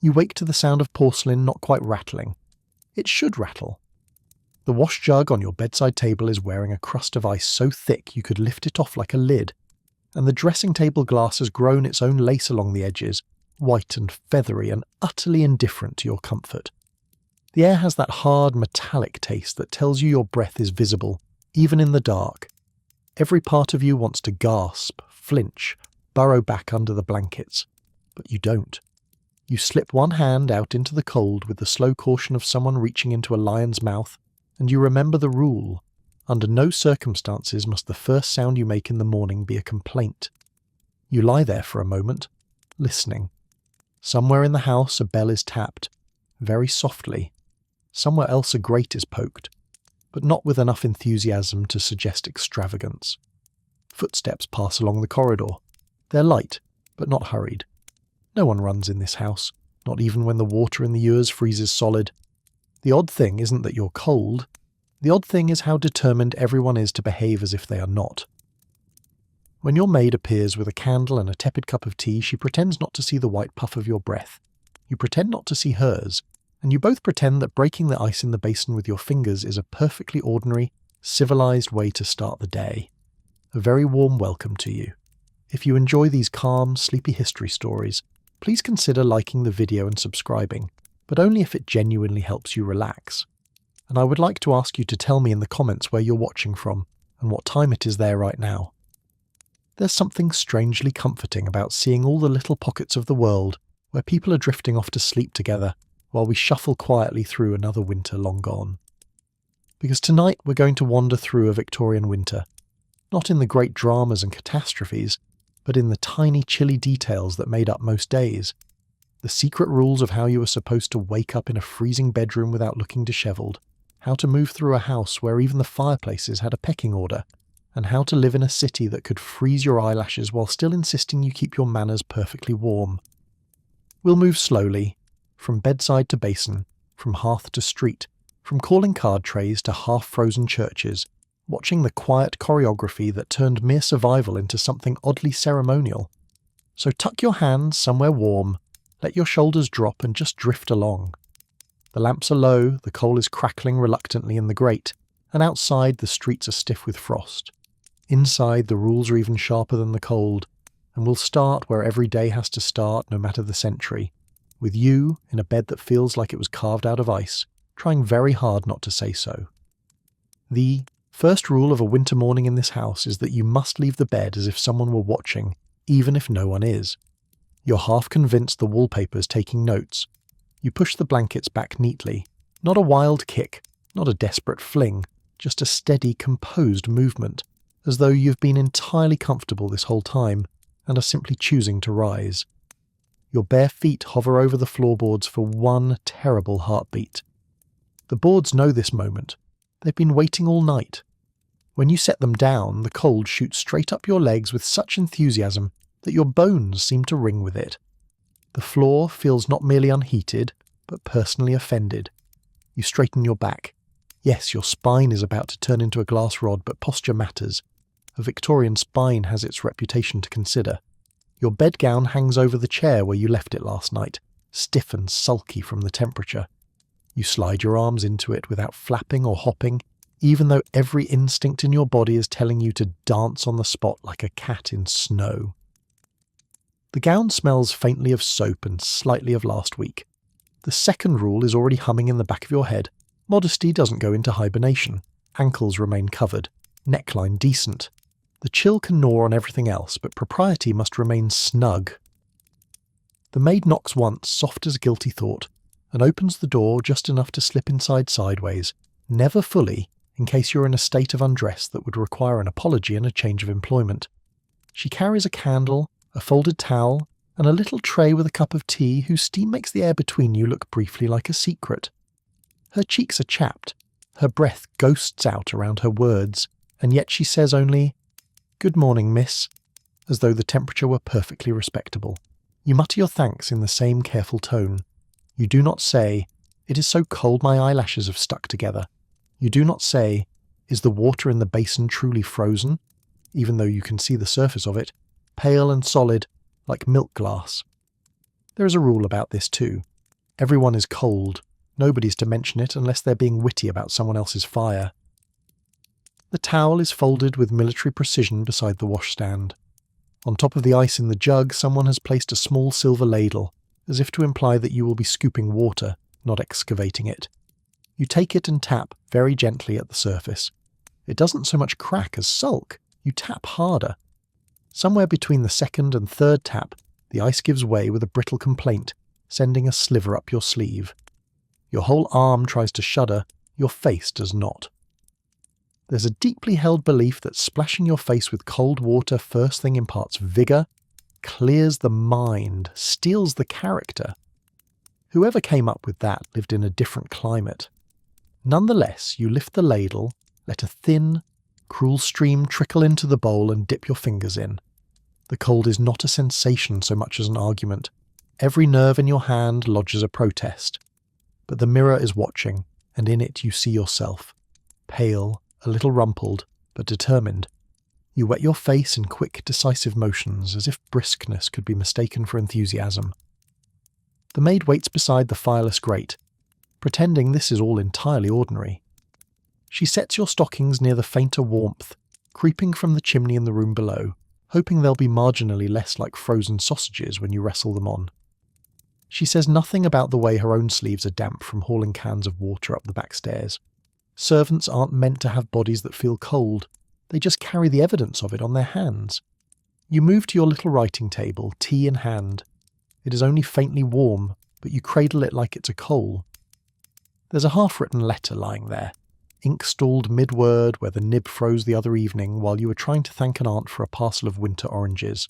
You wake to the sound of porcelain not quite rattling. It should rattle. The wash jug on your bedside table is wearing a crust of ice so thick you could lift it off like a lid, and the dressing table glass has grown its own lace along the edges, white and feathery and utterly indifferent to your comfort. The air has that hard metallic taste that tells you your breath is visible, even in the dark. Every part of you wants to gasp, flinch, burrow back under the blankets, but you don't. You slip one hand out into the cold with the slow caution of someone reaching into a lion's mouth, and you remember the rule. Under no circumstances must the first sound you make in the morning be a complaint. You lie there for a moment, listening. Somewhere in the house a bell is tapped, very softly. Somewhere else a grate is poked, but not with enough enthusiasm to suggest extravagance. Footsteps pass along the corridor. They're light, but not hurried. No one runs in this house, not even when the water in the ewers freezes solid. The odd thing isn't that you're cold. The odd thing is how determined everyone is to behave as if they are not. When your maid appears with a candle and a tepid cup of tea, she pretends not to see the white puff of your breath. You pretend not to see hers, and you both pretend that breaking the ice in the basin with your fingers is a perfectly ordinary, civilized way to start the day. A very warm welcome to you. If you enjoy these calm, sleepy history stories, please consider liking the video and subscribing, but only if it genuinely helps you relax. And I would like to ask you to tell me in the comments where you're watching from and what time it is there right now. There's something strangely comforting about seeing all the little pockets of the world where people are drifting off to sleep together while we shuffle quietly through another winter long gone. Because tonight we're going to wander through a Victorian winter, not in the great dramas and catastrophes, but in the tiny chilly details that made up most days. The secret rules of how you were supposed to wake up in a freezing bedroom without looking dishevelled, how to move through a house where even the fireplaces had a pecking order, and how to live in a city that could freeze your eyelashes while still insisting you keep your manners perfectly warm. We'll move slowly, from bedside to basin, from hearth to street, from calling card trays to half-frozen churches, watching the quiet choreography that turned mere survival into something oddly ceremonial. So tuck your hands somewhere warm, let your shoulders drop and just drift along. The lamps are low, the coal is crackling reluctantly in the grate, and outside the streets are stiff with frost. Inside the rules are even sharper than the cold, and we'll start where every day has to start no matter the century, with you in a bed that feels like it was carved out of ice, trying very hard not to say so. The first rule of a winter morning in this house is that you must leave the bed as if someone were watching, even if no one is. You're half convinced the wallpaper's taking notes. You push the blankets back neatly. Not a wild kick, not a desperate fling, just a steady, composed movement, as though you've been entirely comfortable this whole time and are simply choosing to rise. Your bare feet hover over the floorboards for one terrible heartbeat. The boards know this moment. They've been waiting all night. When you set them down, the cold shoots straight up your legs with such enthusiasm that your bones seem to ring with it. The floor feels not merely unheated, but personally offended. You straighten your back. Yes, your spine is about to turn into a glass rod, but posture matters. A Victorian spine has its reputation to consider. Your bedgown hangs over the chair where you left it last night, stiff and sulky from the temperature. You slide your arms into it without flapping or hopping, even though every instinct in your body is telling you to dance on the spot like a cat in snow. The gown smells faintly of soap and slightly of last week. The second rule is already humming in the back of your head. Modesty doesn't go into hibernation. Ankles remain covered. Neckline decent. The chill can gnaw on everything else, but propriety must remain snug. The maid knocks once, soft as guilty thought, and opens the door just enough to slip inside sideways, never fully, in case you're in a state of undress that would require an apology and a change of employment. She carries a candle, a folded towel, and a little tray with a cup of tea whose steam makes the air between you look briefly like a secret. Her cheeks are chapped, her breath ghosts out around her words, and yet she says only, "Good morning, miss," as though the temperature were perfectly respectable. You mutter your thanks in the same careful tone. You do not say, "It is so cold my eyelashes have stuck together." You do not say, "Is the water in the basin truly frozen?" even though you can see the surface of it, pale and solid, like milk glass. There is a rule about this too. Everyone is cold. Nobody's to mention it unless they're being witty about someone else's fire. The towel is folded with military precision beside the washstand. On top of the ice in the jug, someone has placed a small silver ladle, as if to imply that you will be scooping water, not excavating it. You take it and tap very gently at the surface. It doesn't so much crack as sulk. You tap harder. Somewhere between the second and third tap, the ice gives way with a brittle complaint, sending a sliver up your sleeve. Your whole arm tries to shudder, your face does not. There's a deeply held belief that splashing your face with cold water first thing imparts vigour, clears the mind, steals the character. Whoever came up with that lived in a different climate. Nonetheless, you lift the ladle, let a thin, cruel stream trickle into the bowl and dip your fingers in. The cold is not a sensation so much as an argument. Every nerve in your hand lodges a protest. But the mirror is watching, and in it you see yourself. Pale, a little rumpled, but determined. You wet your face in quick, decisive motions, as if briskness could be mistaken for enthusiasm. The maid waits beside the fireless grate, pretending this is all entirely ordinary. She sets your stockings near the fainter warmth, creeping from the chimney in the room below, hoping they'll be marginally less like frozen sausages when you wrestle them on. She says nothing about the way her own sleeves are damp from hauling cans of water up the back stairs. Servants aren't meant to have bodies that feel cold. They just carry the evidence of it on their hands. You move to your little writing table, tea in hand. It is only faintly warm, but you cradle it like it's a coal. There's a half-written letter lying there, ink stalled mid-word where the nib froze the other evening while you were trying to thank an aunt for a parcel of winter oranges.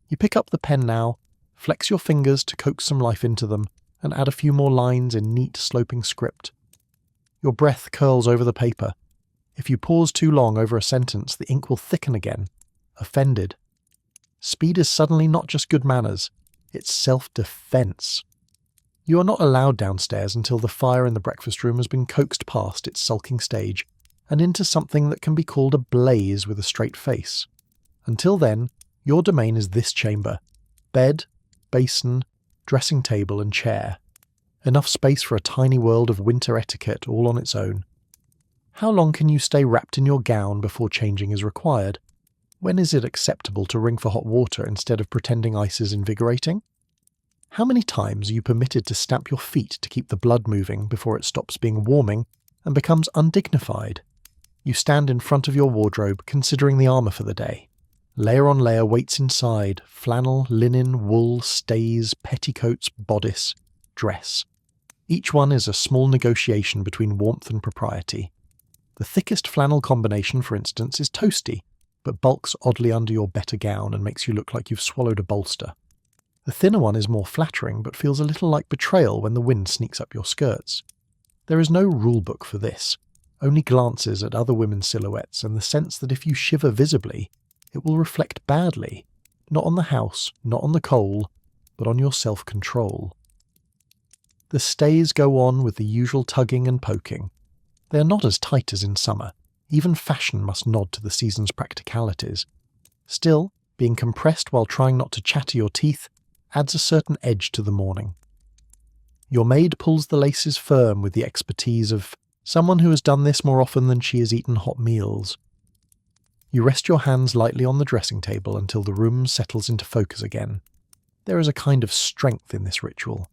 You pick up the pen now, flex your fingers to coax some life into them, and add a few more lines in neat, sloping script. Your breath curls over the paper. If you pause too long over a sentence, the ink will thicken again. Offended. Speed is suddenly not just good manners, it's self-defense. You are not allowed downstairs until the fire in the breakfast room has been coaxed past its sulking stage and into something that can be called a blaze with a straight face. Until then, your domain is this chamber. Bed, basin, dressing table and chair. Enough space for a tiny world of winter etiquette all on its own. How long can you stay wrapped in your gown before changing is required? When is it acceptable to ring for hot water instead of pretending ice is invigorating? How many times are you permitted to stamp your feet to keep the blood moving before it stops being warming and becomes undignified? You stand in front of your wardrobe, considering the armour for the day. Layer on layer waits inside, flannel, linen, wool, stays, petticoats, bodice, dress. Each one is a small negotiation between warmth and propriety. The thickest flannel combination, for instance, is toasty, but bulks oddly under your better gown and makes you look like you've swallowed a bolster. The thinner one is more flattering, but feels a little like betrayal when the wind sneaks up your skirts. There is no rule book for this, only glances at other women's silhouettes and the sense that if you shiver visibly, it will reflect badly, not on the house, not on the coal, but on your self-control. The stays go on with the usual tugging and poking. They are not as tight as in summer. Even fashion must nod to the season's practicalities. Still, being compressed while trying not to chatter your teeth adds a certain edge to the morning. Your maid pulls the laces firm with the expertise of someone who has done this more often than she has eaten hot meals. You rest your hands lightly on the dressing table until the room settles into focus again. There is a kind of strength in this ritual.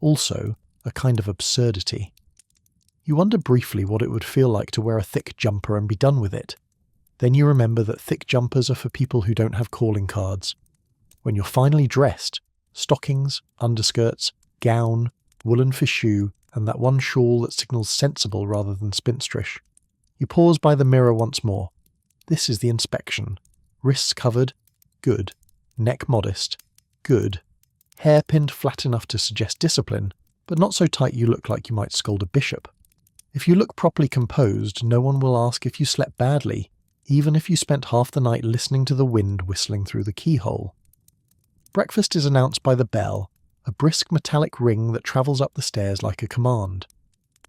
Also, a kind of absurdity. You wonder briefly what it would feel like to wear a thick jumper and be done with it. Then you remember that thick jumpers are for people who don't have calling cards. When you're finally dressed, stockings, underskirts, gown, woolen fichu, and that one shawl that signals sensible rather than spinsterish. You pause by the mirror once more. This is the inspection. Wrists covered, good. Neck modest, good. Hair pinned flat enough to suggest discipline, but not so tight you look like you might scold a bishop. If you look properly composed, no one will ask if you slept badly, even if you spent half the night listening to the wind whistling through the keyhole. Breakfast is announced by the bell, a brisk metallic ring that travels up the stairs like a command.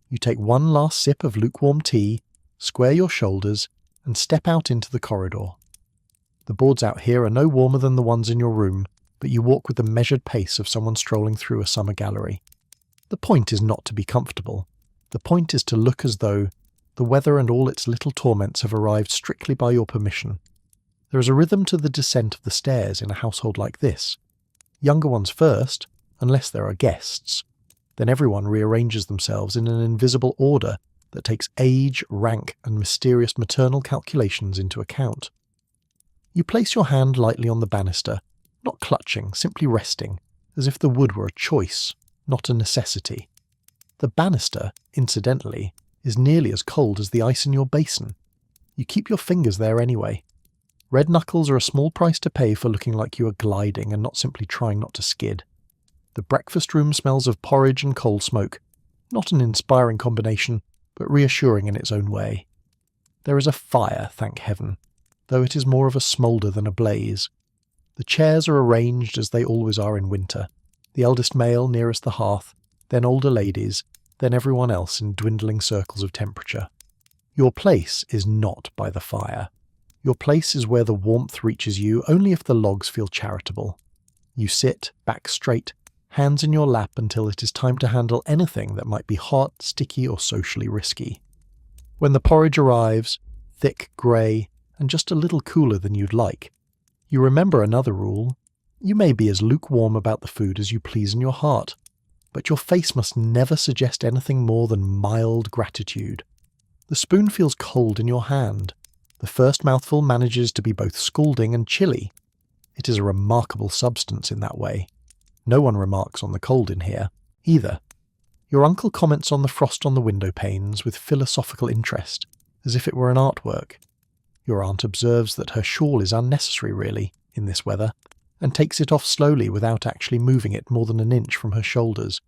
You take one last sip of lukewarm tea, square your shoulders, and step out into the corridor. The boards out here are no warmer than the ones in your room, but you walk with the measured pace of someone strolling through a summer gallery. The point is not to be comfortable. The point is to look as though the weather and all its little torments have arrived strictly by your permission. There is a rhythm to the descent of the stairs in a household like this. Younger ones first, unless there are guests. Then everyone rearranges themselves in an invisible order that takes age, rank, and mysterious maternal calculations into account. You place your hand lightly on the banister, not clutching, simply resting, as if the wood were a choice, not a necessity. The banister, incidentally, is nearly as cold as the ice in your basin. You keep your fingers there anyway. Red knuckles are a small price to pay for looking like you are gliding and not simply trying not to skid. The breakfast room smells of porridge and coal smoke, not an inspiring combination, but reassuring in its own way. There is a fire, thank heaven, though it is more of a smoulder than a blaze. The chairs are arranged as they always are in winter, the eldest male nearest the hearth, then older ladies, then everyone else in dwindling circles of temperature. Your place is not by the fire. Your place is where the warmth reaches you only if the logs feel charitable. You sit, back straight, hands in your lap until it is time to handle anything that might be hot, sticky, or socially risky. When the porridge arrives, thick, grey, and just a little cooler than you'd like, you remember another rule. You may be as lukewarm about the food as you please in your heart, but your face must never suggest anything more than mild gratitude. The spoon feels cold in your hand. The first mouthful manages to be both scalding and chilly. It is a remarkable substance in that way. No one remarks on the cold in here, either. Your uncle comments on the frost on the window panes with philosophical interest, as if it were an artwork. Your aunt observes that her shawl is unnecessary, really, in this weather, and takes it off slowly without actually moving it more than an inch from her shoulders.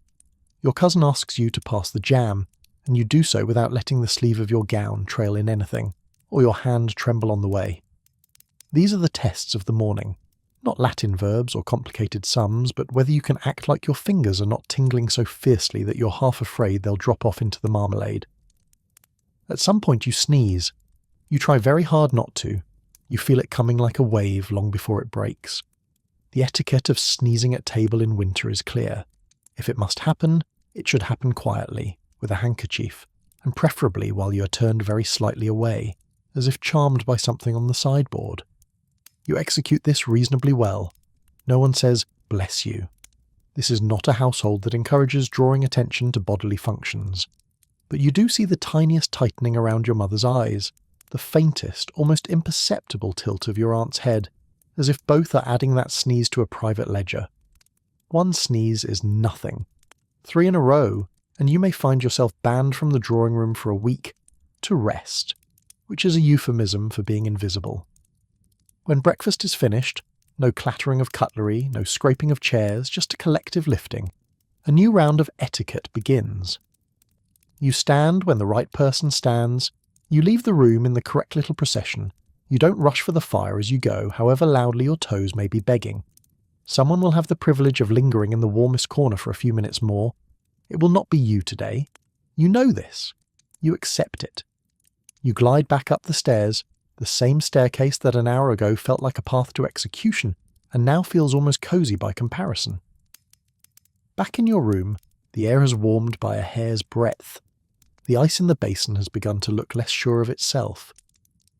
Your cousin asks you to pass the jam, and you do so without letting the sleeve of your gown trail in anything, or your hand tremble on the way. These are the tests of the morning. Not Latin verbs or complicated sums, but whether you can act like your fingers are not tingling so fiercely that you're half afraid they'll drop off into the marmalade. At some point you sneeze. You try very hard not to. You feel it coming like a wave long before it breaks. The etiquette of sneezing at table in winter is clear. If it must happen, it should happen quietly, with a handkerchief, and preferably while you are turned very slightly away, as if charmed by something on the sideboard. You execute this reasonably well. No one says, "Bless you." This is not a household that encourages drawing attention to bodily functions. But you do see the tiniest tightening around your mother's eyes, the faintest, almost imperceptible tilt of your aunt's head, as if both are adding that sneeze to a private ledger. One sneeze is nothing. 3 in a row, and you may find yourself banned from the drawing room for a week, to rest, which is a euphemism for being invisible. When breakfast is finished, no clattering of cutlery, no scraping of chairs, just a collective lifting, a new round of etiquette begins. You stand when the right person stands, you leave the room in the correct little procession, you don't rush for the fire as you go, however loudly your toes may be begging. Someone will have the privilege of lingering in the warmest corner for a few minutes more. It will not be you today. You know this. You accept it. You glide back up the stairs, the same staircase that an hour ago felt like a path to execution, and now feels almost cozy by comparison. Back in your room, the air has warmed by a hair's breadth. The ice in the basin has begun to look less sure of itself.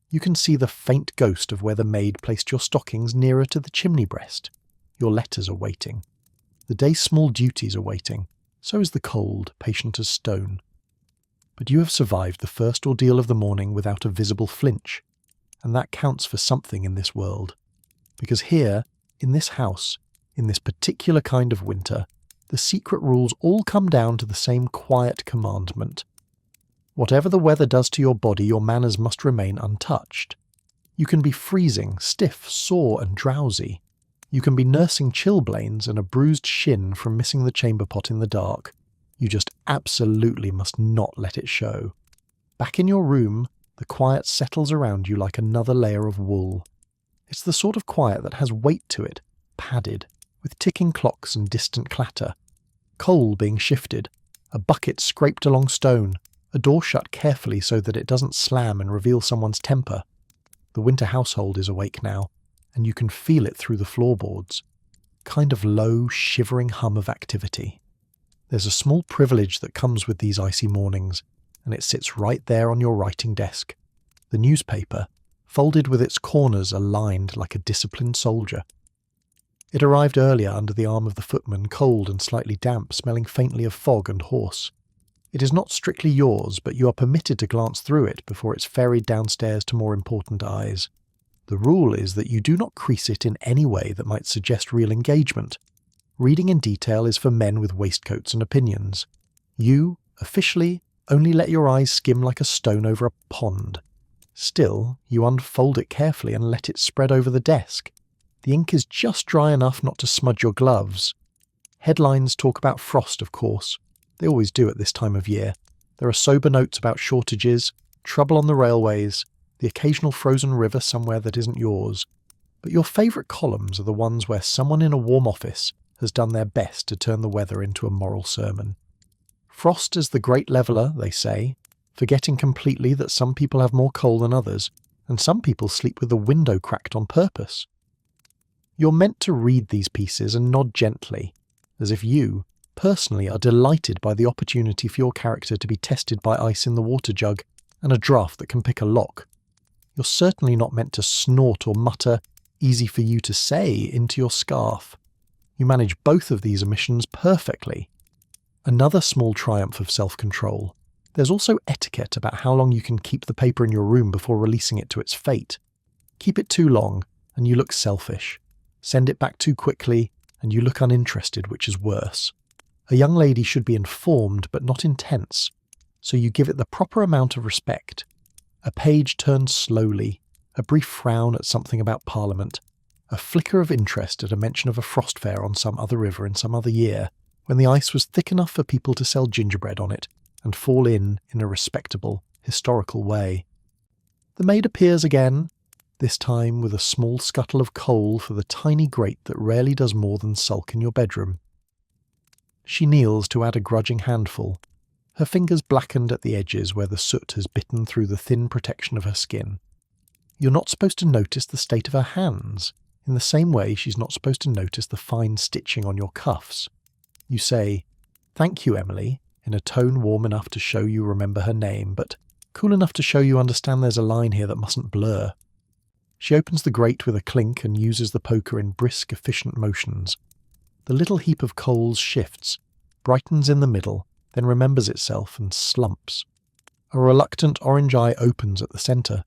You can see the faint ghost of where the maid placed your stockings nearer to the chimney breast. Your letters are waiting. The day's small duties are waiting. So is the cold, patient as stone. But you have survived the first ordeal of the morning without a visible flinch, and that counts for something in this world. Because here, in this house, in this particular kind of winter, the secret rules all come down to the same quiet commandment. Whatever the weather does to your body, your manners must remain untouched. You can be freezing, stiff, sore, and drowsy. You can be nursing chilblains and a bruised shin from missing the chamber pot in the dark. You just absolutely must not let it show. Back in your room, the quiet settles around you like another layer of wool. It's the sort of quiet that has weight to it, padded, with ticking clocks and distant clatter. Coal being shifted, a bucket scraped along stone, a door shut carefully so that it doesn't slam and reveal someone's temper. The winter household is awake now, and you can feel it through the floorboards. Kind of low, shivering hum of activity. There's a small privilege that comes with these icy mornings, and it sits right there on your writing desk. The newspaper, folded with its corners aligned like a disciplined soldier. It arrived earlier under the arm of the footman, cold and slightly damp, smelling faintly of fog and horse. It is not strictly yours, but you are permitted to glance through it before it's ferried downstairs to more important eyes. The rule is that you do not crease it in any way that might suggest real engagement. Reading in detail is for men with waistcoats and opinions. You, officially, only let your eyes skim like a stone over a pond. Still, you unfold it carefully and let it spread over the desk. The ink is just dry enough not to smudge your gloves. Headlines talk about frost, of course. They always do at this time of year. There are sober notes about shortages, trouble on the railways, the occasional frozen river somewhere that isn't yours. But your favourite columns are the ones where someone in a warm office has done their best to turn the weather into a moral sermon. Frost is the great leveller, they say, forgetting completely that some people have more coal than others, and some people sleep with the window cracked on purpose. You're meant to read these pieces and nod gently, as if you, personally, are delighted by the opportunity for your character to be tested by ice in the water jug and a draft that can pick a lock. You're certainly not meant to snort or mutter, "easy for you to say," into your scarf. You manage both of these omissions perfectly. Another small triumph of self-control. There's also etiquette about how long you can keep the paper in your room before releasing it to its fate. Keep it too long, and you look selfish. Send it back too quickly, and you look uninterested, which is worse. A young lady should be informed but not intense, so you give it the proper amount of respect. A page turned slowly, a brief frown at something about Parliament, a flicker of interest at a mention of a frost fair on some other river in some other year, when the ice was thick enough for people to sell gingerbread on it and fall in a respectable, historical way. The maid appears again, this time with a small scuttle of coal for the tiny grate that rarely does more than sulk in your bedroom. She kneels to add a grudging handful, her fingers blackened at the edges where the soot has bitten through the thin protection of her skin. You're not supposed to notice the state of her hands, in the same way she's not supposed to notice the fine stitching on your cuffs. You say, "Thank you, Emily," in a tone warm enough to show you remember her name, but cool enough to show you understand there's a line here that mustn't blur. She opens the grate with a clink and uses the poker in brisk, efficient motions. The little heap of coals shifts, brightens in the middle, then remembers itself and slumps. A reluctant orange eye opens at the centre.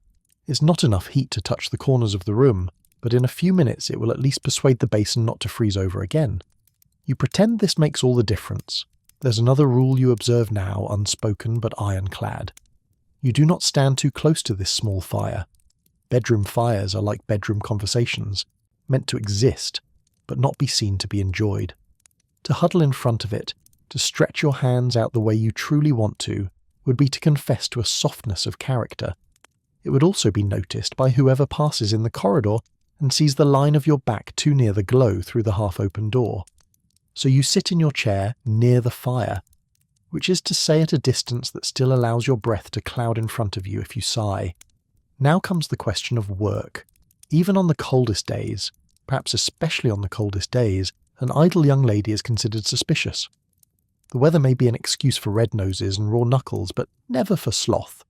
It's not enough heat to touch the corners of the room, but in a few minutes it will at least persuade the basin not to freeze over again. You pretend this makes all the difference. There's another rule you observe now, unspoken but ironclad. You do not stand too close to this small fire. Bedroom fires are like bedroom conversations, meant to exist, but not be seen to be enjoyed. To huddle in front of it, to stretch your hands out the way you truly want to, would be to confess to a softness of character. It would also be noticed by whoever passes in the corridor and sees the line of your back too near the glow through the half-open door. So you sit in your chair near the fire, which is to say at a distance that still allows your breath to cloud in front of you if you sigh. Now comes the question of work. Even on the coldest days, perhaps especially on the coldest days, an idle young lady is considered suspicious. The weather may be an excuse for red noses and raw knuckles, but never for sloth.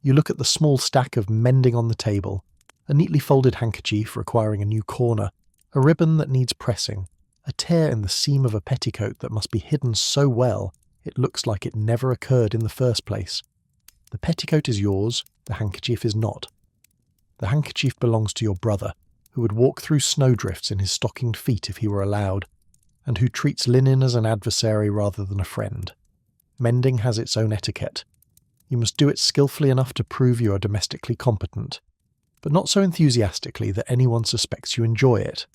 You look at the small stack of mending on the table, a neatly folded handkerchief requiring a new corner, a ribbon that needs pressing, a tear in the seam of a petticoat that must be hidden so well it looks like it never occurred in the first place. The petticoat is yours, the handkerchief is not. The handkerchief belongs to your brother, who would walk through snowdrifts in his stockinged feet if he were allowed, and who treats linen as an adversary rather than a friend. Mending has its own etiquette. You must do it skillfully enough to prove you are domestically competent, but not so enthusiastically that anyone suspects you enjoy it.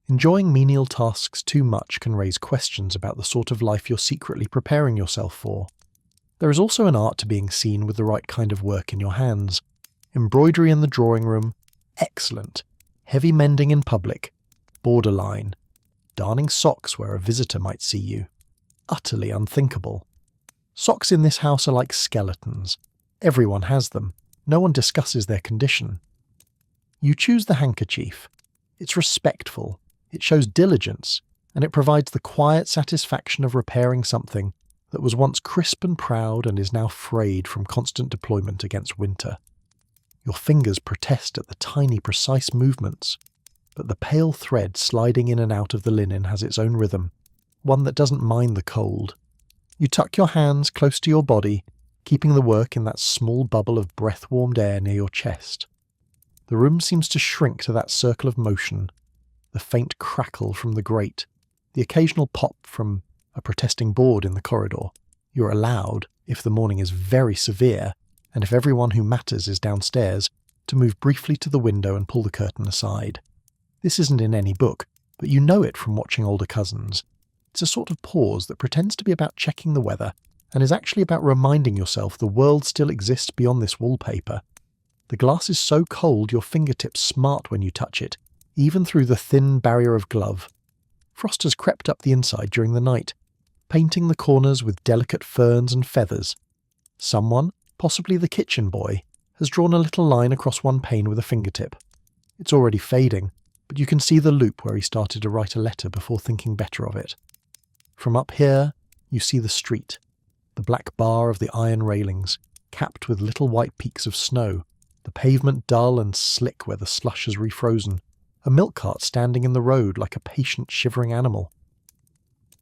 Enjoying menial tasks too much can raise questions about the sort of life you're secretly preparing yourself for. There is also an art to being seen with the right kind of work in your hands. Embroidery in the drawing room, excellent. Heavy mending in public, borderline. Darning socks where a visitor might see you, utterly unthinkable. Socks in this house are like skeletons. Everyone has them. No one discusses their condition. You choose the handkerchief. It's respectful. It shows diligence, and it provides the quiet satisfaction of repairing something that was once crisp and proud and is now frayed from constant deployment against winter. Your fingers protest at the tiny, precise movements, but the pale thread sliding in and out of the linen has its own rhythm, one that doesn't mind the cold. You tuck your hands close to your body, keeping the work in that small bubble of breath-warmed air near your chest. The room seems to shrink to that circle of motion, the faint crackle from the grate, the occasional pop from a protesting board in the corridor. You're allowed, if the morning is very severe, and if everyone who matters is downstairs, to move briefly to the window and pull the curtain aside. This isn't in any book, but you know it from watching older cousins. It's a sort of pause that pretends to be about checking the weather, and is actually about reminding yourself the world still exists beyond this wallpaper. The glass is so cold your fingertips smart when you touch it, even through the thin barrier of glove. Frost has crept up the inside during the night, painting the corners with delicate ferns and feathers. Someone, possibly the kitchen boy, has drawn a little line across one pane with a fingertip. It's already fading, but you can see the loop where he started to write a letter before thinking better of it. From up here, you see the street, the black bar of the iron railings, capped with little white peaks of snow, the pavement dull and slick where the slush has refrozen, a milk cart standing in the road like a patient shivering animal.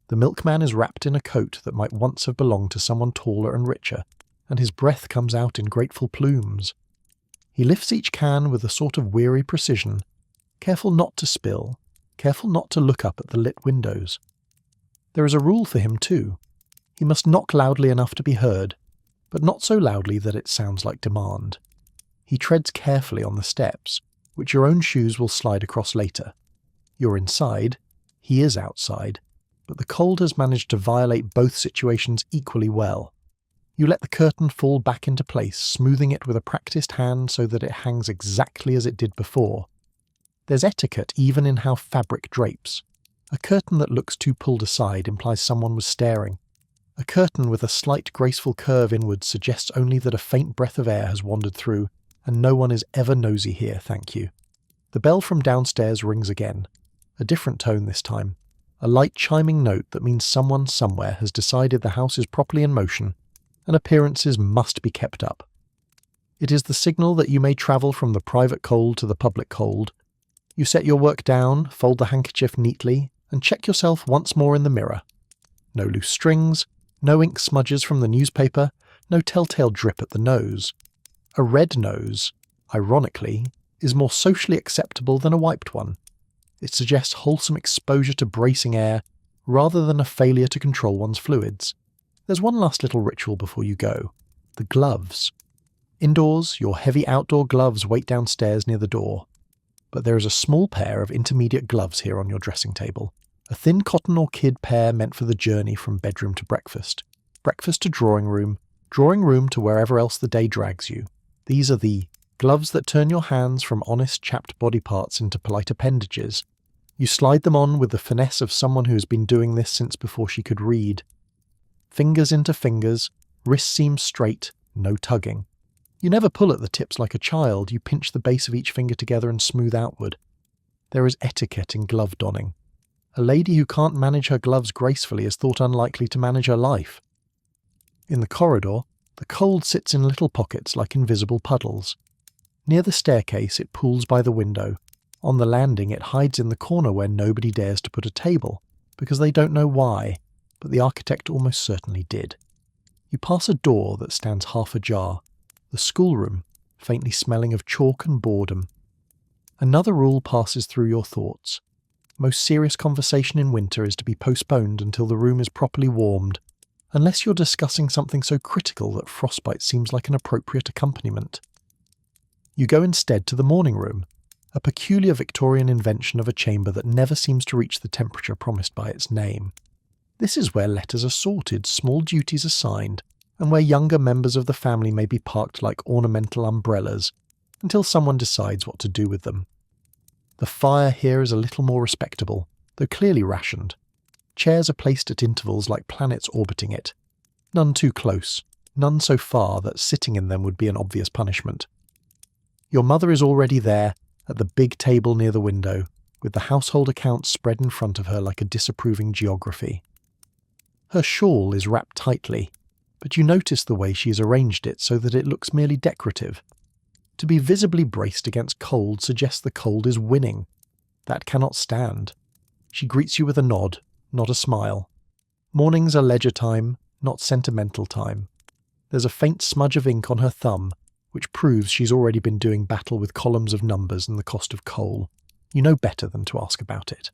The milkman is wrapped in a coat that might once have belonged to someone taller and richer, and his breath comes out in grateful plumes. He lifts each can with a sort of weary precision, careful not to spill, careful not to look up at the lit windows. There is a rule for him too. He must knock loudly enough to be heard, but not so loudly that it sounds like demand. He treads carefully on the steps, which your own shoes will slide across later. You're inside, he is outside, but the cold has managed to violate both situations equally well. You let the curtain fall back into place, smoothing it with a practiced hand so that it hangs exactly as it did before. There's etiquette even in how fabric drapes. A curtain that looks too pulled aside implies someone was staring. A curtain with a slight graceful curve inwards suggests only that a faint breath of air has wandered through, and no one is ever nosy here, thank you. The bell from downstairs rings again. A different tone this time. A light chiming note that means someone somewhere has decided the house is properly in motion, and appearances must be kept up. It is the signal that you may travel from the private cold to the public cold. You set your work down, fold the handkerchief neatly, and check yourself once more in the mirror. No loose strings, no ink smudges from the newspaper, no telltale drip at the nose. A red nose, ironically, is more socially acceptable than a wiped one. It suggests wholesome exposure to bracing air, rather than a failure to control one's fluids. There's one last little ritual before you go. The gloves. Indoors, your heavy outdoor gloves wait downstairs near the door. But there is a small pair of intermediate gloves here on your dressing table. A thin cotton or kid pair meant for the journey from bedroom to breakfast. Breakfast to drawing room to wherever else the day drags you. These are the gloves that turn your hands from honest chapped body parts into polite appendages. You slide them on with the finesse of someone who has been doing this since before she could read. Fingers into fingers, wrist seams straight, no tugging. You never pull at the tips like a child, you pinch the base of each finger together and smooth outward. There is etiquette in glove donning. A lady who can't manage her gloves gracefully is thought unlikely to manage her life. In the corridor, the cold sits in little pockets like invisible puddles. Near the staircase it pools by the window. On the landing it hides in the corner where nobody dares to put a table, because they don't know why, but the architect almost certainly did. You pass a door that stands half ajar. The schoolroom, faintly smelling of chalk and boredom. Another rule passes through your thoughts. Most serious conversation in winter is to be postponed until the room is properly warmed, unless you're discussing something so critical that frostbite seems like an appropriate accompaniment. You go instead to the morning room, a peculiar Victorian invention of a chamber that never seems to reach the temperature promised by its name. This is where letters are sorted, small duties assigned, and where younger members of the family may be parked like ornamental umbrellas, until someone decides what to do with them. The fire here is a little more respectable, though clearly rationed. Chairs are placed at intervals like planets orbiting it. None too close, none so far that sitting in them would be an obvious punishment. Your mother is already there, at the big table near the window, with the household accounts spread in front of her like a disapproving geography. Her shawl is wrapped tightly, but you notice the way she has arranged it so that it looks merely decorative. To be visibly braced against cold suggests the cold is winning. That cannot stand. She greets you with a nod, not a smile. Mornings are leisure time, not sentimental time. There's a faint smudge of ink on her thumb, which proves she's already been doing battle with columns of numbers and the cost of coal. You know better than to ask about it.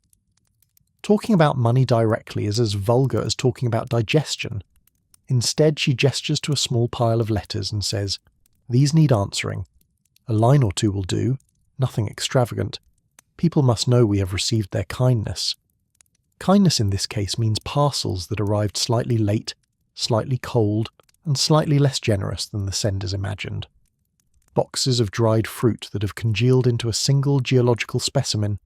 Talking about money directly is as vulgar as talking about digestion. Instead, she gestures to a small pile of letters and says, "These need answering. A line or two will do, nothing extravagant. People must know we have received their kindness." Kindness in this case means parcels that arrived slightly late, slightly cold, and slightly less generous than the senders imagined. Boxes of dried fruit that have congealed into a single geological specimen.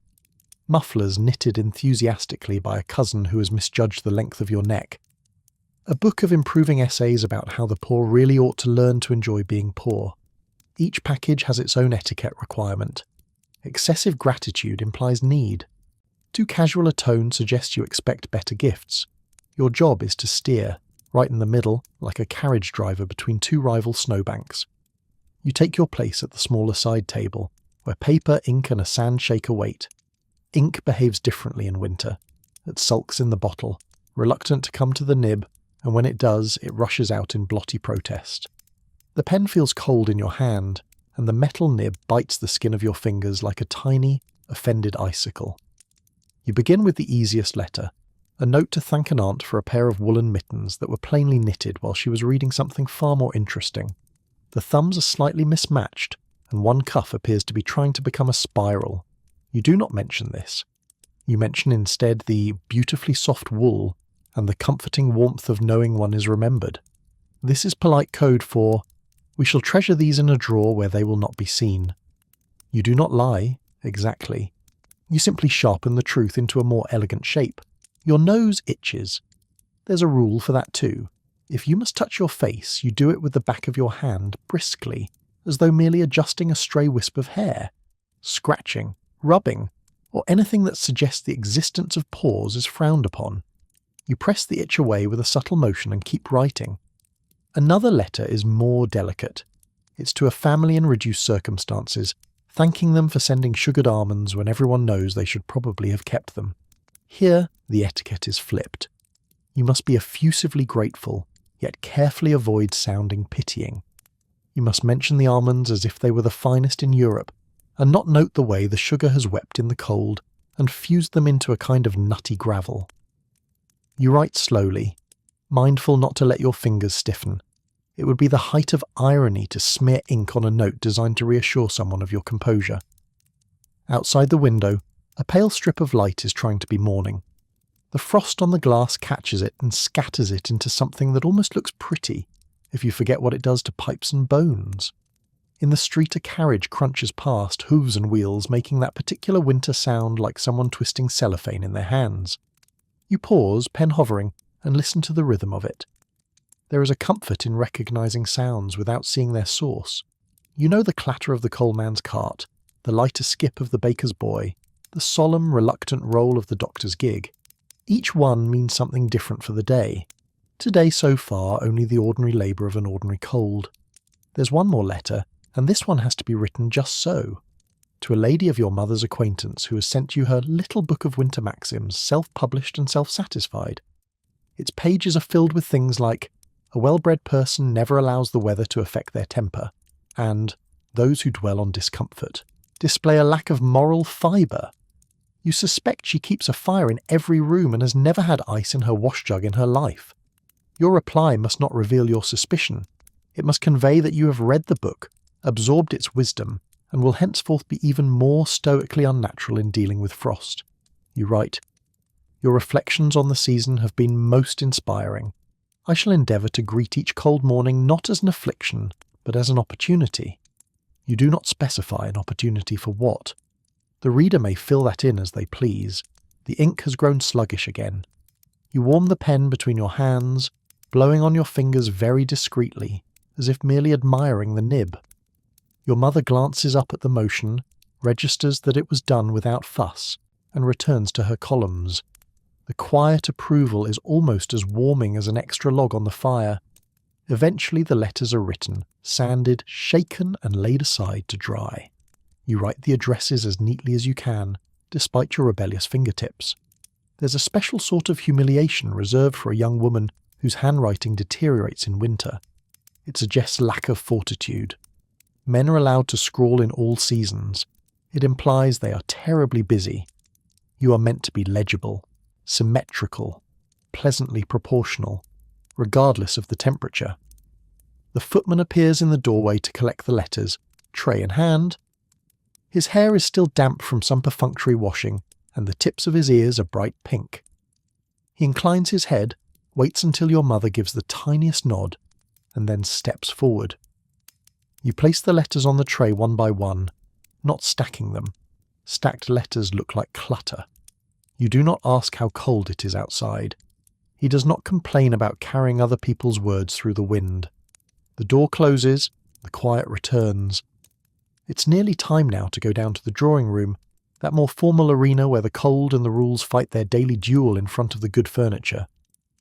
Mufflers knitted enthusiastically by a cousin who has misjudged the length of your neck. A book of improving essays about how the poor really ought to learn to enjoy being poor. Each package has its own etiquette requirement. Excessive gratitude implies need. Too casual a tone suggests you expect better gifts. Your job is to steer, right in the middle, like a carriage driver between two rival snowbanks. You take your place at the smaller side table, where paper, ink and a sand shaker wait. Ink behaves differently in winter. It sulks in the bottle, reluctant to come to the nib, and when it does, it rushes out in blotty protest. The pen feels cold in your hand, and the metal nib bites the skin of your fingers like a tiny, offended icicle. You begin with the easiest letter, a note to thank an aunt for a pair of woolen mittens that were plainly knitted while she was reading something far more interesting. The thumbs are slightly mismatched, and one cuff appears to be trying to become a spiral. You do not mention this. You mention instead the beautifully soft wool and the comforting warmth of knowing one is remembered. This is polite code for, "We shall treasure these in a drawer where they will not be seen." You do not lie, exactly. You simply sharpen the truth into a more elegant shape. Your nose itches. There's a rule for that too. If you must touch your face, you do it with the back of your hand, briskly, as though merely adjusting a stray wisp of hair. Scratching, rubbing, or anything that suggests the existence of pores is frowned upon. You press the itch away with a subtle motion and keep writing. Another letter is more delicate. It's to a family in reduced circumstances, thanking them for sending sugared almonds when everyone knows they should probably have kept them. Here, the etiquette is flipped. You must be effusively grateful, yet carefully avoid sounding pitying. You must mention the almonds as if they were the finest in Europe, and not note the way the sugar has wept in the cold and fused them into a kind of nutty gravel. You write slowly, mindful not to let your fingers stiffen. It would be the height of irony to smear ink on a note designed to reassure someone of your composure. Outside the window, a pale strip of light is trying to be morning. The frost on the glass catches it and scatters it into something that almost looks pretty, if you forget what it does to pipes and bones. In the street a carriage crunches past, hooves and wheels making that particular winter sound like someone twisting cellophane in their hands. You pause, pen hovering, and listen to the rhythm of it. There is a comfort in recognizing sounds without seeing their source. You know the clatter of the coalman's cart, the lighter skip of the baker's boy, the solemn, reluctant roll of the doctor's gig. Each one means something different for the day. Today, so far, only the ordinary labour of an ordinary cold. There's one more letter, and this one has to be written just so. To a lady of your mother's acquaintance who has sent you her little book of winter maxims, self-published and self-satisfied. Its pages are filled with things like, "A well-bred person never allows the weather to affect their temper," and "Those who dwell on discomfort display a lack of moral fibre." You suspect she keeps a fire in every room and has never had ice in her wash jug in her life. Your reply must not reveal your suspicion. It must convey that you have read the book, absorbed its wisdom, and will henceforth be even more stoically unnatural in dealing with frost. You write, "Your reflections on the season have been most inspiring. I shall endeavour to greet each cold morning not as an affliction, but as an opportunity." You do not specify an opportunity for what. The reader may fill that in as they please. The ink has grown sluggish again. You warm the pen between your hands, blowing on your fingers very discreetly, as if merely admiring the nib. Your mother glances up at the motion, registers that it was done without fuss, and returns to her columns. The quiet approval is almost as warming as an extra log on the fire. Eventually the letters are written, sanded, shaken and laid aside to dry. You write the addresses as neatly as you can, despite your rebellious fingertips. There's a special sort of humiliation reserved for a young woman whose handwriting deteriorates in winter. It suggests lack of fortitude. Men are allowed to scrawl in all seasons. It implies they are terribly busy. You are meant to be legible, symmetrical, pleasantly proportional, regardless of the temperature. The footman appears in the doorway to collect the letters, tray in hand. His hair is still damp from some perfunctory washing, and the tips of his ears are bright pink. He inclines his head, waits until your mother gives the tiniest nod, and then steps forward. You place the letters on the tray one by one, not stacking them. Stacked letters look like clutter. You do not ask how cold it is outside. He does not complain about carrying other people's words through the wind. The door closes, the quiet returns. It's nearly time now to go down to the drawing room, that more formal arena where the cold and the rules fight their daily duel in front of the good furniture.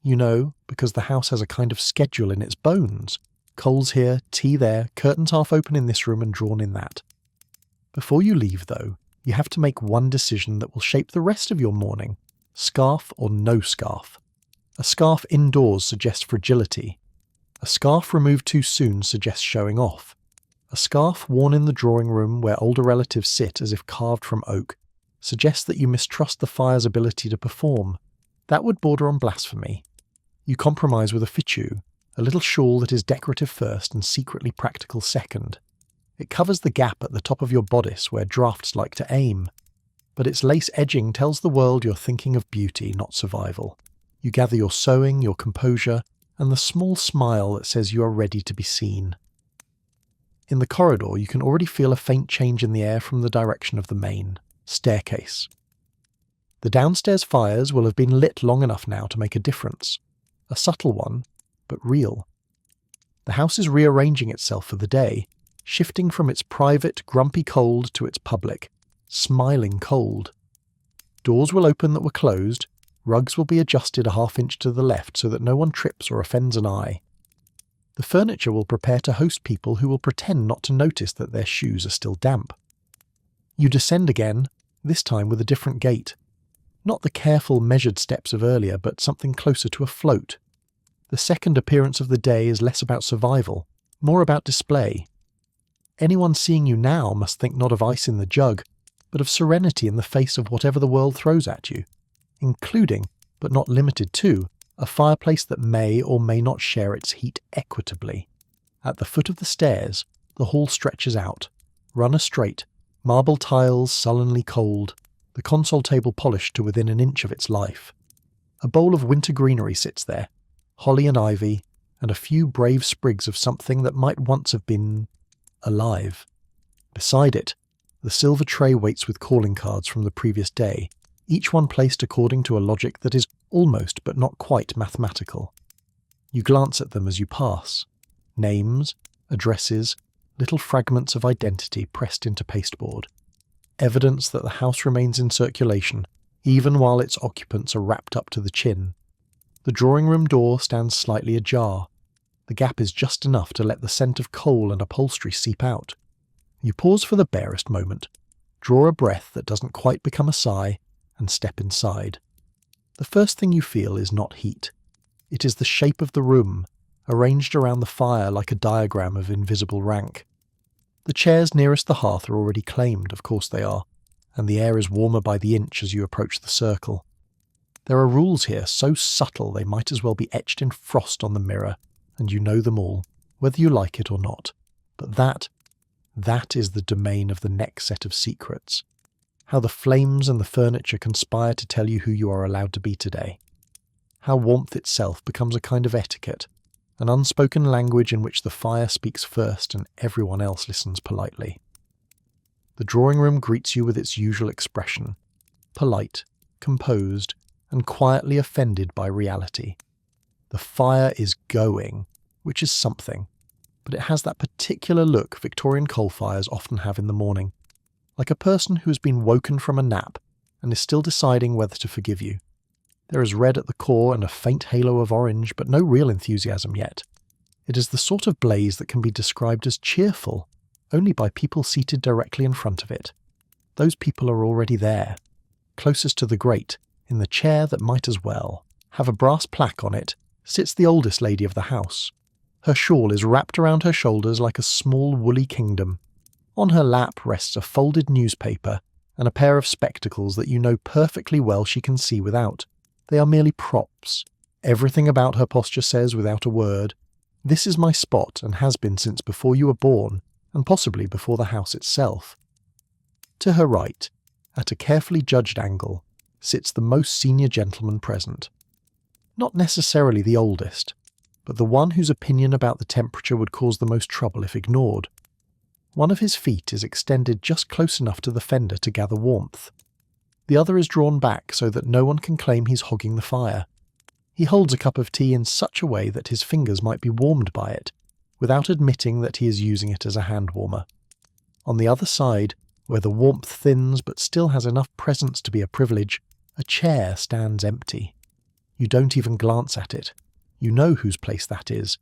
You know, because the house has a kind of schedule in its bones. Coals here, tea there, curtains half open in this room and drawn in that. Before you leave, though, you have to make one decision that will shape the rest of your morning. Scarf or no scarf. A scarf indoors suggests fragility. A scarf removed too soon suggests showing off. A scarf worn in the drawing room where older relatives sit as if carved from oak suggests that you mistrust the fire's ability to perform. That would border on blasphemy. You compromise with a fichu, a little shawl that is decorative first and secretly practical second. It covers the gap at the top of your bodice where drafts like to aim. But its lace edging tells the world you're thinking of beauty, not survival. You gather your sewing, your composure, and the small smile that says you are ready to be seen. In the corridor, you can already feel a faint change in the air from the direction of the main staircase. The downstairs fires will have been lit long enough now to make a difference. A subtle one, but real. The house is rearranging itself for the day, shifting from its private, grumpy cold to its public, smiling cold. Doors will open that were closed, rugs will be adjusted a half-inch to the left so that no one trips or offends an eye. The furniture will prepare to host people who will pretend not to notice that their shoes are still damp. You descend again, this time with a different gait. Not the careful, measured steps of earlier, but something closer to a float. The second appearance of the day is less about survival, more about display. Anyone seeing you now must think not of ice in the jug, but of serenity in the face of whatever the world throws at you, including, but not limited to, a fireplace that may or may not share its heat equitably. At the foot of the stairs, the hall stretches out, runner straight, marble tiles sullenly cold, the console table polished to within an inch of its life. A bowl of winter greenery sits there, holly and ivy, and a few brave sprigs of something that might once have been alive. Beside it, the silver tray waits with calling cards from the previous day, each one placed according to a logic that is almost but not quite mathematical. You glance at them as you pass. Names, addresses, little fragments of identity pressed into pasteboard. Evidence that the house remains in circulation, even while its occupants are wrapped up to the chin. The drawing room door stands slightly ajar. The gap is just enough to let the scent of coal and upholstery seep out. You pause for the barest moment, draw a breath that doesn't quite become a sigh, and step inside. The first thing you feel is not heat. It is the shape of the room, arranged around the fire like a diagram of invisible rank. The chairs nearest the hearth are already claimed, of course they are, and the air is warmer by the inch as you approach the circle. There are rules here so subtle they might as well be etched in frost on the mirror, and you know them all, whether you like it or not. But that is the domain of the next set of secrets. How the flames and the furniture conspire to tell you who you are allowed to be today. How warmth itself becomes a kind of etiquette, an unspoken language in which the fire speaks first and everyone else listens politely. The drawing room greets you with its usual expression, polite, composed, and quietly offended by reality. The fire is going, which is something, but it has that particular look Victorian coal fires often have in the morning, like a person who has been woken from a nap and is still deciding whether to forgive you. There is red at the core and a faint halo of orange, but no real enthusiasm yet. It is the sort of blaze that can be described as cheerful, only by people seated directly in front of it. Those people are already there, closest to the grate, in the chair that might as well have a brass plaque on it, sits the oldest lady of the house. Her shawl is wrapped around her shoulders like a small woolly kingdom. On her lap rests a folded newspaper and a pair of spectacles that you know perfectly well she can see without. They are merely props. Everything about her posture says, without a word, "This is my spot and has been since before you were born, and possibly before the house itself." To her right, at a carefully judged angle, sits the most senior gentleman present. Not necessarily the oldest, but the one whose opinion about the temperature would cause the most trouble if ignored. One of his feet is extended just close enough to the fender to gather warmth. The other is drawn back so that no one can claim he's hogging the fire. He holds a cup of tea in such a way that his fingers might be warmed by it, without admitting that he is using it as a hand warmer. On the other side, where the warmth thins but still has enough presence to be a privilege, a chair stands empty. You don't even glance at it. You know whose place that is.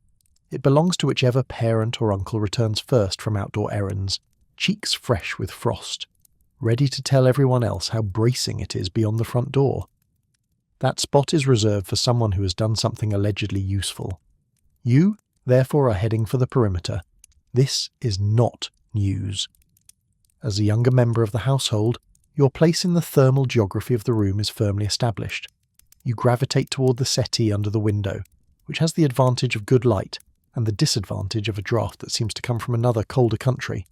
It belongs to whichever parent or uncle returns first from outdoor errands, cheeks fresh with frost, ready to tell everyone else how bracing it is beyond the front door. That spot is reserved for someone who has done something allegedly useful. You, therefore, are heading for the perimeter. This is not news. As a younger member of the household, your place in the thermal geography of the room is firmly established. You gravitate toward the settee under the window, which has the advantage of good light and the disadvantage of a draught that seems to come from another colder country.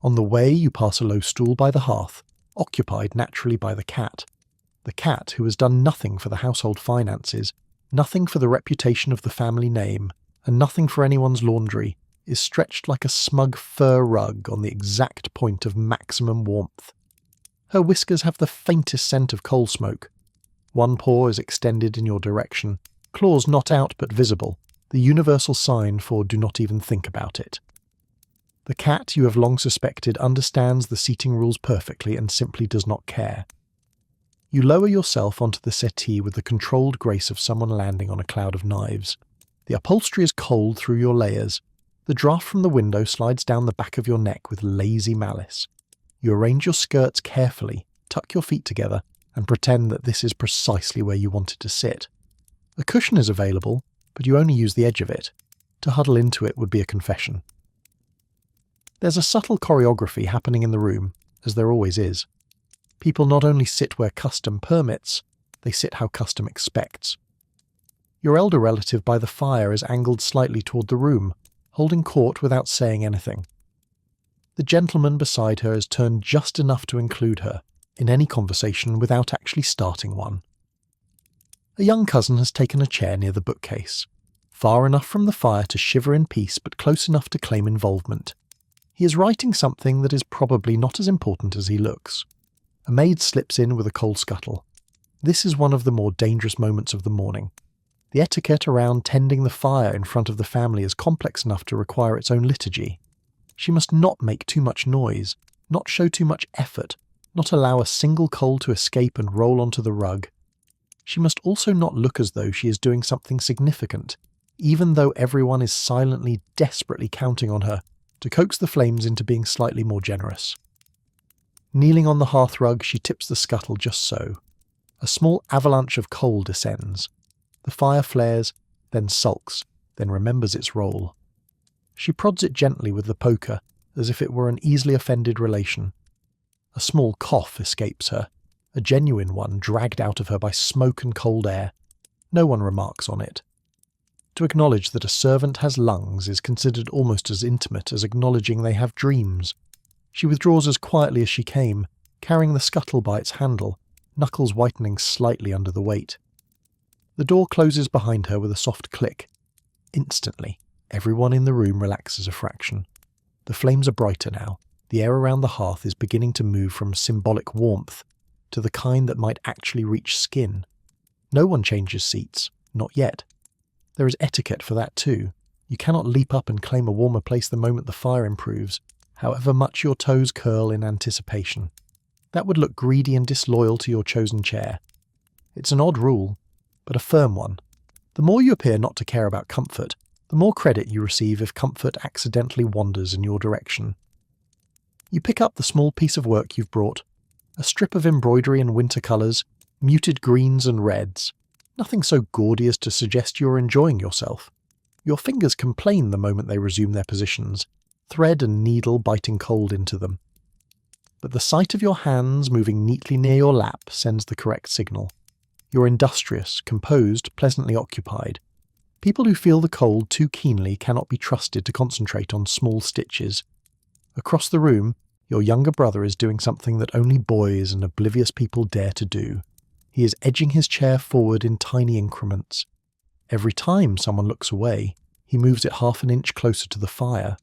On the way, you pass a low stool by the hearth, occupied naturally by the cat. The cat who has done nothing for the household finances, nothing for the reputation of the family name, and nothing for anyone's laundry, is stretched like a smug fur rug on the exact point of maximum warmth. Her whiskers have the faintest scent of coal smoke. One paw is extended in your direction, claws not out but visible, the universal sign for do not even think about it. The cat you have long suspected understands the seating rules perfectly and simply does not care. You lower yourself onto the settee with the controlled grace of someone landing on a cloud of knives. The upholstery is cold through your layers. The draught from the window slides down the back of your neck with lazy malice. You arrange your skirts carefully, tuck your feet together, and pretend that this is precisely where you wanted to sit. A cushion is available, but you only use the edge of it. To huddle into it would be a confession. There's a subtle choreography happening in the room, as there always is. People not only sit where custom permits, they sit how custom expects. Your elder relative by the fire is angled slightly toward the room, holding court without saying anything. The gentleman beside her is turned just enough to include her in any conversation without actually starting one. A young cousin has taken a chair near the bookcase, far enough from the fire to shiver in peace but close enough to claim involvement. He is writing something that is probably not as important as he looks. A maid slips in with a coal scuttle. This is one of the more dangerous moments of the morning. The etiquette around tending the fire in front of the family is complex enough to require its own liturgy. She must not make too much noise, not show too much effort, not allow a single coal to escape and roll onto the rug. She must also not look as though she is doing something significant, even though everyone is silently, desperately counting on her to coax the flames into being slightly more generous. Kneeling on the hearthrug, she tips the scuttle just so. A small avalanche of coal descends. The fire flares, then sulks, then remembers its role. She prods it gently with the poker, as if it were an easily offended relation. A small cough escapes her, a genuine one dragged out of her by smoke and cold air. No one remarks on it. To acknowledge that a servant has lungs is considered almost as intimate as acknowledging they have dreams. She withdraws as quietly as she came, carrying the scuttle by its handle, knuckles whitening slightly under the weight. The door closes behind her with a soft click. Instantly, everyone in the room relaxes a fraction. The flames are brighter now. The air around the hearth is beginning to move from symbolic warmth to the kind that might actually reach skin. No one changes seats, not yet. There is etiquette for that too. You cannot leap up and claim a warmer place the moment the fire improves, however much your toes curl in anticipation. That would look greedy and disloyal to your chosen chair. It's an odd rule, but a firm one. The more you appear not to care about comfort, the more credit you receive if comfort accidentally wanders in your direction. You pick up the small piece of work you've brought, a strip of embroidery in winter colours, muted greens and reds. Nothing so gaudy as to suggest you're enjoying yourself. Your fingers complain the moment they resume their positions, thread and needle biting cold into them. But the sight of your hands moving neatly near your lap sends the correct signal. You're industrious, composed, pleasantly occupied. People who feel the cold too keenly cannot be trusted to concentrate on small stitches. Across the room, your younger brother is doing something that only boys and oblivious people dare to do. He is edging his chair forward in tiny increments. Every time someone looks away, he moves it half an inch closer to the fire.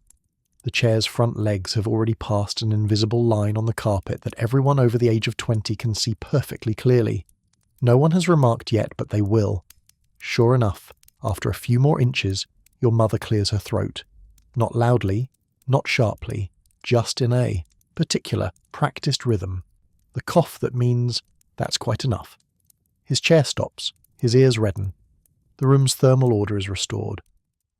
The chair's front legs have already passed an invisible line on the carpet that everyone over the age of 20 can see perfectly clearly. No one has remarked yet, but they will. Sure enough, after a few more inches, your mother clears her throat. Not loudly, not sharply, just in a particular, practiced rhythm. The cough that means, that's quite enough. His chair stops, his ears redden. The room's thermal order is restored.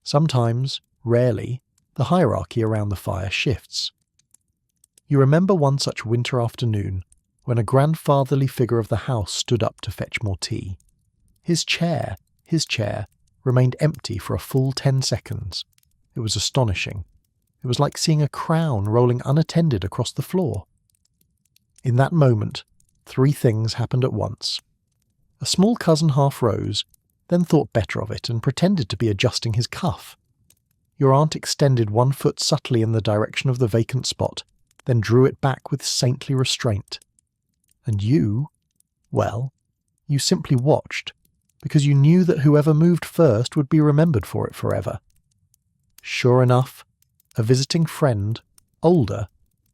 Sometimes, rarely, the hierarchy around the fire shifts. You remember one such winter afternoon, when a grandfatherly figure of the house stood up to fetch more tea. His chair, remained empty for a full 10 seconds. It was astonishing. It was like seeing a crown rolling unattended across the floor. In that moment, 3 things happened at once. A small cousin half rose, then thought better of it and pretended to be adjusting his cuff. Your aunt extended one foot subtly in the direction of the vacant spot, then drew it back with saintly restraint. And you, well, you simply watched, because you knew that whoever moved first would be remembered for it forever. Sure enough, a visiting friend, older,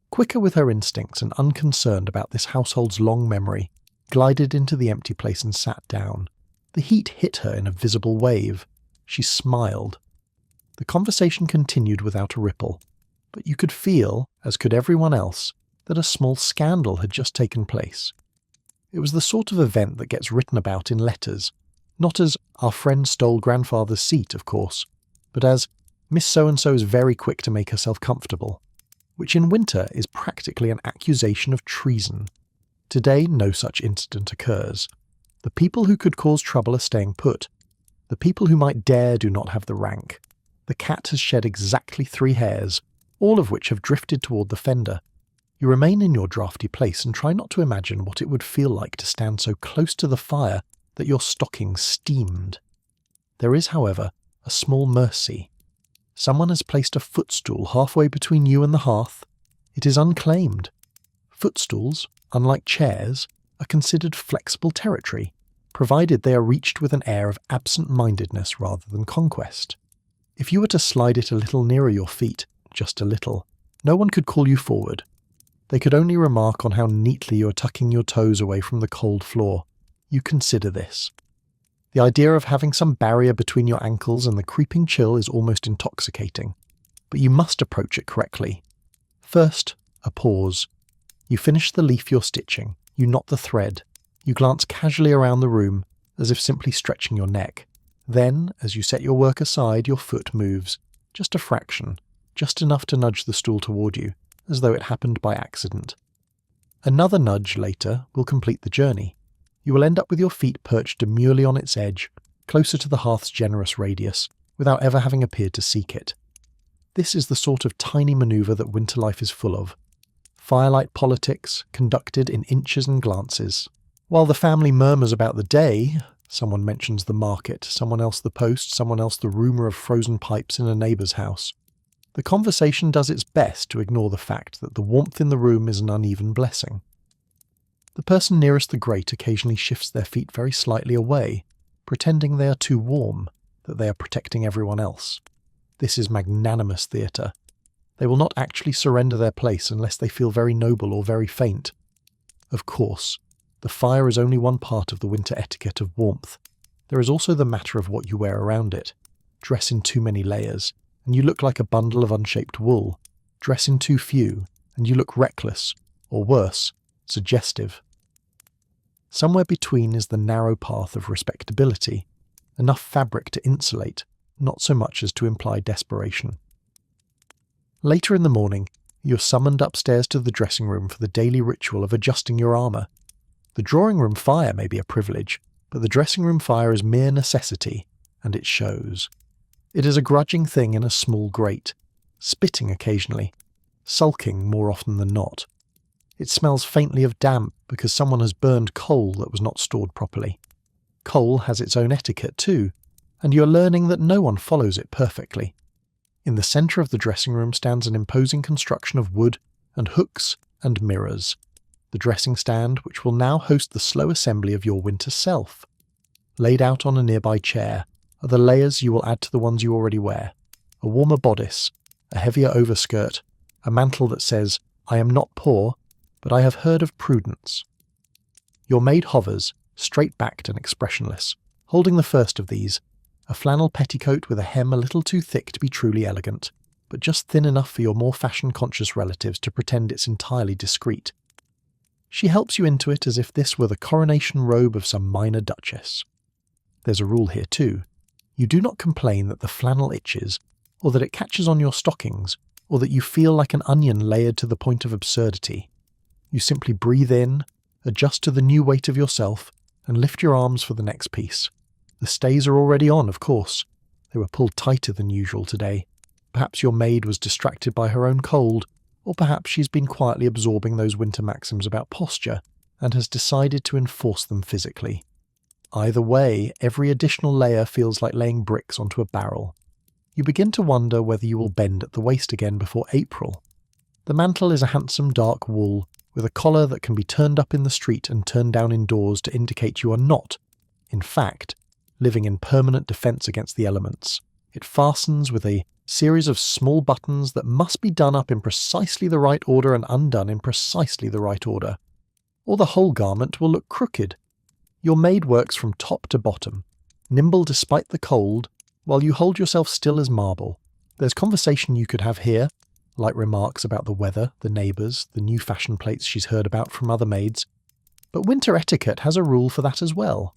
quicker with her instincts and unconcerned about this household's long memory, glided into the empty place and sat down. The heat hit her in a visible wave. She smiled. The conversation continued without a ripple, but you could feel, as could everyone else, that a small scandal had just taken place. It was the sort of event that gets written about in letters, not as "our friend stole grandfather's seat," of course, but as "Miss So-and-so is very quick to make herself comfortable," which in winter is practically an accusation of treason. Today no such incident occurs. The people who could cause trouble are staying put. The people who might dare do not have the rank. The cat has shed exactly 3 hairs, all of which have drifted toward the fender. You remain in your draughty place and try not to imagine what it would feel like to stand so close to the fire that your stockings steamed. There is, however, a small mercy. Someone has placed a footstool halfway between you and the hearth. It is unclaimed. Footstools, unlike chairs, are considered flexible territory, provided they are reached with an air of absent-mindedness rather than conquest. If you were to slide it a little nearer your feet, just a little, no one could call you forward. They could only remark on how neatly you are tucking your toes away from the cold floor. You consider this. The idea of having some barrier between your ankles and the creeping chill is almost intoxicating, but you must approach it correctly. First, a pause. You finish the leaf you're stitching, you knot the thread, you glance casually around the room, as if simply stretching your neck. Then, as you set your work aside, your foot moves, just a fraction, just enough to nudge the stool toward you, as though it happened by accident. Another nudge later will complete the journey. You will end up with your feet perched demurely on its edge, closer to the hearth's generous radius, without ever having appeared to seek it. This is the sort of tiny manoeuvre that winter life is full of. Firelight politics, conducted in inches and glances. While the family murmurs about the day, someone mentions the market, someone else the post, someone else the rumour of frozen pipes in a neighbour's house. The conversation does its best to ignore the fact that the warmth in the room is an uneven blessing. The person nearest the grate occasionally shifts their feet very slightly away, pretending they are too warm, that they are protecting everyone else. This is magnanimous theatre. They will not actually surrender their place unless they feel very noble or very faint. Of course, the fire is only one part of the winter etiquette of warmth. There is also the matter of what you wear around it. Dress in too many layers, and you look like a bundle of unshaped wool. Dress in too few, and you look reckless, or worse, suggestive. Somewhere between is the narrow path of respectability, enough fabric to insulate, not so much as to imply desperation. Later in the morning, you're summoned upstairs to the dressing room for the daily ritual of adjusting your armour. The drawing room fire may be a privilege, but the dressing room fire is mere necessity, and it shows. It is a grudging thing in a small grate, spitting occasionally, sulking more often than not. It smells faintly of damp because someone has burned coal that was not stored properly. Coal has its own etiquette too, and you're learning that no one follows it perfectly. In the centre of the dressing room stands an imposing construction of wood and hooks and mirrors. The dressing stand, which will now host the slow assembly of your winter self. Laid out on a nearby chair are the layers you will add to the ones you already wear. A warmer bodice, a heavier overskirt, a mantle that says, "I am not poor, but I have heard of prudence." Your maid hovers, straight-backed and expressionless, holding the first of these, a flannel petticoat with a hem a little too thick to be truly elegant, but just thin enough for your more fashion-conscious relatives to pretend it's entirely discreet. She helps you into it as if this were the coronation robe of some minor duchess. There's a rule here too. You do not complain that the flannel itches, or that it catches on your stockings, or that you feel like an onion layered to the point of absurdity. You simply breathe in, adjust to the new weight of yourself, and lift your arms for the next piece. The stays are already on, of course. They were pulled tighter than usual today. Perhaps your maid was distracted by her own cold, or perhaps she's been quietly absorbing those winter maxims about posture and has decided to enforce them physically. Either way, every additional layer feels like laying bricks onto a barrel. You begin to wonder whether you will bend at the waist again before April. The mantle is a handsome dark wool, with a collar that can be turned up in the street and turned down indoors to indicate you are not, in fact, living in permanent defence against the elements. It fastens with a series of small buttons that must be done up in precisely the right order and undone in precisely the right order, or the whole garment will look crooked. Your maid works from top to bottom, nimble despite the cold, while you hold yourself still as marble. There's conversation you could have here, light remarks about the weather, the neighbours, the new fashion plates she's heard about from other maids, but winter etiquette has a rule for that as well.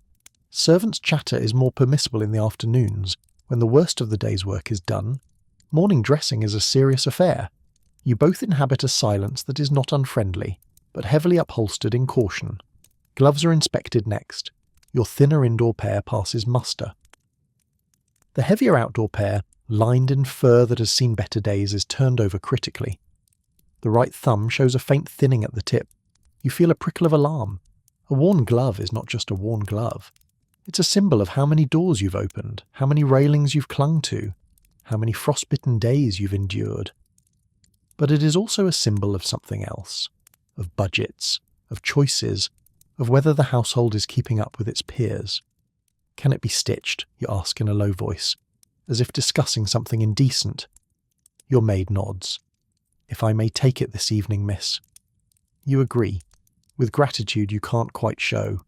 Servants' chatter is more permissible in the afternoons, when the worst of the day's work is done. Morning dressing is a serious affair. You both inhabit a silence that is not unfriendly, but heavily upholstered in caution. Gloves are inspected next. Your thinner indoor pair passes muster. The heavier outdoor pair, lined in fur that has seen better days, is turned over critically. The right thumb shows a faint thinning at the tip. You feel a prickle of alarm. A worn glove is not just a worn glove. It's a symbol of how many doors you've opened, how many railings you've clung to, how many frostbitten days you've endured. But it is also a symbol of something else, of budgets, of choices, of whether the household is keeping up with its peers. Can it be stitched? You ask in a low voice, as if discussing something indecent. Your maid nods. If I may take it this evening, miss. You agree, with gratitude you can't quite show.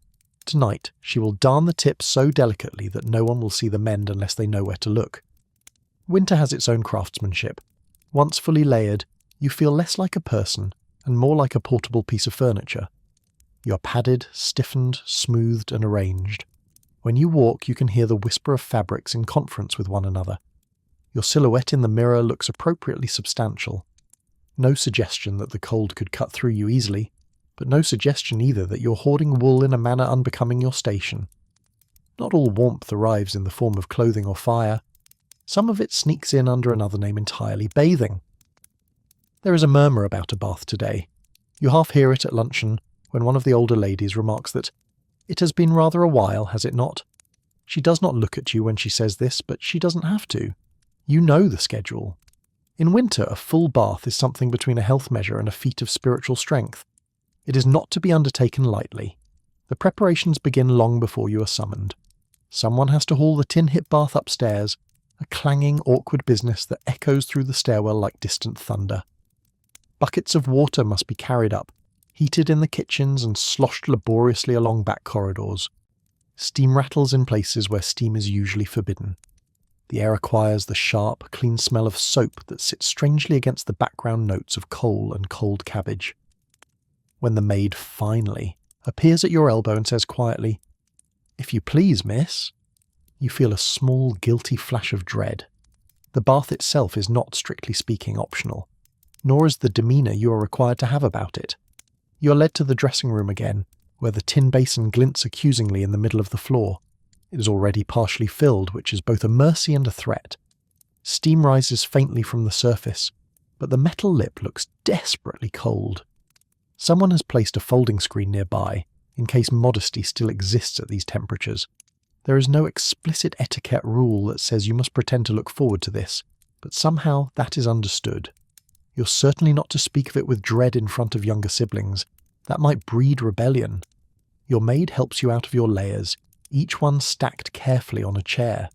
Tonight she will darn the tip so delicately that no one will see the mend unless they know where to look. Winter has its own craftsmanship. Once fully layered, you feel less like a person and more like a portable piece of furniture. You are padded, stiffened, smoothed and arranged. When you walk, you can hear the whisper of fabrics in conference with one another. Your silhouette in the mirror looks appropriately substantial. No suggestion that the cold could cut through you easily, but no suggestion either that you're hoarding wool in a manner unbecoming your station. Not all warmth arrives in the form of clothing or fire. Some of it sneaks in under another name entirely, bathing. There is a murmur about a bath today. You half hear it at luncheon when one of the older ladies remarks that it has been rather a while, has it not? She does not look at you when she says this, but she doesn't have to. You know the schedule. In winter, a full bath is something between a health measure and a feat of spiritual strength. It is not to be undertaken lightly. The preparations begin long before you are summoned. Someone has to haul the tin hip bath upstairs, a clanging, awkward business that echoes through the stairwell like distant thunder. Buckets of water must be carried up, heated in the kitchens and sloshed laboriously along back corridors. Steam rattles in places where steam is usually forbidden. The air acquires the sharp, clean smell of soap that sits strangely against the background notes of coal and cold cabbage. when the maid finally appears at your elbow and says quietly, "If you please, miss." You feel a small, guilty flash of dread. The bath itself is not, strictly speaking, optional, nor is the demeanour you are required to have about it. You are led to the dressing room again, where the tin basin glints accusingly in the middle of the floor. It is already partially filled, which is both a mercy and a threat. Steam rises faintly from the surface, but the metal lip looks desperately cold. Someone has placed a folding screen nearby, in case modesty still exists at these temperatures. There is no explicit etiquette rule that says you must pretend to look forward to this, but somehow that is understood. You're certainly not to speak of it with dread in front of younger siblings. That might breed rebellion. Your maid helps you out of your layers, each one stacked carefully on a chair.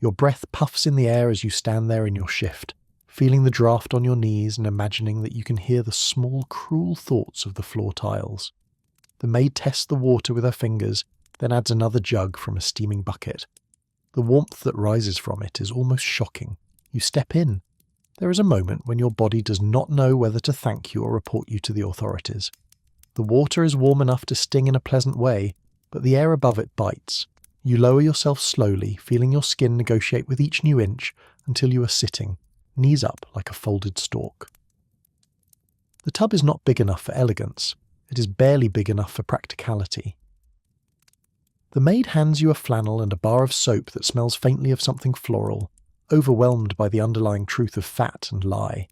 Your breath puffs in the air as you stand there in your shift, feeling the draft on your knees and imagining that you can hear the small, cruel thoughts of the floor tiles. The maid tests the water with her fingers, then adds another jug from a steaming bucket. The warmth that rises from it is almost shocking. You step in. There is a moment when your body does not know whether to thank you or report you to the authorities. The water is warm enough to sting in a pleasant way, but the air above it bites. You lower yourself slowly, feeling your skin negotiate with each new inch until you are sitting, knees up like a folded stalk. The tub is not big enough for elegance. It is barely big enough for practicality. The maid hands you a flannel and a bar of soap that smells faintly of something floral, overwhelmed by the underlying truth of fat and lie.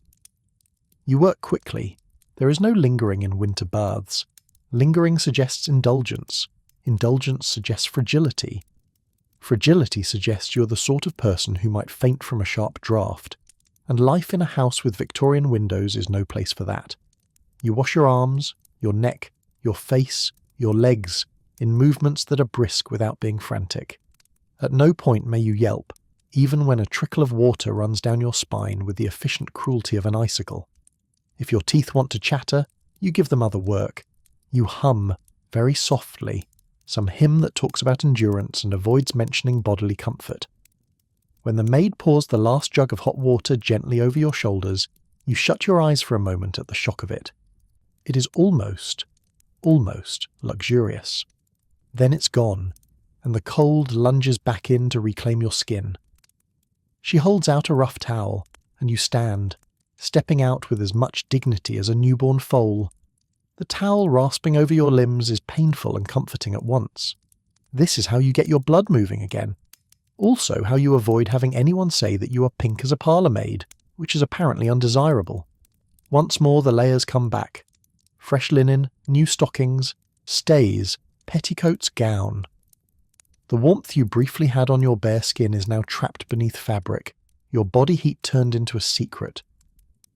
You work quickly. There is no lingering in winter baths. Lingering suggests indulgence. Indulgence suggests fragility. Fragility suggests you're the sort of person who might faint from a sharp draught, and life in a house with Victorian windows is no place for that. You wash your arms, your neck, your face, your legs, in movements that are brisk without being frantic. At no point may you yelp, even when a trickle of water runs down your spine with the efficient cruelty of an icicle. If your teeth want to chatter, you give them other work. You hum, very softly, some hymn that talks about endurance and avoids mentioning bodily comfort. When the maid pours the last jug of hot water gently over your shoulders, you shut your eyes for a moment at the shock of it. It is almost luxurious. Then it's gone, and the cold lunges back in to reclaim your skin. She holds out a rough towel, and you stand, stepping out with as much dignity as a newborn foal. The towel rasping over your limbs is painful and comforting at once. This is how you get your blood moving again. Also how you avoid having anyone say that you are pink as a parlour maid, which is apparently undesirable. Once more the layers come back. Fresh linen, new stockings, stays, petticoats, gown. The warmth you briefly had on your bare skin is now trapped beneath fabric, your body heat turned into a secret.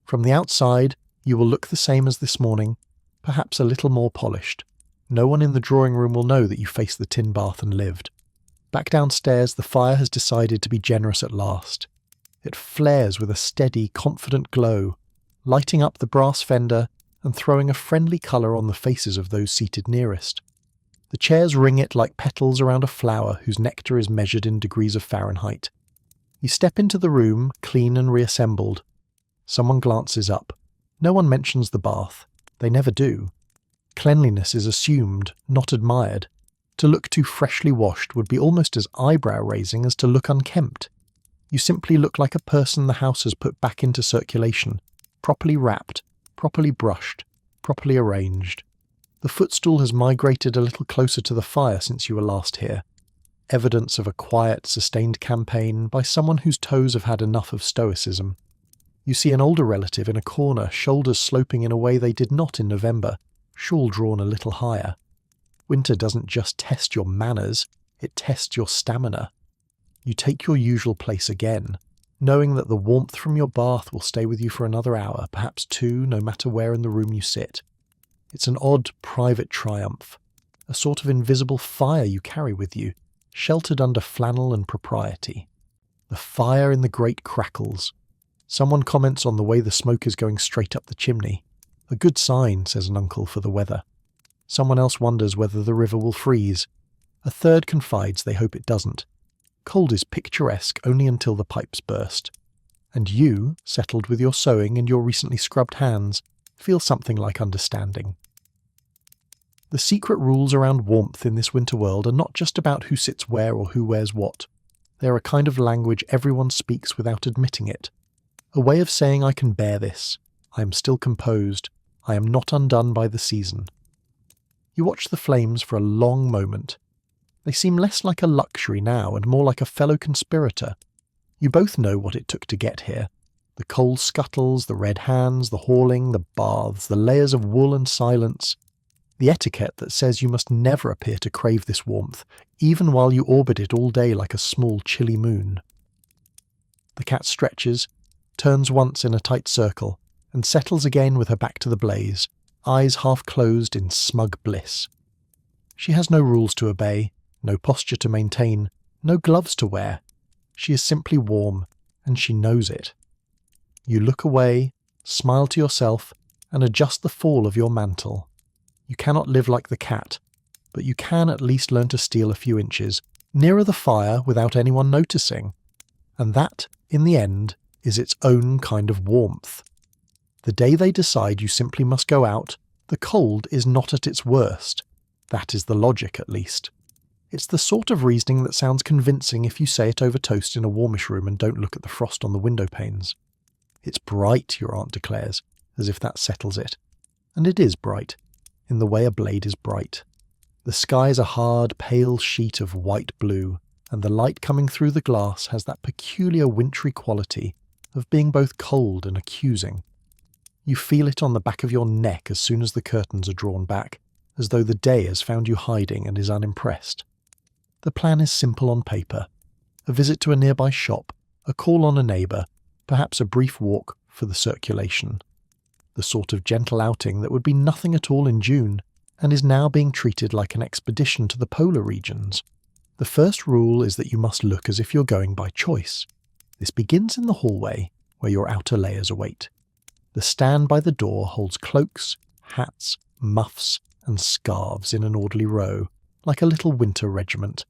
From the outside, you will look the same as this morning, perhaps a little more polished. No one in the drawing room will know that you faced the tin bath and lived. Back downstairs, the fire has decided to be generous at last. It flares with a steady, confident glow, lighting up the brass fender and throwing a friendly colour on the faces of those seated nearest. The chairs ring it like petals around a flower whose nectar is measured in degrees of Fahrenheit. You step into the room, clean and reassembled. Someone glances up. No one mentions the bath. They never do. Cleanliness is assumed, not admired. To look too freshly washed would be almost as eyebrow-raising as to look unkempt. You simply look like a person the house has put back into circulation, properly wrapped, properly brushed, properly arranged. The footstool has migrated a little closer to the fire since you were last here. Evidence of a quiet, sustained campaign by someone whose toes have had enough of stoicism. You see an older relative in a corner, shoulders sloping in a way they did not in November, shawl drawn a little higher. Winter doesn't just test your manners, it tests your stamina. You take your usual place again, knowing that the warmth from your bath will stay with you for another hour, perhaps two, no matter where in the room you sit. It's an odd, private triumph, a sort of invisible fire you carry with you, sheltered under flannel and propriety. The fire in the grate crackles. Someone comments on the way the smoke is going straight up the chimney. A good sign, says an uncle, for the weather. Someone else wonders whether the river will freeze. A third confides they hope it doesn't. Cold is picturesque only until the pipes burst. And you, settled with your sewing and your recently scrubbed hands, feel something like understanding. The secret rules around warmth in this winter world are not just about who sits where or who wears what. They are a kind of language everyone speaks without admitting it. A way of saying I can bear this. I am still composed. I am not undone by the season. You watch the flames for a long moment. They seem less like a luxury now and more like a fellow conspirator. You both know what it took to get here. The coal scuttles, the red hands, the hauling, the baths, the layers of wool and silence. The etiquette that says you must never appear to crave this warmth, even while you orbit it all day like a small chilly moon. The cat stretches, turns once in a tight circle, and settles again with her back to the blaze, eyes half closed in smug bliss. She has no rules to obey, no posture to maintain, no gloves to wear. She is simply warm, and she knows it. You look away, smile to yourself, and adjust the fall of your mantle. You cannot live like the cat, but you can at least learn to steal a few inches, nearer the fire without anyone noticing. And that, in the end, is its own kind of warmth. The day they decide you simply must go out, the cold is not at its worst. That is the logic, at least. It's the sort of reasoning that sounds convincing if you say it over toast in a warmish room and don't look at the frost on the window panes. It's bright, your aunt declares, as if that settles it. And it is bright, in the way a blade is bright. The sky is a hard, pale sheet of white blue, and the light coming through the glass has that peculiar wintry quality of being both cold and accusing. You feel it on the back of your neck as soon as the curtains are drawn back, as though the day has found you hiding and is unimpressed. The plan is simple on paper. A visit to a nearby shop, a call on a neighbour, perhaps a brief walk for the circulation. The sort of gentle outing that would be nothing at all in June, and is now being treated like an expedition to the polar regions. The first rule is that you must look as if you're going by choice. This begins in the hallway, where your outer layers await. The stand by the door holds cloaks, hats, muffs, and scarves in an orderly row, like a little winter regiment.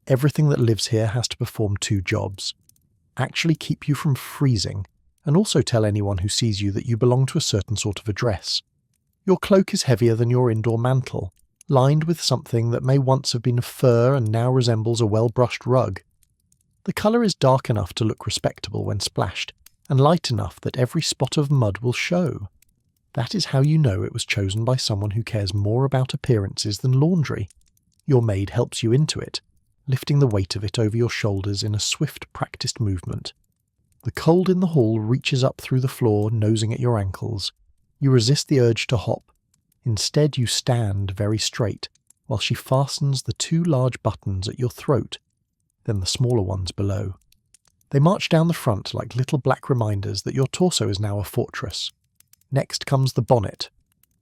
Everything that lives here has to perform two jobs. Actually keep you from freezing, and also tell anyone who sees you that you belong to a certain sort of address. Your cloak is heavier than your indoor mantle, lined with something that may once have been fur and now resembles a well-brushed rug. The colour is dark enough to look respectable when splashed, and light enough that every spot of mud will show. That is how you know it was chosen by someone who cares more about appearances than laundry. Your maid helps you into it, lifting the weight of it over your shoulders in a swift, practised movement. The cold in the hall reaches up through the floor, nosing at your ankles. You resist the urge to hop. Instead, you stand very straight, while she fastens the two large buttons at your throat, then the smaller ones below. They march down the front like little black reminders that your torso is now a fortress. Next comes the bonnet.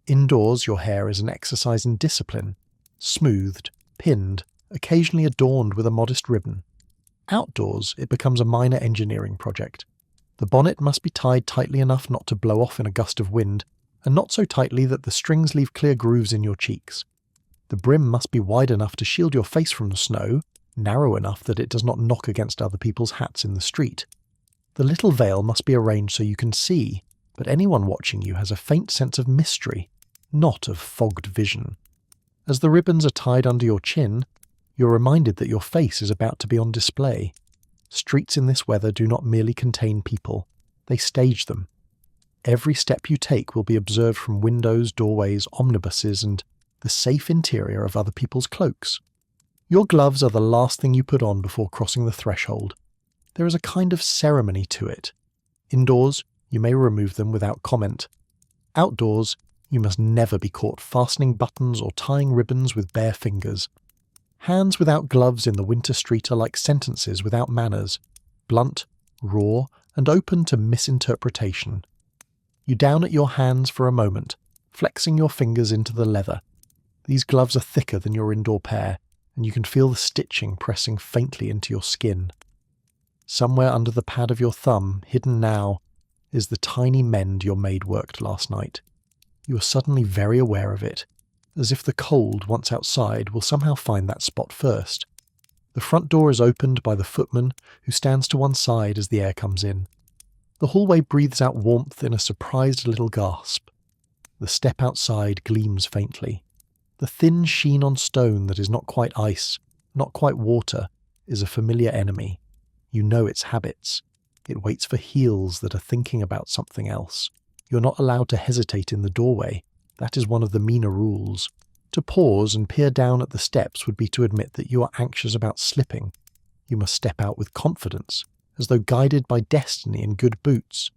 Indoors, your hair is an exercise in discipline, smoothed, pinned, occasionally adorned with a modest ribbon. Outdoors, it becomes a minor engineering project. The bonnet must be tied tightly enough not to blow off in a gust of wind, and not so tightly that the strings leave clear grooves in your cheeks. The brim must be wide enough to shield your face from the snow, narrow enough that it does not knock against other people's hats in the street. The little veil must be arranged so you can see, but anyone watching you has a faint sense of mystery, not of fogged vision. As the ribbons are tied under your chin, you're reminded that your face is about to be on display. Streets in this weather do not merely contain people, they stage them. Every step you take will be observed from windows, doorways, omnibuses, and the safe interior of other people's cloaks. Your gloves are the last thing you put on before crossing the threshold. There is a kind of ceremony to it. Indoors, you may remove them without comment. Outdoors, you must never be caught fastening buttons or tying ribbons with bare fingers. Hands without gloves in the winter street are like sentences without manners, blunt, raw, and open to misinterpretation. You down at your hands for a moment, flexing your fingers into the leather. These gloves are thicker than your indoor pair, and you can feel the stitching pressing faintly into your skin. Somewhere under the pad of your thumb, hidden now, is the tiny mend your maid worked last night. You are suddenly very aware of it, as if the cold, once outside, will somehow find that spot first. The front door is opened by the footman, who stands to one side as the air comes in. The hallway breathes out warmth in a surprised little gasp. The step outside gleams faintly. The thin sheen on stone that is not quite ice, not quite water, is a familiar enemy. You know its habits. It waits for heels that are thinking about something else. You're not allowed to hesitate in the doorway. That is one of the meaner rules. To pause and peer down at the steps would be to admit that you are anxious about slipping. You must step out with confidence, as though guided by destiny in good boots.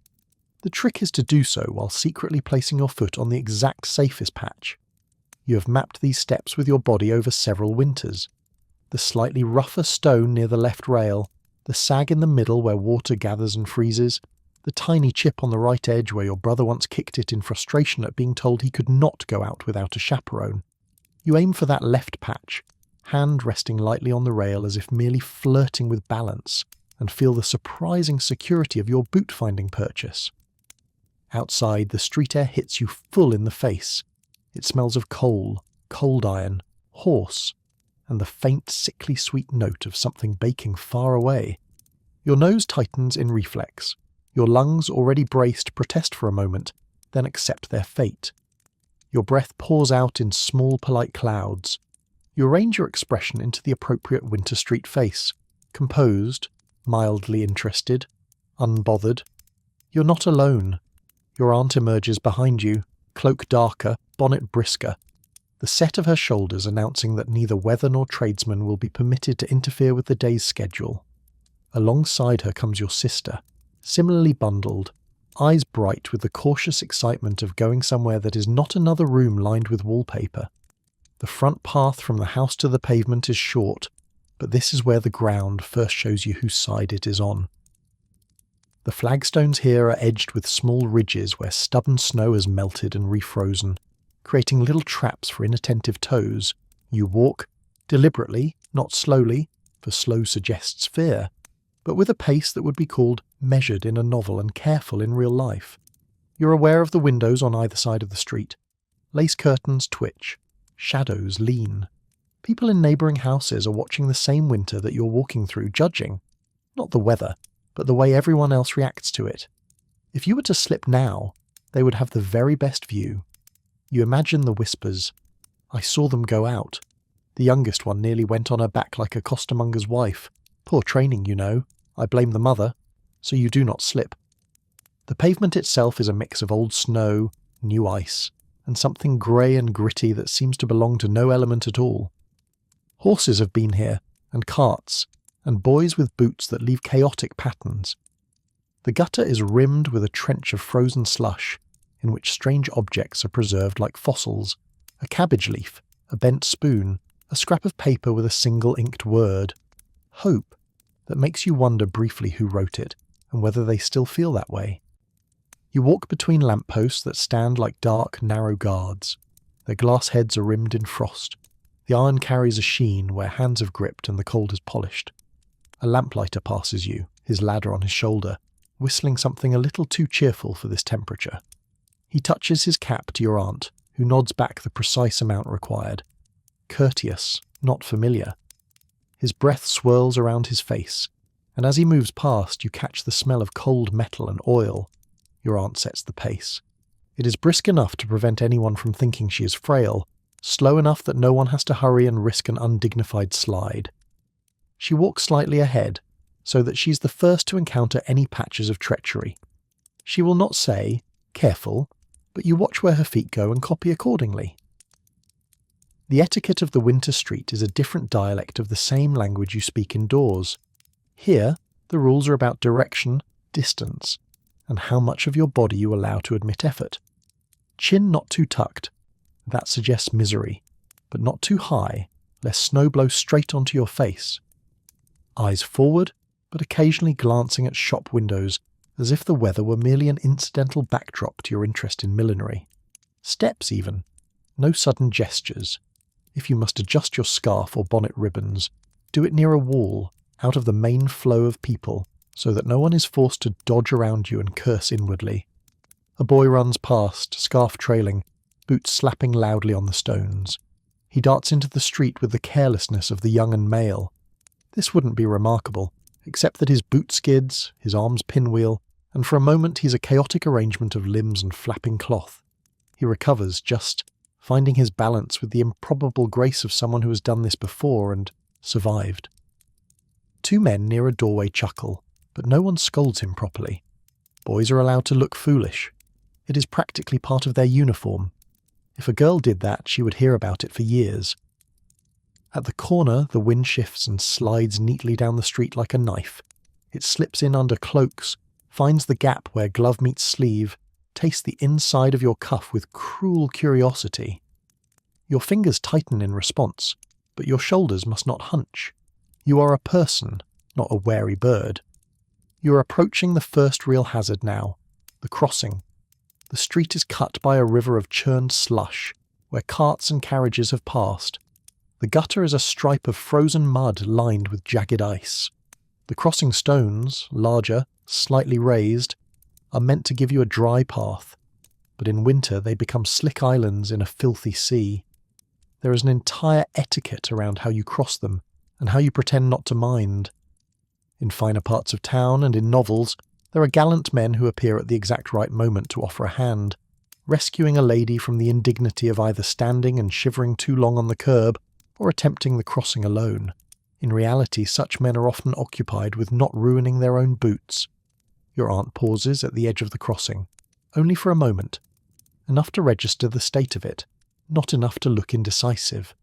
The trick is to do so while secretly placing your foot on the exact safest patch. You have mapped these steps with your body over several winters. The slightly rougher stone near the left rail, the sag in the middle where water gathers and freezes, the tiny chip on the right edge where your brother once kicked it in frustration at being told he could not go out without a chaperone. You aim for that left patch, hand resting lightly on the rail as if merely flirting with balance, and feel the surprising security of your boot-finding purchase. Outside, the street air hits you full in the face. It smells of coal, cold iron, horse, and the faint, sickly sweet note of something baking far away. Your nose tightens in reflex. Your lungs, already braced, protest for a moment, then accept their fate. Your breath pours out in small, polite clouds. You arrange your expression into the appropriate Winter Street face, composed, mildly interested, unbothered. You're not alone. Your aunt emerges behind you, cloak darker, bonnet brisker, the set of her shoulders announcing that neither weather nor tradesman will be permitted to interfere with the day's schedule. Alongside her comes your sister, similarly bundled, eyes bright with the cautious excitement of going somewhere that is not another room lined with wallpaper. The front path from the house to the pavement is short, but this is where the ground first shows you whose side it is on. The flagstones here are edged with small ridges where stubborn snow has melted and refrozen, creating little traps for inattentive toes. You walk, deliberately, not slowly, for slow suggests fear, but with a pace that would be called measured in a novel and careful in real life. You're aware of the windows on either side of the street. Lace curtains twitch. Shadows lean. People in neighbouring houses are watching the same winter that you're walking through, judging. Not the weather, but the way everyone else reacts to it. If you were to slip now, they would have the very best view. You imagine the whispers. I saw them go out. The youngest one nearly went on her back like a costermonger's wife. Poor training, you know. I blame the mother. So you do not slip. The pavement itself is a mix of old snow, new ice, and something grey and gritty that seems to belong to no element at all. Horses have been here, and carts, and boys with boots that leave chaotic patterns. The gutter is rimmed with a trench of frozen slush, in which strange objects are preserved like fossils, a cabbage leaf, a bent spoon, a scrap of paper with a single inked word. Hope, that makes you wonder briefly who wrote it, and whether they still feel that way. You walk between lampposts that stand like dark, narrow guards. Their glass heads are rimmed in frost. The iron carries a sheen where hands have gripped and the cold has polished. A lamplighter passes you, his ladder on his shoulder, whistling something a little too cheerful for this temperature. He touches his cap to your aunt, who nods back the precise amount required. Courteous, not familiar. His breath swirls around his face, and as he moves past, you catch the smell of cold metal and oil. Your aunt sets the pace. It is brisk enough to prevent anyone from thinking she is frail, slow enough that no one has to hurry and risk an undignified slide. She walks slightly ahead, so that she's the first to encounter any patches of treachery. She will not say, careful, but you watch where her feet go and copy accordingly. The etiquette of the winter street is a different dialect of the same language you speak indoors. Here, the rules are about direction, distance, and how much of your body you allow to admit effort. Chin not too tucked. That suggests misery, but not too high, lest snow blow straight onto your face. Eyes forward, but occasionally glancing at shop windows, as if the weather were merely an incidental backdrop to your interest in millinery. Steps even. No sudden gestures. If you must adjust your scarf or bonnet ribbons, do it near a wall, out of the main flow of people, so that no one is forced to dodge around you and curse inwardly. A boy runs past, scarf trailing, boots slapping loudly on the stones. He darts into the street with the carelessness of the young and male. This wouldn't be remarkable, except that his boot skids, his arms pinwheel, and for a moment he's a chaotic arrangement of limbs and flapping cloth. He recovers just finding his balance with the improbable grace of someone who has done this before and survived. Two men near a doorway chuckle, but no one scolds him properly. Boys are allowed to look foolish. It is practically part of their uniform. If a girl did that, she would hear about it for years. At the corner, the wind shifts and slides neatly down the street like a knife. It slips in under cloaks, finds the gap where glove meets sleeve, tastes the inside of your cuff with cruel curiosity. Your fingers tighten in response, but your shoulders must not hunch. You are a person, not a wary bird. You are approaching the first real hazard now, the crossing. The street is cut by a river of churned slush, where carts and carriages have passed. The gutter is a stripe of frozen mud lined with jagged ice. The crossing stones, larger, slightly raised, are meant to give you a dry path, but in winter they become slick islands in a filthy sea. There is an entire etiquette around how you cross them, and how you pretend not to mind. In finer parts of town and in novels, there are gallant men who appear at the exact right moment to offer a hand, rescuing a lady from the indignity of either standing and shivering too long on the curb or attempting the crossing alone. In reality, such men are often occupied with not ruining their own boots. Your aunt pauses at the edge of the crossing, only for a moment, enough to register the state of it, not enough to look indecisive.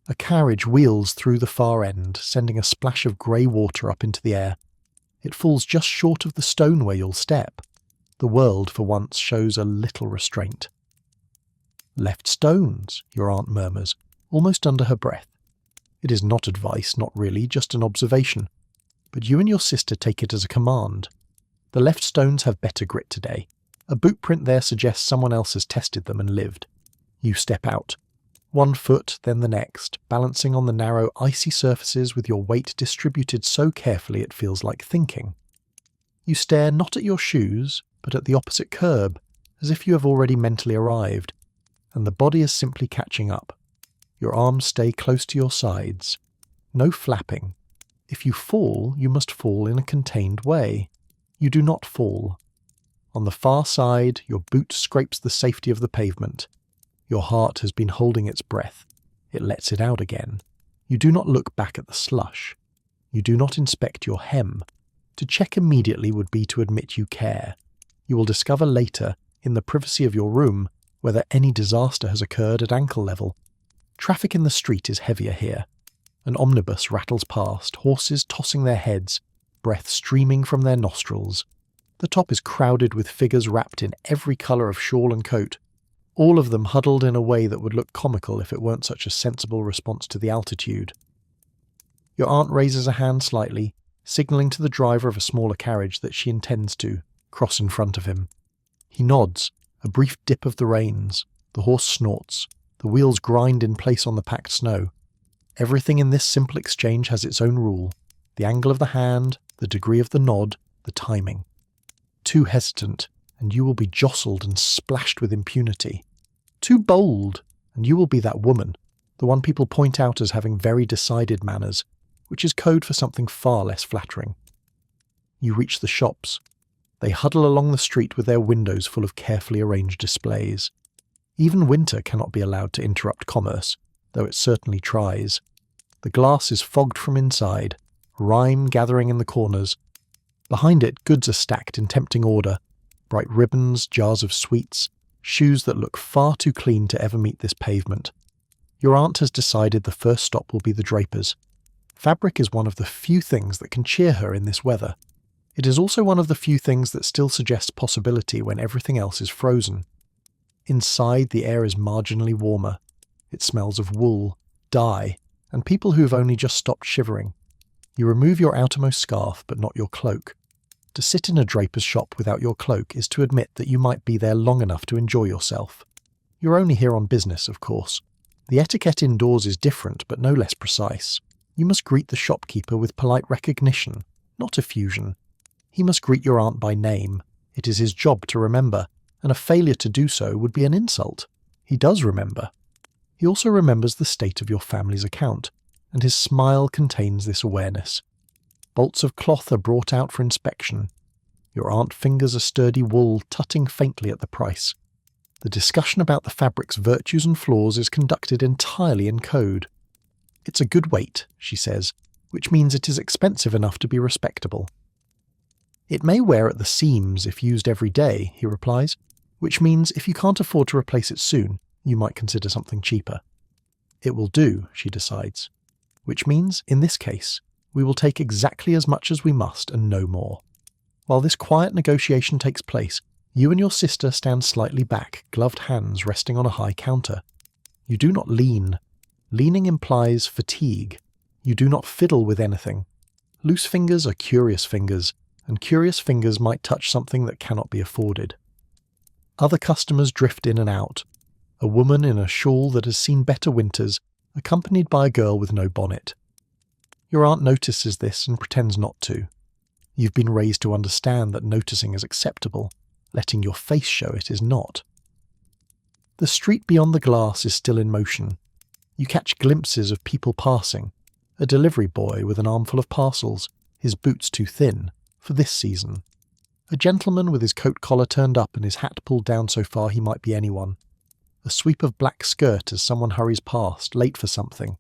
A carriage wheels through the far end, sending a splash of grey water up into the air. It falls just short of the stone where you'll step. The world, for once, shows a little restraint. "Left stones," your aunt murmurs, almost under her breath. It is not advice, not really, just an observation. But you and your sister take it as a command. The left stones have better grit today. A boot print there suggests someone else has tested them and lived. You step out. One foot, then the next, balancing on the narrow, icy surfaces with your weight distributed so carefully it feels like thinking. You stare not at your shoes, but at the opposite curb, as if you have already mentally arrived, and the body is simply catching up. Your arms stay close to your sides. No flapping. If you fall, you must fall in a contained way. You do not fall. On the far side, your boot scrapes the safety of the pavement. Your heart has been holding its breath. It lets it out again. You do not look back at the slush. You do not inspect your hem. To check immediately would be to admit you care. You will discover later, in the privacy of your room, whether any disaster has occurred at ankle level. Traffic in the street is heavier here. An omnibus rattles past, horses tossing their heads, breath streaming from their nostrils. The top is crowded with figures wrapped in every colour of shawl and coat, all of them huddled in a way that would look comical if it weren't such a sensible response to the altitude. Your aunt raises a hand slightly, signalling to the driver of a smaller carriage that she intends to cross in front of him. He nods, a brief dip of the reins. The horse snorts. The wheels grind in place on the packed snow. Everything in this simple exchange has its own rule. The angle of the hand, the degree of the nod, the timing. Too hesitant, and you will be jostled and splashed with impunity. Too bold, and you will be that woman, the one people point out as having very decided manners, which is code for something far less flattering. You reach the shops. They huddle along the street with their windows full of carefully arranged displays. Even winter cannot be allowed to interrupt commerce, though it certainly tries. The glass is fogged from inside, rime gathering in the corners. Behind it, goods are stacked in tempting order. Bright ribbons, jars of sweets, shoes that look far too clean to ever meet this pavement. Your aunt has decided the first stop will be the draper's. Fabric is one of the few things that can cheer her in this weather. It is also one of the few things that still suggests possibility when everything else is frozen. Inside, the air is marginally warmer. It smells of wool, dye, and people who have only just stopped shivering. You remove your outermost scarf, but not your cloak. To sit in a draper's shop without your cloak is to admit that you might be there long enough to enjoy yourself. You're only here on business, of course. The etiquette indoors is different, but no less precise. You must greet the shopkeeper with polite recognition, not effusion. He must greet your aunt by name. It is his job to remember, and a failure to do so would be an insult. He does remember. He also remembers the state of your family's account, and his smile contains this awareness. Bolts of cloth are brought out for inspection. Your aunt fingers a sturdy wool, tutting faintly at the price. The discussion about the fabric's virtues and flaws is conducted entirely in code. It's a good weight, she says, which means it is expensive enough to be respectable. It may wear at the seams if used every day, he replies, which means if you can't afford to replace it soon, you might consider something cheaper. It will do, she decides, which means, in this case, we will take exactly as much as we must and no more. While this quiet negotiation takes place, you and your sister stand slightly back, gloved hands resting on a high counter. You do not lean. Leaning implies fatigue. You do not fiddle with anything. Loose fingers are curious fingers, and curious fingers might touch something that cannot be afforded. Other customers drift in and out. A woman in a shawl that has seen better winters, accompanied by a girl with no bonnet. Your aunt notices this and pretends not to. You've been raised to understand that noticing is acceptable. Letting your face show it is not. The street beyond the glass is still in motion. You catch glimpses of people passing. A delivery boy with an armful of parcels, his boots too thin, for this season. A gentleman with his coat collar turned up and his hat pulled down so far he might be anyone. A sweep of black skirt as someone hurries past, late for something.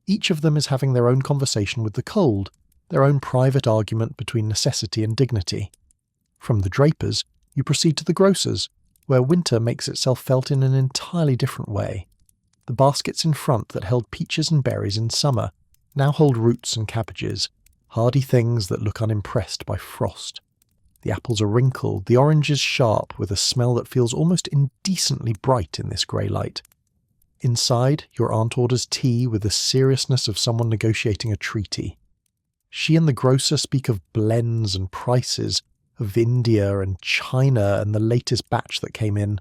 Each of them is having their own conversation with the cold, their own private argument between necessity and dignity. From the drapers, you proceed to the grocers, where winter makes itself felt in an entirely different way. The baskets in front that held peaches and berries in summer now hold roots and cabbages, hardy things that look unimpressed by frost. The apples are wrinkled, the oranges sharp, with a smell that feels almost indecently bright in this grey light. Inside, your aunt orders tea with the seriousness of someone negotiating a treaty. She and the grocer speak of blends and prices, of India and China and the latest batch that came in,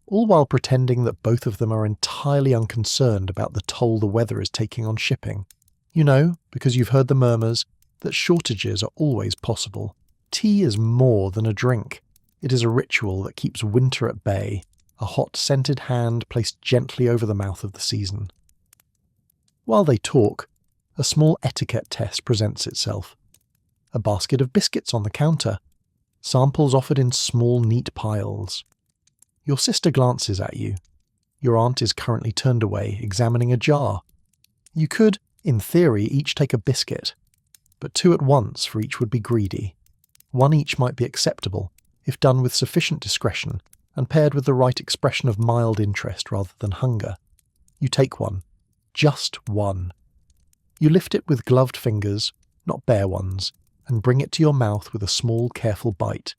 all while pretending that both of them are entirely unconcerned about the toll the weather is taking on shipping. You know, because you've heard the murmurs, that shortages are always possible. Tea is more than a drink. It is a ritual that keeps winter at bay, a hot scented hand placed gently over the mouth of the season. While they talk, a small etiquette test presents itself. A basket of biscuits on the counter, samples offered in small, neat piles. Your sister glances at you. Your aunt is currently turned away, examining a jar. You could, in theory, each take a biscuit, but two at once for each would be greedy. One each might be acceptable, if done with sufficient discretion and paired with the right expression of mild interest rather than hunger. You take one. Just one. You lift it with gloved fingers, not bare ones, and bring it to your mouth with a small, careful bite.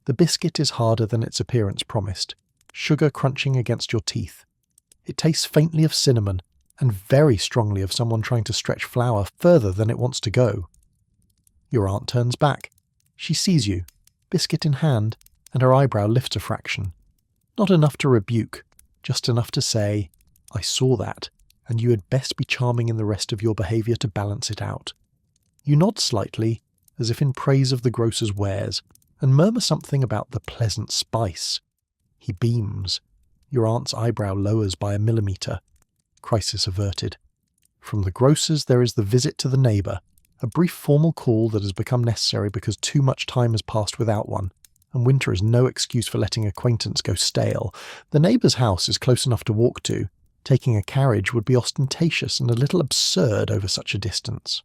The biscuit is harder than its appearance promised, sugar crunching against your teeth. It tastes faintly of cinnamon, and very strongly of someone trying to stretch flour further than it wants to go. Your aunt turns back. She sees you, biscuit in hand, and her eyebrow lifts a fraction. Not enough to rebuke, just enough to say, "I saw that, and you had best be charming in the rest of your behaviour to balance it out." You nod slightly, as if in praise of the grocer's wares, and murmur something about the pleasant spice. He beams. Your aunt's eyebrow lowers by a millimetre. Crisis averted. From the grocer's there is the visit to the neighbour, a brief formal call that has become necessary because too much time has passed without one, and winter is no excuse for letting acquaintance go stale. The neighbour's house is close enough to walk to. Taking a carriage would be ostentatious and a little absurd over such a distance.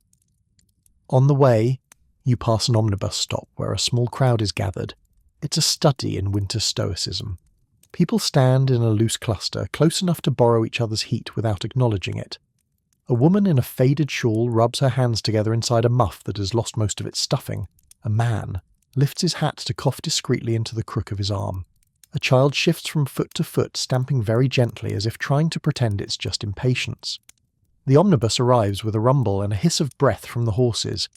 On the way, you pass an omnibus stop where a small crowd is gathered. It's a study in winter stoicism. People stand in a loose cluster, close enough to borrow each other's heat without acknowledging it. A woman in a faded shawl rubs her hands together inside a muff that has lost most of its stuffing. A man lifts his hat to cough discreetly into the crook of his arm. A child shifts from foot to foot, stamping very gently as if trying to pretend it's just impatience. The omnibus arrives with a rumble and a hiss of breath from the horses.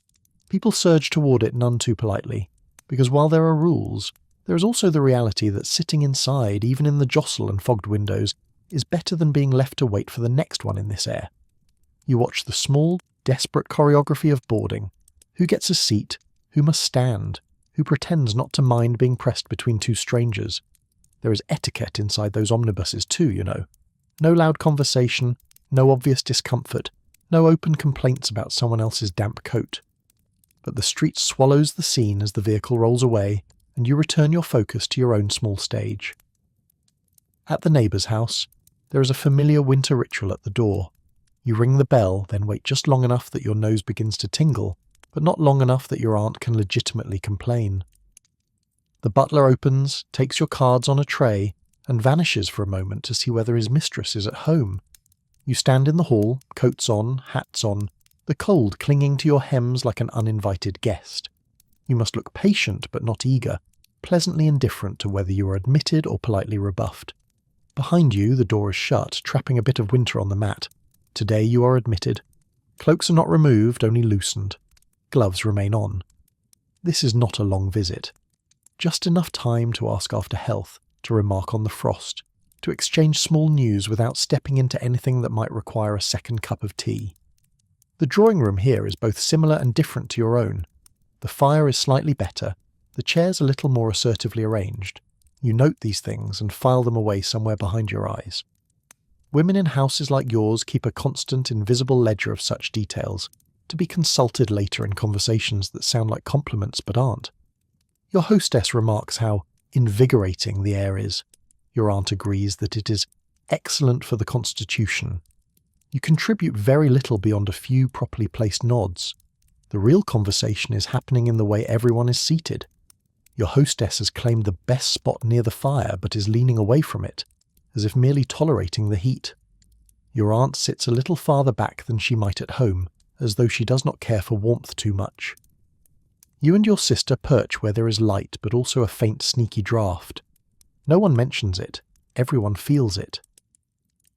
People surge toward it none too politely, because while there are rules, there is also the reality that sitting inside, even in the jostle and fogged windows, is better than being left to wait for the next one in this air. You watch the small, desperate choreography of boarding. Who gets a seat? Who must stand? Who pretends not to mind being pressed between two strangers? There is etiquette inside those omnibuses too, you know. No loud conversation, no obvious discomfort, no open complaints about someone else's damp coat. But the street swallows the scene as the vehicle rolls away, and you return your focus to your own small stage. At the neighbour's house, there is a familiar winter ritual at the door. You ring the bell, then wait just long enough that your nose begins to tingle, but not long enough that your aunt can legitimately complain. The butler opens, takes your cards on a tray, and vanishes for a moment to see whether his mistress is at home. You stand in the hall, coats on, hats on, the cold clinging to your hems like an uninvited guest. You must look patient but not eager, pleasantly indifferent to whether you are admitted or politely rebuffed. Behind you, the door is shut, trapping a bit of winter on the mat. Today you are admitted. Cloaks are not removed, only loosened. Gloves remain on. This is not a long visit. Just enough time to ask after health, to remark on the frost, to exchange small news without stepping into anything that might require a second cup of tea. The drawing room here is both similar and different to your own. The fire is slightly better, the chairs a little more assertively arranged. You note these things and file them away somewhere behind your eyes. Women in houses like yours keep a constant, invisible ledger of such details, to be consulted later in conversations that sound like compliments but aren't. Your hostess remarks how invigorating the air is. Your aunt agrees that it is excellent for the constitution. You contribute very little beyond a few properly placed nods. The real conversation is happening in the way everyone is seated. Your hostess has claimed the best spot near the fire but is leaning away from it, as if merely tolerating the heat. Your aunt sits a little farther back than she might at home, as though she does not care for warmth too much. You and your sister perch where there is light but also a faint sneaky draught. No one mentions it, everyone feels it.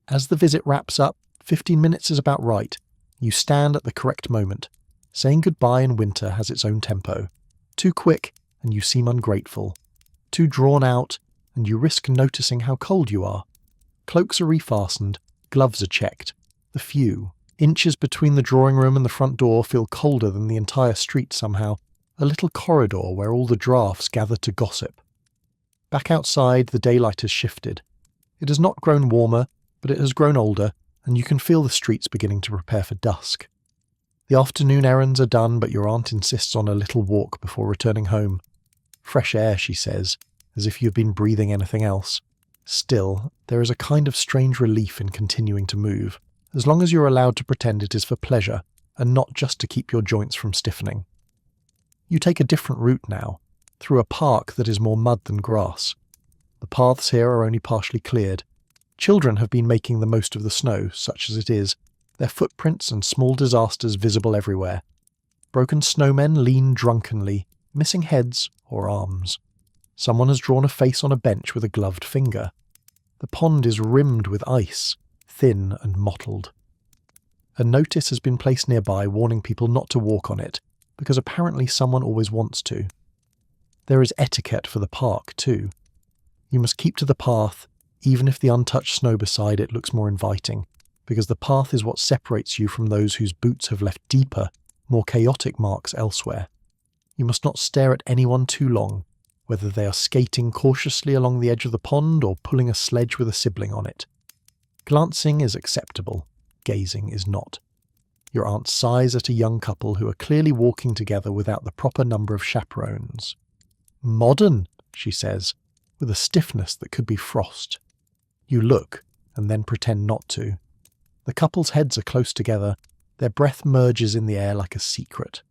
As the visit wraps up, 15 minutes is about right. You stand at the correct moment. Saying goodbye in winter has its own tempo. Too quick, and you seem ungrateful. Too drawn out, and you risk noticing how cold you are. Cloaks are refastened, gloves are checked. The few inches between the drawing room and the front door feel colder than the entire street somehow, a little corridor where all the drafts gather to gossip. Back outside, the daylight has shifted. It has not grown warmer, but it has grown older, and you can feel the streets beginning to prepare for dusk. The afternoon errands are done, but your aunt insists on a little walk before returning home. Fresh air, she says, as if you have been breathing anything else. Still, there is a kind of strange relief in continuing to move, as long as you're allowed to pretend it is for pleasure, and not just to keep your joints from stiffening. You take a different route now, through a park that is more mud than grass. The paths here are only partially cleared. Children have been making the most of the snow, such as it is, their footprints and small disasters visible everywhere. Broken snowmen lean drunkenly, missing heads or arms. Someone has drawn a face on a bench with a gloved finger. The pond is rimmed with ice, thin and mottled. A notice has been placed nearby warning people not to walk on it, because apparently someone always wants to. There is etiquette for the park, too. You must keep to the path, even if the untouched snow beside it looks more inviting, because the path is what separates you from those whose boots have left deeper, more chaotic marks elsewhere. You must not stare at anyone too long, whether they are skating cautiously along the edge of the pond or pulling a sledge with a sibling on it. Glancing is acceptable, gazing is not. Your aunt sighs at a young couple who are clearly walking together without the proper number of chaperones. "Modern," she says, with a stiffness that could be frost. You look, and then pretend not to. The couple's heads are close together, their breath merges in the air like a secret.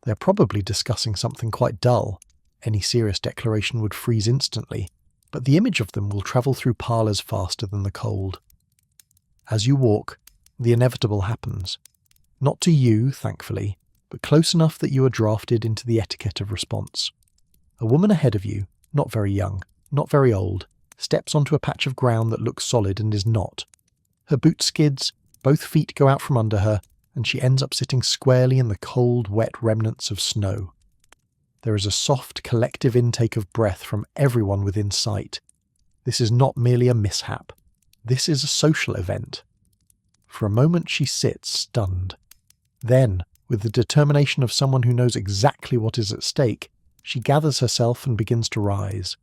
They are probably discussing something quite dull. Any serious declaration would freeze instantly, but the image of them will travel through parlours faster than the cold. As you walk, the inevitable happens. Not to you, thankfully, but close enough that you are drafted into the etiquette of response. A woman ahead of you, not very young, not very old, steps onto a patch of ground that looks solid and is not. Her boot skids, both feet go out from under her, and she ends up sitting squarely in the cold, wet remnants of snow. There is a soft, collective intake of breath from everyone within sight. This is not merely a mishap. This is a social event. For a moment she sits, stunned. Then, with the determination of someone who knows exactly what is at stake, she gathers herself and begins to rise.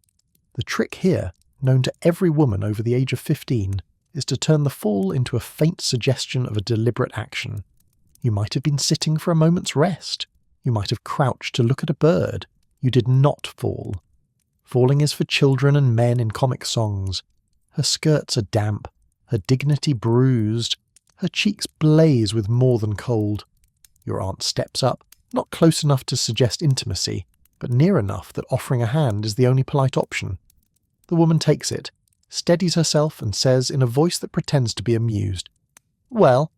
The trick here, known to every woman over the age of 15, is to turn the fall into a faint suggestion of a deliberate action. You might have been sitting for a moment's rest. You might have crouched to look at a bird. You did not fall. Falling is for children and men in comic songs. Her skirts are damp, her dignity bruised, her cheeks blaze with more than cold. Your aunt steps up, not close enough to suggest intimacy, but near enough that offering a hand is the only polite option. The woman takes it, steadies herself and says in a voice that pretends to be amused, "Well,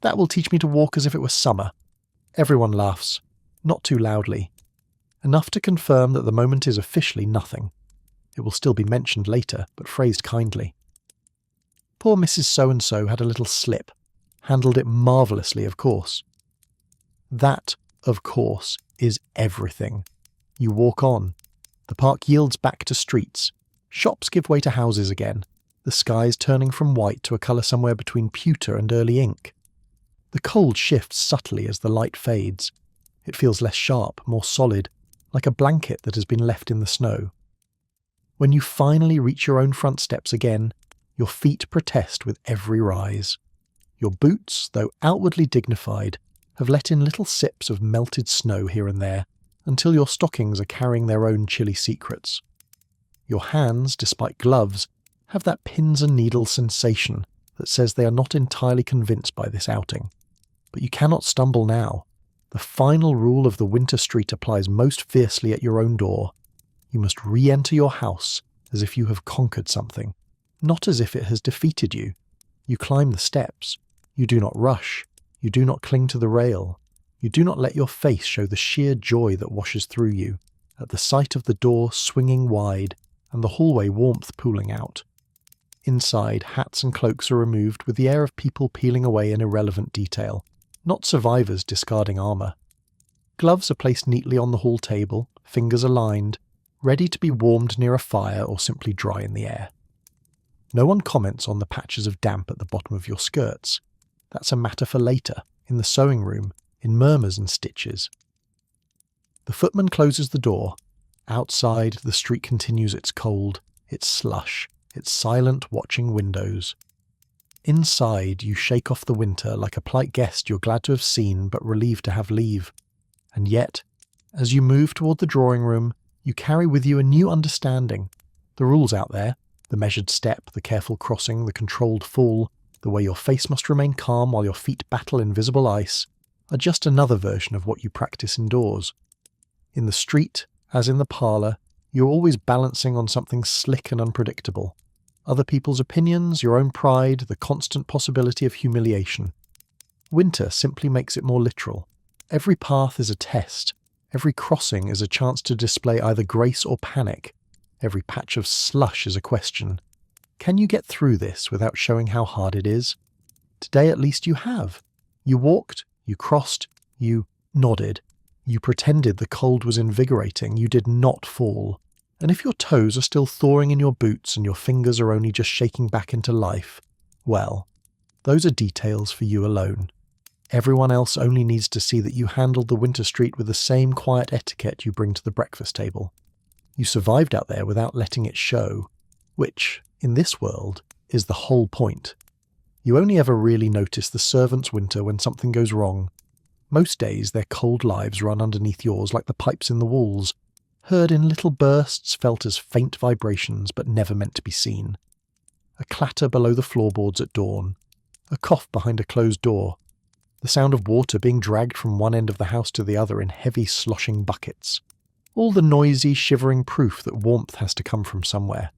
that will teach me to walk as if it were summer." Everyone laughs, not too loudly. Enough to confirm that the moment is officially nothing. It will still be mentioned later, but phrased kindly. Poor Mrs. So-and-so had a little slip. Handled it marvellously, of course. That, of course, is everything. You walk on. The park yields back to streets. Shops give way to houses again, the skies turning from white to a colour somewhere between pewter and early ink. The cold shifts subtly as the light fades. It feels less sharp, more solid, like a blanket that has been left in the snow. When you finally reach your own front steps again, your feet protest with every rise. Your boots, though outwardly dignified, have let in little sips of melted snow here and there, until your stockings are carrying their own chilly secrets. Your hands, despite gloves, have that pins and needles sensation that says they are not entirely convinced by this outing. But you cannot stumble now. The final rule of the winter street applies most fiercely at your own door. You must re-enter your house as if you have conquered something, not as if it has defeated you. You climb the steps. You do not rush. You do not cling to the rail. You do not let your face show the sheer joy that washes through you, at the sight of the door swinging wide and the hallway warmth pooling out. Inside, hats and cloaks are removed with the air of people peeling away an irrelevant detail, not survivors discarding armour. Gloves are placed neatly on the hall table, fingers aligned, ready to be warmed near a fire or simply dry in the air. No one comments on the patches of damp at the bottom of your skirts. That's a matter for later, in the sewing room, in murmurs and stitches. The footman closes the door. Outside, the street continues its cold, its slush, its silent watching windows. Inside, you shake off the winter like a polite guest you're glad to have seen but relieved to have leave. And yet, as you move toward the drawing room, you carry with you a new understanding. The rules out there, the measured step, the careful crossing, the controlled fall, the way your face must remain calm while your feet battle invisible ice, are just another version of what you practice indoors. In the street, as in the parlour, you're always balancing on something slick and unpredictable. Other people's opinions, your own pride, the constant possibility of humiliation. Winter simply makes it more literal. Every path is a test. Every crossing is a chance to display either grace or panic. Every patch of slush is a question. Can you get through this without showing how hard it is? Today at least you have. You walked, you crossed, you nodded. You pretended the cold was invigorating, you did not fall. And if your toes are still thawing in your boots and your fingers are only just shaking back into life, well, those are details for you alone. Everyone else only needs to see that you handled the winter street with the same quiet etiquette you bring to the breakfast table. You survived out there without letting it show, which, in this world, is the whole point. You only ever really notice the servants' winter when something goes wrong. Most days their cold lives run underneath yours like the pipes in the walls, heard in little bursts felt as faint vibrations but never meant to be seen. A clatter below the floorboards at dawn, a cough behind a closed door, the sound of water being dragged from one end of the house to the other in heavy sloshing buckets. All the noisy, shivering proof that warmth has to come from somewhere.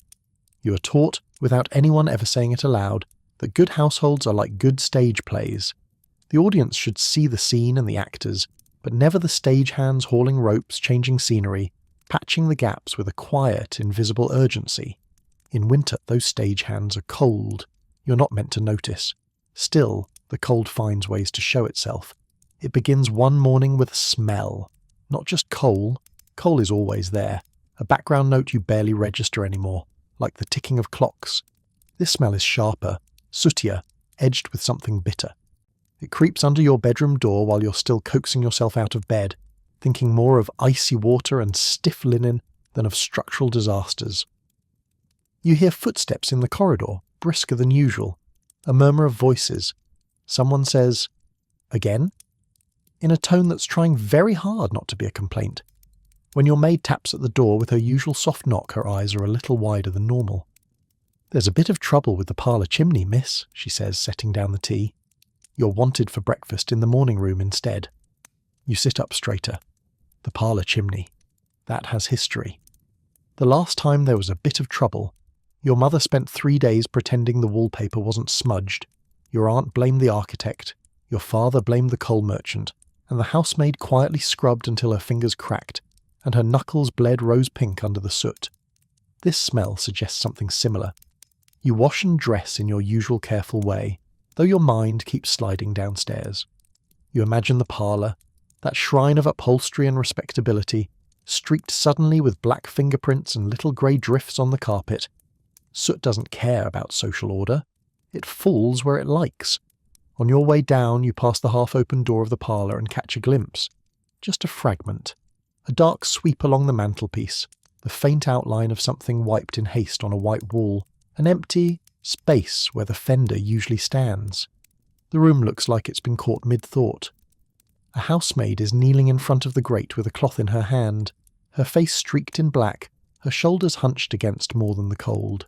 You are taught, without anyone ever saying it aloud, that good households are like good stage plays. The audience should see the scene and the actors, but never the stagehands hauling ropes, changing scenery, patching the gaps with a quiet, invisible urgency. In winter, those stagehands are cold. You're not meant to notice. Still, the cold finds ways to show itself. It begins one morning with a smell. Not just coal. Coal is always there. A background note you barely register anymore, like the ticking of clocks. This smell is sharper, sootier, edged with something bitter. It creeps under your bedroom door while you're still coaxing yourself out of bed, thinking more of icy water and stiff linen than of structural disasters. You hear footsteps in the corridor, brisker than usual, a murmur of voices. Someone says, "Again?" in a tone that's trying very hard not to be a complaint. When your maid taps at the door with her usual soft knock, her eyes are a little wider than normal. "There's a bit of trouble with the parlour chimney, miss," she says, setting down the tea. "You're wanted for breakfast in the morning room instead." You sit up straighter. The parlour chimney. That has history. The last time there was a bit of trouble, your mother spent 3 days pretending the wallpaper wasn't smudged, your aunt blamed the architect, your father blamed the coal merchant, and the housemaid quietly scrubbed until her fingers cracked, and her knuckles bled rose pink under the soot. This smell suggests something similar. You wash and dress in your usual careful way, though your mind keeps sliding downstairs. You imagine the parlour, that shrine of upholstery and respectability, streaked suddenly with black fingerprints and little grey drifts on the carpet. Soot doesn't care about social order. It falls where it likes. On your way down, you pass the half-open door of the parlour and catch a glimpse. Just a fragment. A dark sweep along the mantelpiece, the faint outline of something wiped in haste on a white wall, an empty space where the fender usually stands. The room looks like it's been caught mid-thought. A housemaid is kneeling in front of the grate with a cloth in her hand, her face streaked in black, her shoulders hunched against more than the cold.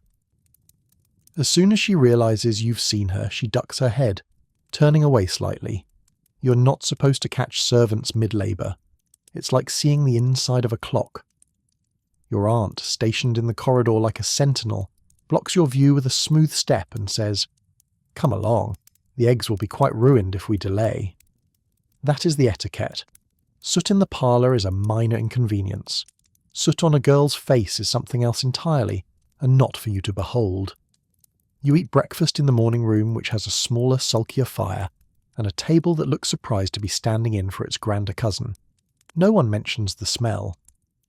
As soon as she realises you've seen her, she ducks her head, turning away slightly. You're not supposed to catch servants mid-labour. It's like seeing the inside of a clock. Your aunt, stationed in the corridor like a sentinel, blocks your view with a smooth step and says, "Come along, the eggs will be quite ruined if we delay." That is the etiquette. Soot in the parlour is a minor inconvenience. Soot on a girl's face is something else entirely, and not for you to behold. You eat breakfast in the morning room, which has a smaller, sulkier fire, and a table that looks surprised to be standing in for its grander cousin. No one mentions the smell.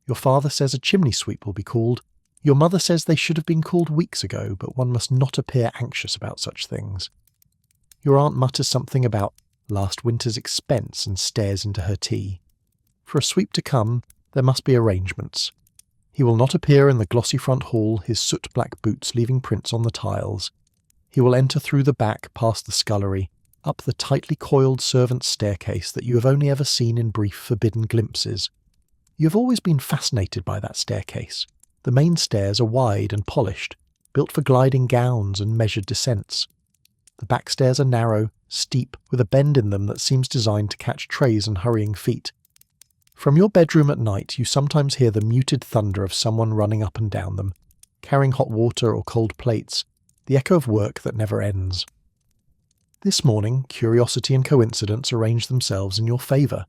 Your father says a chimney sweep will be called. Your mother says they should have been called weeks ago, but one must not appear anxious about such things. Your aunt mutters something about last winter's expense and stares into her tea. For a sweep to come, there must be arrangements. He will not appear in the glossy front hall, his soot-black boots leaving prints on the tiles. He will enter through the back, past the scullery, up the tightly coiled servants' staircase that you have only ever seen in brief forbidden glimpses. You have always been fascinated by that staircase. The main stairs are wide and polished, built for gliding gowns and measured descents. The back stairs are narrow, steep, with a bend in them that seems designed to catch trays and hurrying feet. From your bedroom at night, you sometimes hear the muted thunder of someone running up and down them, carrying hot water or cold plates, the echo of work that never ends. This morning, curiosity and coincidence arrange themselves in your favour.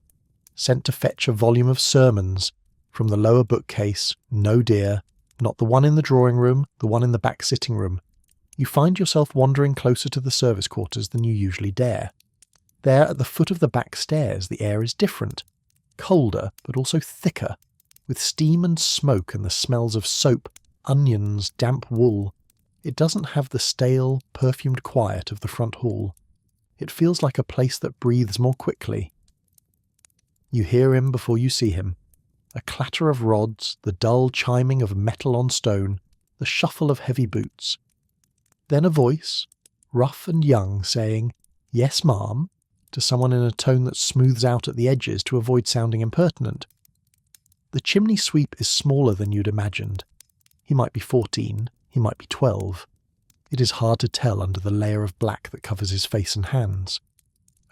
Sent to fetch a volume of sermons from the lower bookcase, no dear, not the one in the drawing room, the one in the back sitting room. You find yourself wandering closer to the service quarters than you usually dare. There, at the foot of the back stairs, the air is different. Colder, but also thicker, with steam and smoke and the smells of soap, onions, damp wool. It doesn't have the stale, perfumed quiet of the front hall. It feels like a place that breathes more quickly. You hear him before you see him. A clatter of rods, the dull chiming of metal on stone, the shuffle of heavy boots. Then a voice, rough and young, saying, "Yes, ma'am," to someone in a tone that smooths out at the edges to avoid sounding impertinent. The chimney sweep is smaller than you'd imagined. He might be 14, he might be 12. It is hard to tell under the layer of black that covers his face and hands.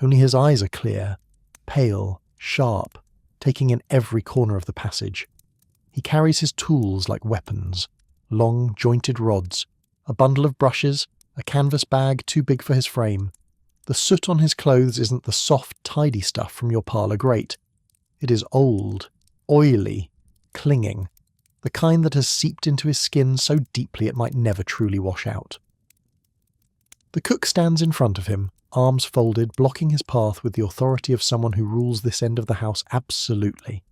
Only his eyes are clear, pale, sharp, taking in every corner of the passage. He carries his tools like weapons, long, jointed rods, a bundle of brushes, a canvas bag too big for his frame. The soot on his clothes isn't the soft, tidy stuff from your parlour grate. It is old, oily, clinging, the kind that has seeped into his skin so deeply it might never truly wash out. The cook stands in front of him, arms folded, blocking his path with the authority of someone who rules this end of the house absolutely.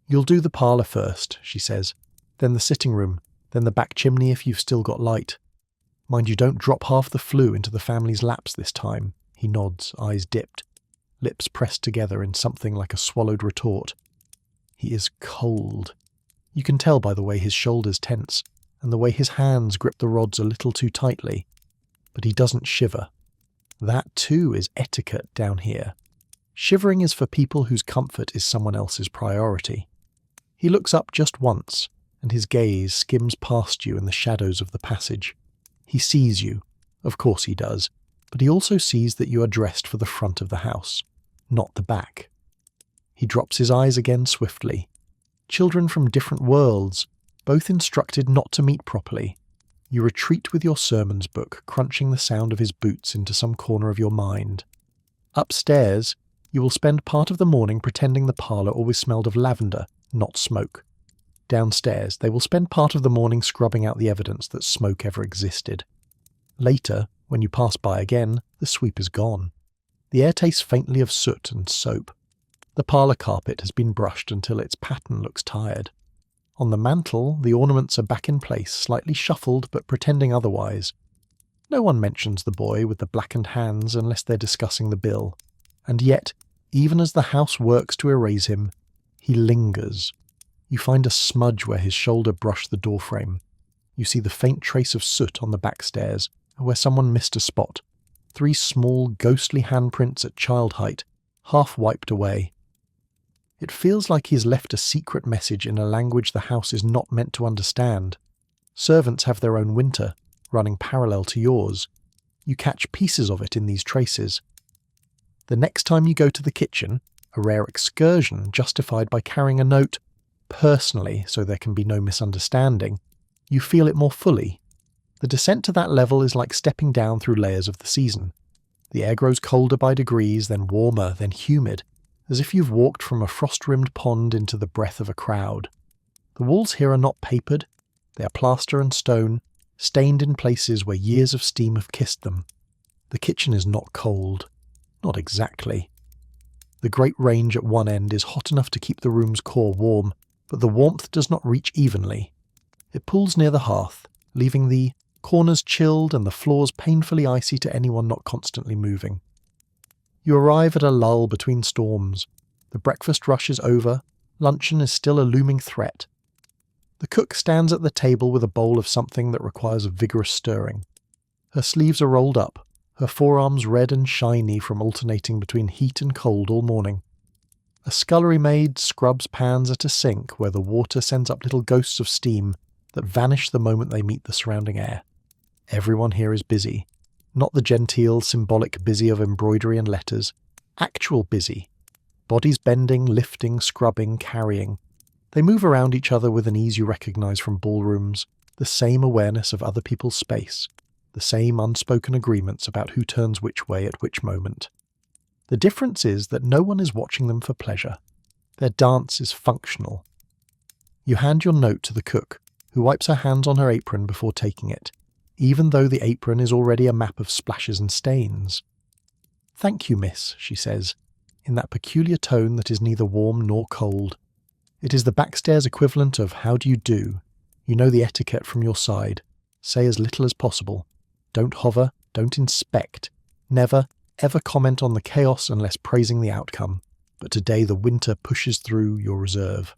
"You'll do the parlour first," she says, "then the sitting room, then the back chimney if you've still got light. Mind you don't drop half the flue into the family's laps this time." He nods, eyes dipped, lips pressed together in something like a swallowed retort. He is cold. You can tell by the way his shoulders tense, and the way his hands grip the rods a little too tightly. But he doesn't shiver. That too is etiquette down here. Shivering is for people whose comfort is someone else's priority. He looks up just once, and his gaze skims past you in the shadows of the passage. He sees you, of course he does, but he also sees that you are dressed for the front of the house, not the back. He drops his eyes again swiftly. Children from different worlds, both instructed not to meet properly. You retreat with your sermons book, crunching the sound of his boots into some corner of your mind. Upstairs, you will spend part of the morning pretending the parlour always smelled of lavender, not smoke. Downstairs, they will spend part of the morning scrubbing out the evidence that smoke ever existed. Later, when you pass by again, the sweep is gone. The air tastes faintly of soot and soap. The parlour carpet has been brushed until its pattern looks tired. On the mantel, the ornaments are back in place, slightly shuffled but pretending otherwise. No one mentions the boy with the blackened hands unless they're discussing the bill. And yet, even as the house works to erase him, he lingers. You find a smudge where his shoulder brushed the doorframe. You see the faint trace of soot on the back stairs, where someone missed a spot. 3 small, ghostly handprints at child height, half wiped away. It feels like he's left a secret message in a language the house is not meant to understand. Servants have their own winter, running parallel to yours. You catch pieces of it in these traces. The next time you go to the kitchen, a rare excursion justified by carrying a note, personally, so there can be no misunderstanding, you feel it more fully. The descent to that level is like stepping down through layers of the season. The air grows colder by degrees, then warmer, then humid, as if you've walked from a frost-rimmed pond into the breath of a crowd. The walls here are not papered, they are plaster and stone, stained in places where years of steam have kissed them. The kitchen is not cold. Not exactly. The great range at one end is hot enough to keep the room's core warm, but the warmth does not reach evenly. It pools near the hearth, leaving the corners chilled and the floors painfully icy to anyone not constantly moving. You arrive at a lull between storms. The breakfast rush is over. Luncheon is still a looming threat. The cook stands at the table with a bowl of something that requires a vigorous stirring. Her sleeves are rolled up, her forearms red and shiny from alternating between heat and cold all morning. A scullery maid scrubs pans at a sink where the water sends up little ghosts of steam that vanish the moment they meet the surrounding air. Everyone here is busy. Not the genteel, symbolic busy of embroidery and letters. Actual busy. Bodies bending, lifting, scrubbing, carrying. They move around each other with an ease you recognise from ballrooms, the same awareness of other people's space, the same unspoken agreements about who turns which way at which moment. The difference is that no one is watching them for pleasure. Their dance is functional. You hand your note to the cook, who wipes her hands on her apron before taking it, even though the apron is already a map of splashes and stains. "Thank you, miss," she says, in that peculiar tone that is neither warm nor cold. It is the backstairs equivalent of "how do you do?" You know the etiquette from your side. Say as little as possible. Don't hover, don't inspect. Never, ever comment on the chaos unless praising the outcome. But today the winter pushes through your reserve.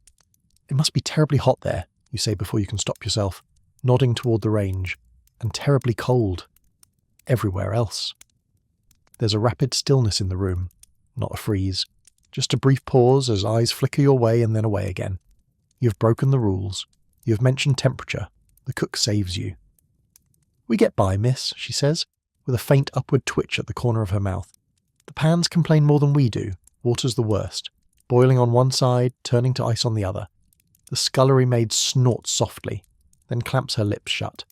"It must be terribly hot there," you say before you can stop yourself, nodding toward the range. "And terribly cold. Everywhere else." There's a rapid stillness in the room, not a freeze. Just a brief pause as eyes flicker your way and then away again. You've broken the rules. You have mentioned temperature. The cook saves you. "We get by, miss," she says, with a faint upward twitch at the corner of her mouth. "The pans complain more than we do. Water's the worst. Boiling on one side, turning to ice on the other." The scullery maid snorts softly, then clamps her lips shut.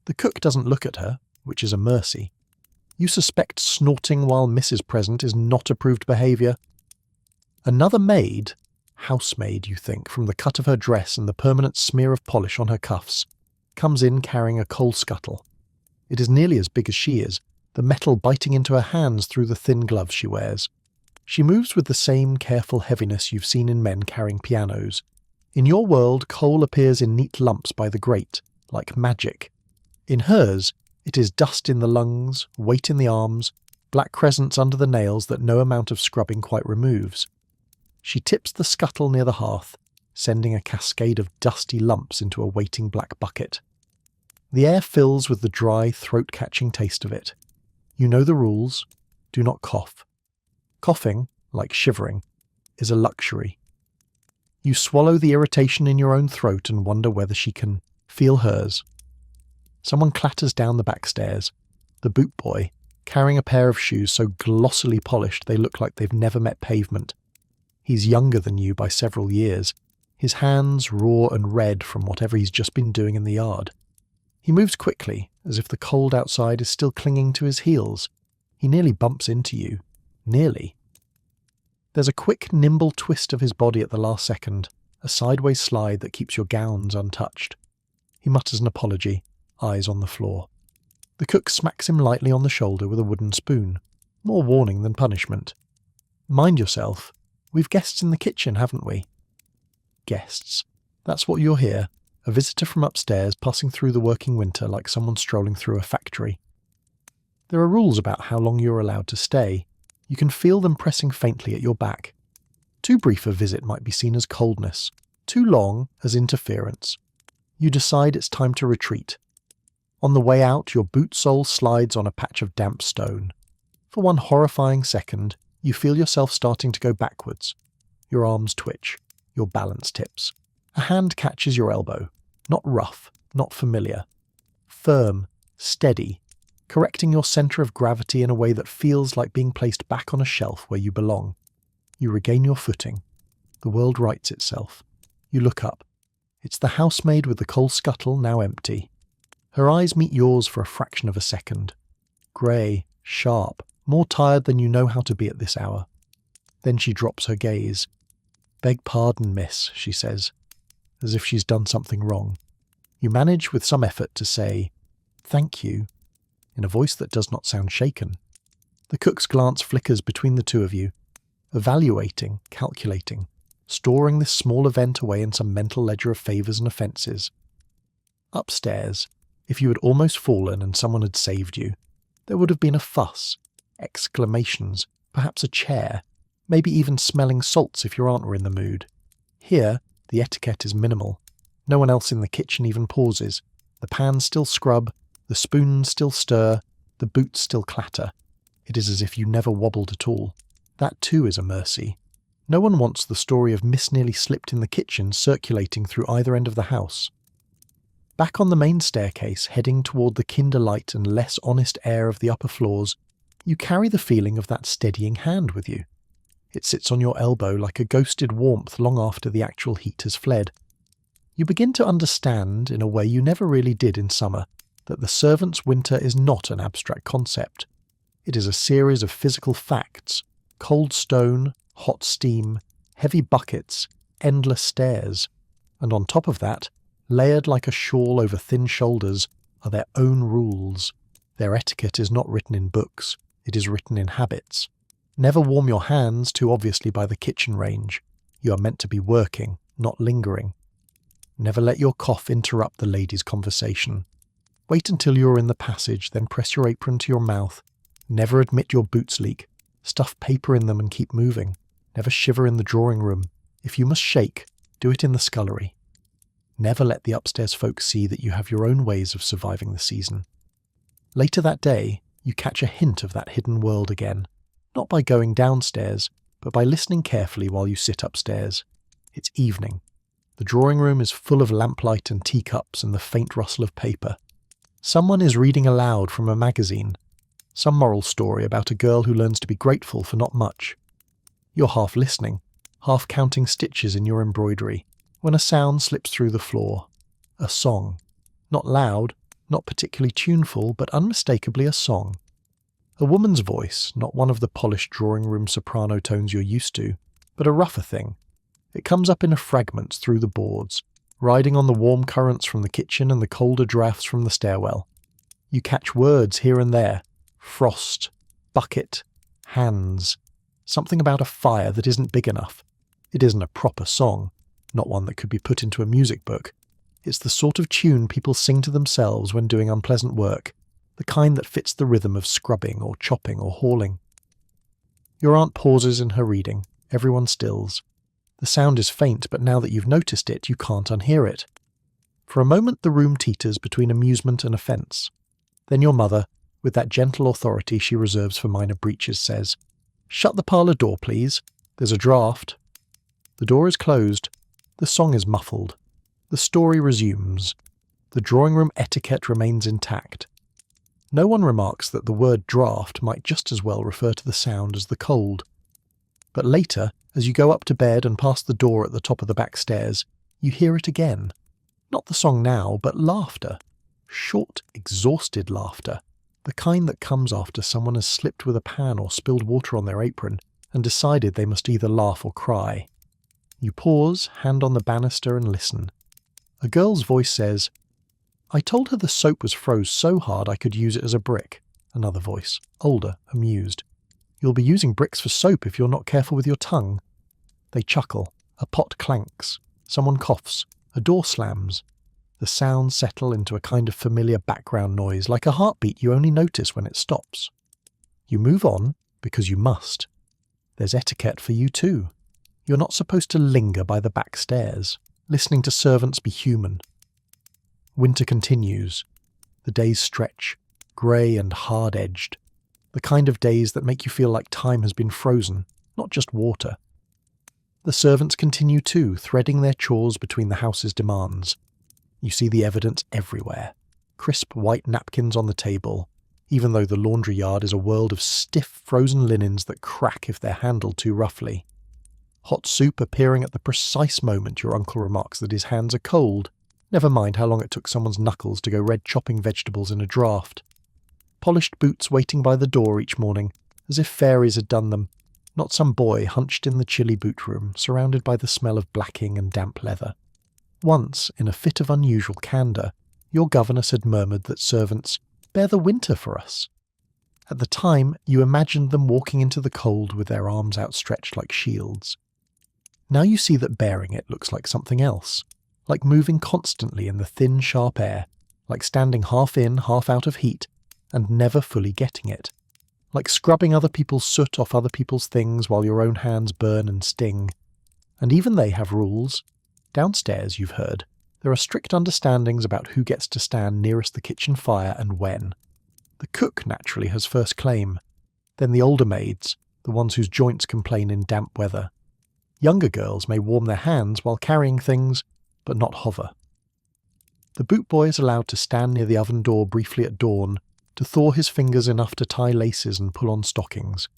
The cook doesn't look at her, which is a mercy. You suspect snorting while Miss is present is not approved behaviour. Another maid, housemaid you think, from the cut of her dress and the permanent smear of polish on her cuffs, comes in carrying a coal scuttle. It is nearly as big as she is, the metal biting into her hands through the thin gloves she wears. She moves with the same careful heaviness you've seen in men carrying pianos. In your world, coal appears in neat lumps by the grate, like magic. In hers, it is dust in the lungs, weight in the arms, black crescents under the nails that no amount of scrubbing quite removes. She tips the scuttle near the hearth, sending a cascade of dusty lumps into a waiting black bucket. The air fills with the dry, throat-catching taste of it. You know the rules. Do not cough. Coughing, like shivering, is a luxury. You swallow the irritation in your own throat and wonder whether she can feel hers. Someone clatters down the back stairs. The boot boy, carrying a pair of shoes so glossily polished they look like they've never met pavement. He's younger than you by several years, his hands raw and red from whatever he's just been doing in the yard. He moves quickly, as if the cold outside is still clinging to his heels. He nearly bumps into you. Nearly. There's a quick, nimble twist of his body at the last second, a sideways slide that keeps your gowns untouched. He mutters an apology, eyes on the floor. The cook smacks him lightly on the shoulder with a wooden spoon, more warning than punishment. Mind yourself, we've guests in the kitchen, haven't we? Guests. That's what you're here, a visitor from upstairs passing through the working winter like someone strolling through a factory. There are rules about how long you're allowed to stay. You can feel them pressing faintly at your back. Too brief a visit might be seen as coldness, too long as interference. You decide it's time to retreat. On the way out, your boot sole slides on a patch of damp stone. For one horrifying second, you feel yourself starting to go backwards. Your arms twitch, your balance tips. A hand catches your elbow. Not rough, not familiar. Firm, steady, correcting your centre of gravity in a way that feels like being placed back on a shelf where you belong. You regain your footing. The world rights itself. You look up. It's the housemaid with the coal scuttle now empty. Her eyes meet yours for a fraction of a second. Grey, sharp, more tired than you know how to be at this hour. Then she drops her gaze. "Beg pardon, miss," she says, as if she's done something wrong. You manage with some effort to say, "Thank you," in a voice that does not sound shaken. The cook's glance flickers between the two of you, evaluating, calculating, storing this small event away in some mental ledger of favours and offences. Upstairs, if you had almost fallen and someone had saved you, there would have been a fuss, exclamations, perhaps a chair, maybe even smelling salts if your aunt were in the mood. Here, the etiquette is minimal. No one else in the kitchen even pauses. The pans still scrub, the spoons still stir, the boots still clatter. It is as if you never wobbled at all. That too is a mercy. No one wants the story of Miss Nearly Slipped in the kitchen circulating through either end of the house. Back on the main staircase, heading toward the kinderlight and less honest air of the upper floors, you carry the feeling of that steadying hand with you. It sits on your elbow like a ghosted warmth long after the actual heat has fled. You begin to understand, in a way you never really did in summer, that the servant's winter is not an abstract concept. It is a series of physical facts: cold stone, hot steam, heavy buckets, endless stairs. And on top of that, layered like a shawl over thin shoulders, are their own rules. Their etiquette is not written in books, it is written in habits. Never warm your hands too obviously by the kitchen range. You are meant to be working, not lingering. Never let your cough interrupt the ladies' conversation. Wait until you are in the passage, then press your apron to your mouth. Never admit your boots leak. Stuff paper in them and keep moving. Never shiver in the drawing room. If you must shake, do it in the scullery. Never let the upstairs folks see that you have your own ways of surviving the season. Later that day, you catch a hint of that hidden world again. Not by going downstairs, but by listening carefully while you sit upstairs. It's evening. The drawing room is full of lamplight and teacups and the faint rustle of paper. Someone is reading aloud from a magazine. Some moral story about a girl who learns to be grateful for not much. You're half listening, half counting stitches in your embroidery, when a sound slips through the floor. A song. Not loud, not particularly tuneful, but unmistakably a song. A woman's voice, not one of the polished drawing-room soprano tones you're used to, but a rougher thing. It comes up in a fragment through the boards, riding on the warm currents from the kitchen and the colder draughts from the stairwell. You catch words here and there. Frost, bucket, hands. Something about a fire that isn't big enough. It isn't a proper song, not one that could be put into a music book. It's the sort of tune people sing to themselves when doing unpleasant work, the kind that fits the rhythm of scrubbing or chopping or hauling. Your aunt pauses in her reading. Everyone stills. The sound is faint, but now that you've noticed it, you can't unhear it. For a moment the room teeters between amusement and offence. Then your mother, with that gentle authority she reserves for minor breaches, says, "Shut the parlour door, please. There's a draught." The door is closed. The song is muffled. The story resumes. The drawing room etiquette remains intact. No one remarks that the word draft might just as well refer to the sound as the cold. But later, as you go up to bed and past the door at the top of the back stairs, you hear it again. Not the song now, but laughter. Short, exhausted laughter. The kind that comes after someone has slipped with a pan or spilled water on their apron and decided they must either laugh or cry. You pause, hand on the banister, and listen. A girl's voice says, "I told her the soap was froze so hard I could use it as a brick." Another voice, older, amused. "You'll be using bricks for soap if you're not careful with your tongue." They chuckle. A pot clanks. Someone coughs. A door slams. The sounds settle into a kind of familiar background noise, like a heartbeat you only notice when it stops. You move on, because you must. There's etiquette for you too. You're not supposed to linger by the back stairs, listening to servants be human. Winter continues. The days stretch, grey and hard-edged. The kind of days that make you feel like time has been frozen, not just water. The servants continue too, threading their chores between the house's demands. You see the evidence everywhere. Crisp white napkins on the table, even though the laundry yard is a world of stiff frozen linens that crack if they're handled too roughly. Hot soup appearing at the precise moment your uncle remarks that his hands are cold, never mind how long it took someone's knuckles to go red chopping vegetables in a draught. Polished boots waiting by the door each morning, as if fairies had done them, not some boy hunched in the chilly boot room, surrounded by the smell of blacking and damp leather. Once, in a fit of unusual candour, your governess had murmured that servants bear the winter for us. At the time, you imagined them walking into the cold with their arms outstretched like shields. Now you see that bearing it looks like something else, like moving constantly in the thin, sharp air, like standing half in, half out of heat, and never fully getting it, like scrubbing other people's soot off other people's things while your own hands burn and sting. And even they have rules. Downstairs, you've heard, there are strict understandings about who gets to stand nearest the kitchen fire and when. The cook, naturally, has first claim. Then the older maids, the ones whose joints complain in damp weather. Younger girls may warm their hands while carrying things, but not hover. The boot boy is allowed to stand near the oven door briefly at dawn, to thaw his fingers enough to tie laces and pull on stockings.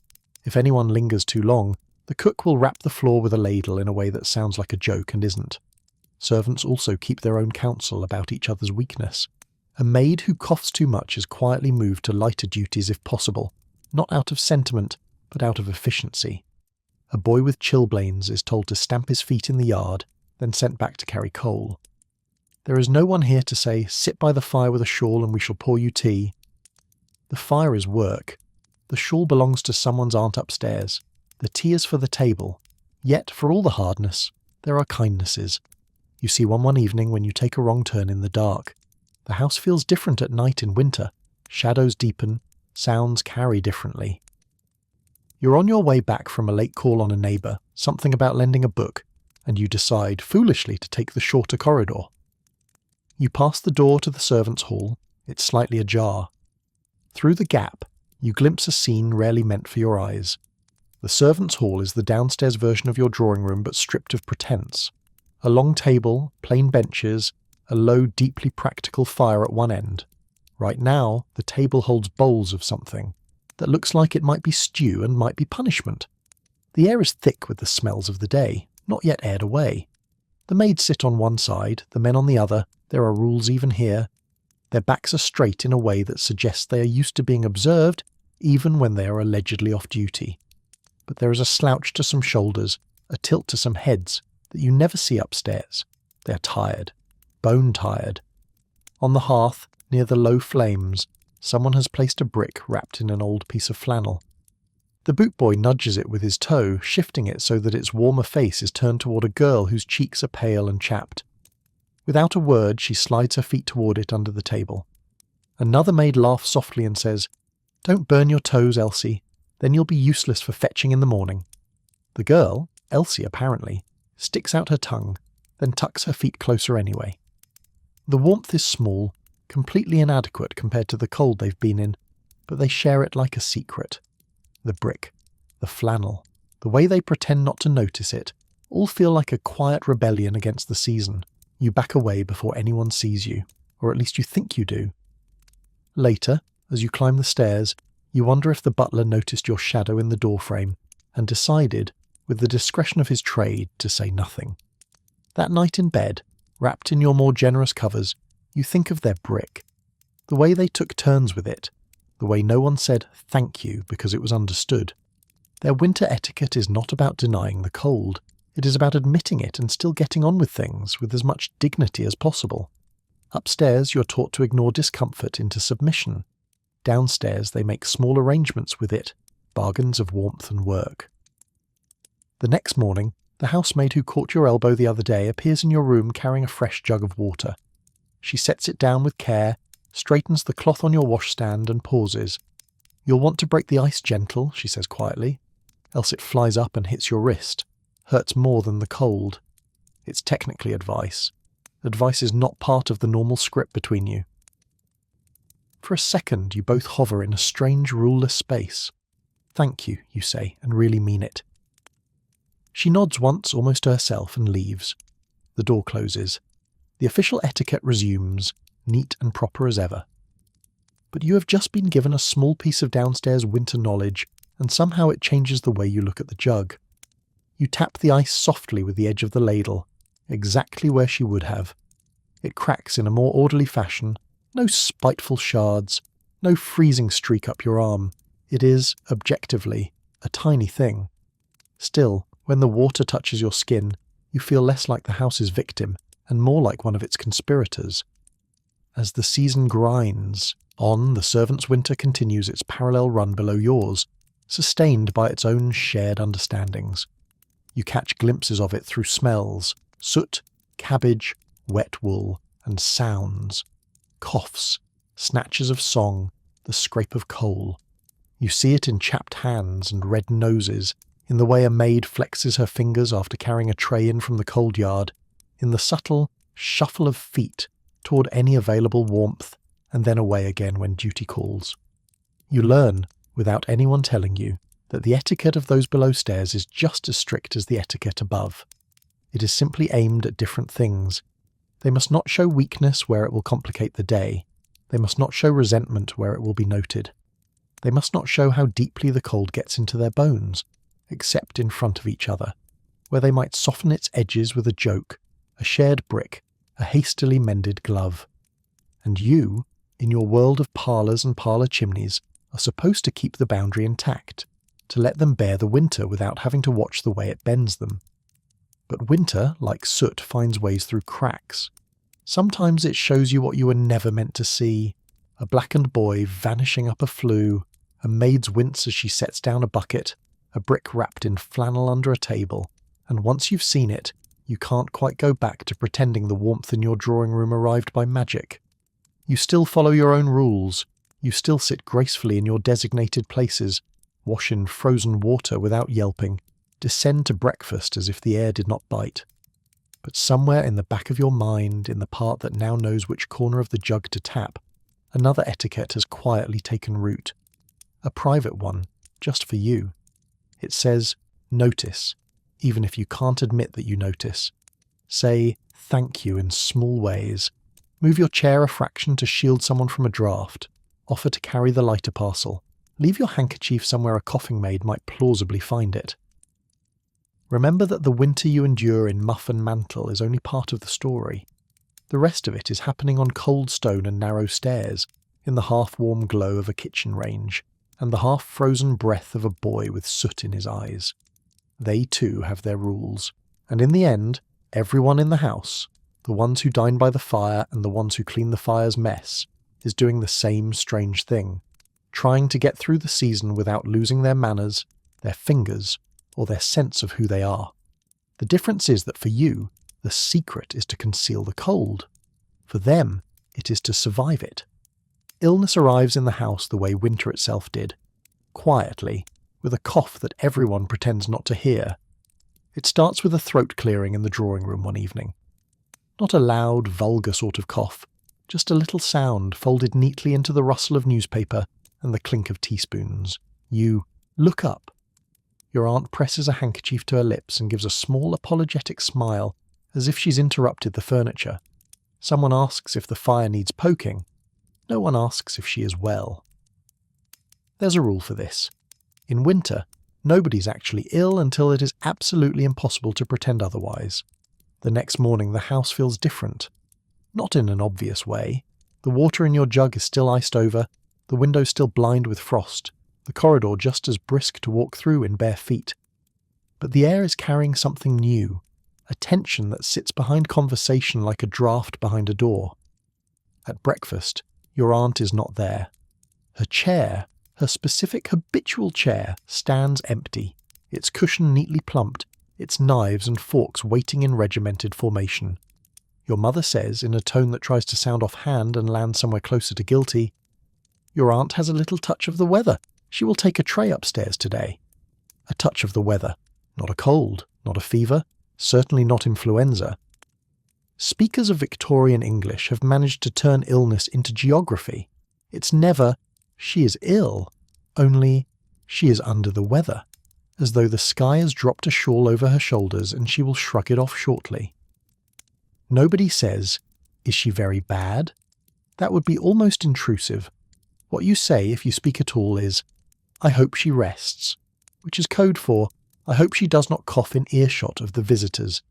If anyone lingers too long, the cook will rap the floor with a ladle in a way that sounds like a joke and isn't. Servants also keep their own counsel about each other's weakness. A maid who coughs too much is quietly moved to lighter duties if possible, not out of sentiment, but out of efficiency. A boy with chilblains is told to stamp his feet in the yard, then sent back to carry coal. There is no one here to say, "Sit by the fire with a shawl and we shall pour you tea." The fire is work. The shawl belongs to someone's aunt upstairs. The tea is for the table. Yet, for all the hardness, there are kindnesses. You see one evening when you take a wrong turn in the dark. The house feels different at night in winter. Shadows deepen. Sounds carry differently. You're on your way back from a late call on a neighbour, something about lending a book, and you decide, foolishly, to take the shorter corridor. You pass the door to the servants' hall. It's slightly ajar. Through the gap, you glimpse a scene rarely meant for your eyes. The servants' hall is the downstairs version of your drawing room, but stripped of pretence. A long table, plain benches, a low, deeply practical fire at one end. Right now, the table holds bowls of something that looks like it might be stew and might be punishment. The air is thick with the smells of the day, not yet aired away. The maids sit on one side, the men on the other. There are rules even here. Their backs are straight in a way that suggests they are used to being observed, even when they are allegedly off duty. But there is a slouch to some shoulders, a tilt to some heads, that you never see upstairs. They are tired, bone-tired. On the hearth, near the low flames, someone has placed a brick wrapped in an old piece of flannel. The boot boy nudges it with his toe, shifting it so that its warmer face is turned toward a girl whose cheeks are pale and chapped. Without a word, she slides her feet toward it under the table. Another maid laughs softly and says, "Don't burn your toes, Elsie. Then you'll be useless for fetching in the morning." The girl, Elsie apparently, sticks out her tongue, then tucks her feet closer anyway. The warmth is small, completely inadequate compared to the cold they've been in, but they share it like a secret. The brick, the flannel, the way they pretend not to notice it, all feel like a quiet rebellion against the season. You back away before anyone sees you, or at least you think you do. Later, as you climb the stairs, you wonder if the butler noticed your shadow in the doorframe and decided, with the discretion of his trade, to say nothing. That night in bed, wrapped in your more generous covers, you think of their brick. The way they took turns with it, the way no one said thank you because it was understood. Their winter etiquette is not about denying the cold. It is about admitting it and still getting on with things with as much dignity as possible. Upstairs, you're taught to ignore discomfort into submission. Downstairs, they make small arrangements with it, bargains of warmth and work. The next morning, the housemaid who caught your elbow the other day appears in your room carrying a fresh jug of water. She sets it down with care, straightens the cloth on your washstand and pauses. "You'll want to break the ice gentle," she says quietly, "else it flies up and hits your wrist. Hurts more than the cold." It's technically advice. Advice is not part of the normal script between you. For a second, you both hover in a strange, ruleless space. "Thank you," you say, and really mean it. She nods once, almost to herself, and leaves. The door closes. The official etiquette resumes, neat and proper as ever. But you have just been given a small piece of downstairs winter knowledge, and somehow it changes the way you look at the jug. You tap the ice softly with the edge of the ladle, exactly where she would have. It cracks in a more orderly fashion, no spiteful shards, no freezing streak up your arm. It is, objectively, a tiny thing. Still, when the water touches your skin, you feel less like the house's victim and more like one of its conspirators. As the season grinds on, the servant's winter continues its parallel run below yours, sustained by its own shared understandings. You catch glimpses of it through smells, soot, cabbage, wet wool, and sounds. Coughs, snatches of song, the scrape of coal. You see it in chapped hands and red noses, in the way a maid flexes her fingers after carrying a tray in from the cold yard, in the subtle shuffle of feet toward any available warmth, and then away again when duty calls. You learn, without anyone telling you, that the etiquette of those below stairs is just as strict as the etiquette above. It is simply aimed at different things. They must not show weakness where it will complicate the day. They must not show resentment where it will be noted. They must not show how deeply the cold gets into their bones, except in front of each other, where they might soften its edges with a joke, a shared brick, a hastily mended glove. And you, in your world of parlours and parlour chimneys, are supposed to keep the boundary intact, to let them bear the winter without having to watch the way it bends them. But winter, like soot, finds ways through cracks. Sometimes it shows you what you were never meant to see: a blackened boy vanishing up a flue, a maid's wince as she sets down a bucket, a brick wrapped in flannel under a table, and once you've seen it, you can't quite go back to pretending the warmth in your drawing room arrived by magic. You still follow your own rules. You still sit gracefully in your designated places, wash in frozen water without yelping, descend to breakfast as if the air did not bite. But somewhere in the back of your mind, in the part that now knows which corner of the jug to tap, another etiquette has quietly taken root. A private one, just for you. It says, notice, even if you can't admit that you notice. Say thank you in small ways. Move your chair a fraction to shield someone from a draft. Offer to carry the lighter parcel. Leave your handkerchief somewhere a coughing maid might plausibly find it. Remember that the winter you endure in muff and mantle is only part of the story. The rest of it is happening on cold stone and narrow stairs, in the half-warm glow of a kitchen range, and the half-frozen breath of a boy with soot in his eyes. They too have their rules, and in the end, everyone in the house, the ones who dine by the fire and the ones who clean the fire's mess, is doing the same strange thing, trying to get through the season without losing their manners, their fingers, or their sense of who they are. The difference is that for you, the secret is to conceal the cold. For them, it is to survive it. Illness arrives in the house the way winter itself did, quietly, with a cough that everyone pretends not to hear. It starts with a throat clearing in the drawing room one evening. Not a loud, vulgar sort of cough, just a little sound folded neatly into the rustle of newspaper and the clink of teaspoons. You look up. Your aunt presses a handkerchief to her lips and gives a small apologetic smile, as if she's interrupted the furniture. Someone asks if the fire needs poking. No one asks if she is well. There's a rule for this. In winter, nobody's actually ill until it is absolutely impossible to pretend otherwise. The next morning the house feels different. Not in an obvious way. The water in your jug is still iced over, the windows still blind with frost, the corridor just as brisk to walk through in bare feet. But the air is carrying something new, a tension that sits behind conversation like a draft behind a door. At breakfast, your aunt is not there. Her chair, her specific habitual chair, stands empty, its cushion neatly plumped, its knives and forks waiting in regimented formation. Your mother says, in a tone that tries to sound offhand and land somewhere closer to guilty, "Your aunt has a little touch of the weather. She will take a tray upstairs today." A touch of the weather. Not a cold, not a fever, certainly not influenza. Speakers of Victorian English have managed to turn illness into geography. It's never, "She is ill," only, "She is under the weather," as though the sky has dropped a shawl over her shoulders and she will shrug it off shortly. Nobody says, "Is she very bad?" That would be almost intrusive. What you say, if you speak at all, is, "I hope she rests," which is code for, "I hope she does not cough in earshot of the visitors."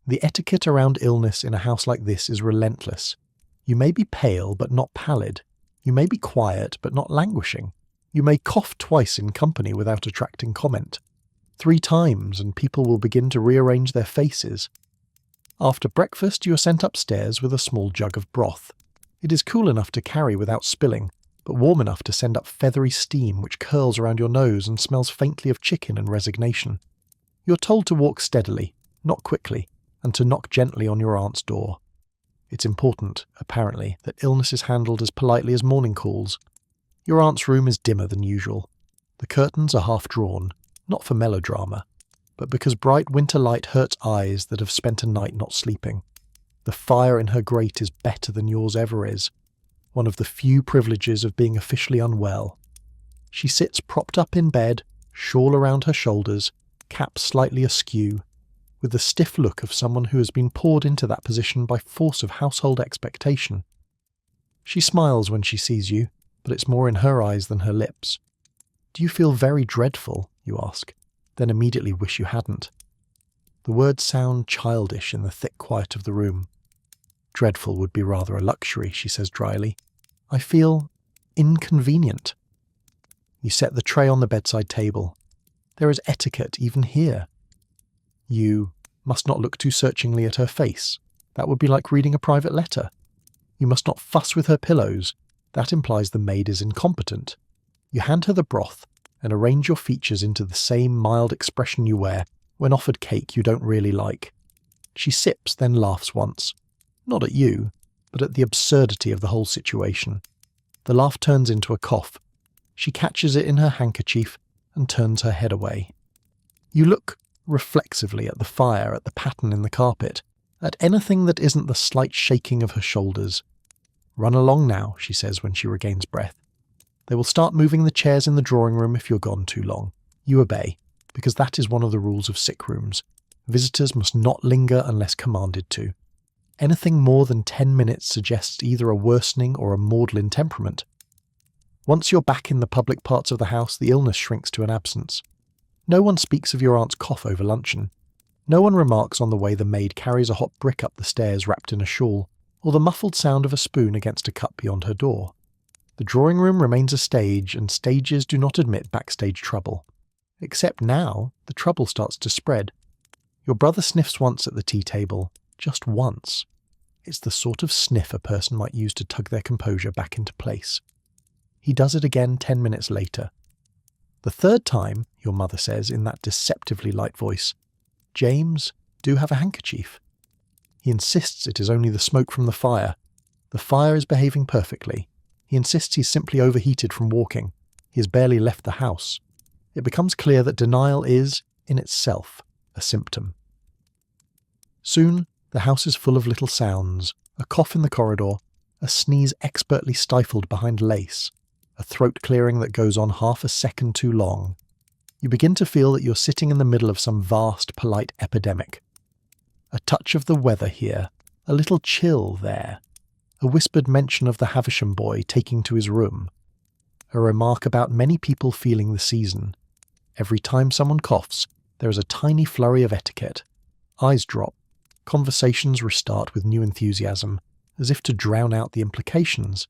The etiquette around illness in a house like this is relentless. You may be pale but not pallid. You may be quiet but not languishing. You may cough twice in company without attracting comment. 3 times and people will begin to rearrange their faces. After breakfast you are sent upstairs with a small jug of broth. It is cool enough to carry without spilling, but warm enough to send up feathery steam which curls around your nose and smells faintly of chicken and resignation. You're told to walk steadily, not quickly, and to knock gently on your aunt's door. It's important, apparently, that illness is handled as politely as morning calls. Your aunt's room is dimmer than usual. The curtains are half drawn, not for melodrama, but because bright winter light hurts eyes that have spent a night not sleeping. The fire in her grate is better than yours ever is, one of the few privileges of being officially unwell. She sits propped up in bed, shawl around her shoulders, cap slightly askew, with the stiff look of someone who has been poured into that position by force of household expectation. She smiles when she sees you, but it's more in her eyes than her lips. "Do you feel very dreadful?" you ask, then immediately wish you hadn't. The words sound childish in the thick quiet of the room. "Dreadful would be rather a luxury," she says dryly. "I feel inconvenient." You set the tray on the bedside table. There is etiquette even here. You must not look too searchingly at her face. That would be like reading a private letter. You must not fuss with her pillows. That implies the maid is incompetent. You hand her the broth and arrange your features into the same mild expression you wear when offered cake you don't really like. She sips, then laughs once. Not at you, but at the absurdity of the whole situation. The laugh turns into a cough. She catches it in her handkerchief and turns her head away. You look reflexively at the fire, at the pattern in the carpet, at anything that isn't the slight shaking of her shoulders. "Run along now," she says when she regains breath. "They will start moving the chairs in the drawing room if you're gone too long." You obey, because that is one of the rules of sick rooms. Visitors must not linger unless commanded to. Anything more than 10 minutes suggests either a worsening or a maudlin temperament. Once you're back in the public parts of the house, the illness shrinks to an absence. No one speaks of your aunt's cough over luncheon. No one remarks on the way the maid carries a hot brick up the stairs wrapped in a shawl, or the muffled sound of a spoon against a cup beyond her door. The drawing room remains a stage, and stages do not admit backstage trouble. Except now, the trouble starts to spread. Your brother sniffs once at the tea table, just once. It's the sort of sniff a person might use to tug their composure back into place. He does it again 10 minutes later. The third time, your mother says in that deceptively light voice, "James, do have a handkerchief." He insists it is only the smoke from the fire. The fire is behaving perfectly. He insists he's simply overheated from walking. He has barely left the house. It becomes clear that denial is, in itself, a symptom. Soon, the house is full of little sounds, a cough in the corridor, a sneeze expertly stifled behind lace, a throat clearing that goes on half a second too long. You begin to feel that you're sitting in the middle of some vast, polite epidemic. A touch of the weather here, a little chill there, a whispered mention of the Havisham boy taking to his room, a remark about many people feeling the season. Every time someone coughs, there is a tiny flurry of etiquette. Eyes drop. Conversations restart with new enthusiasm, as if to drown out the implications.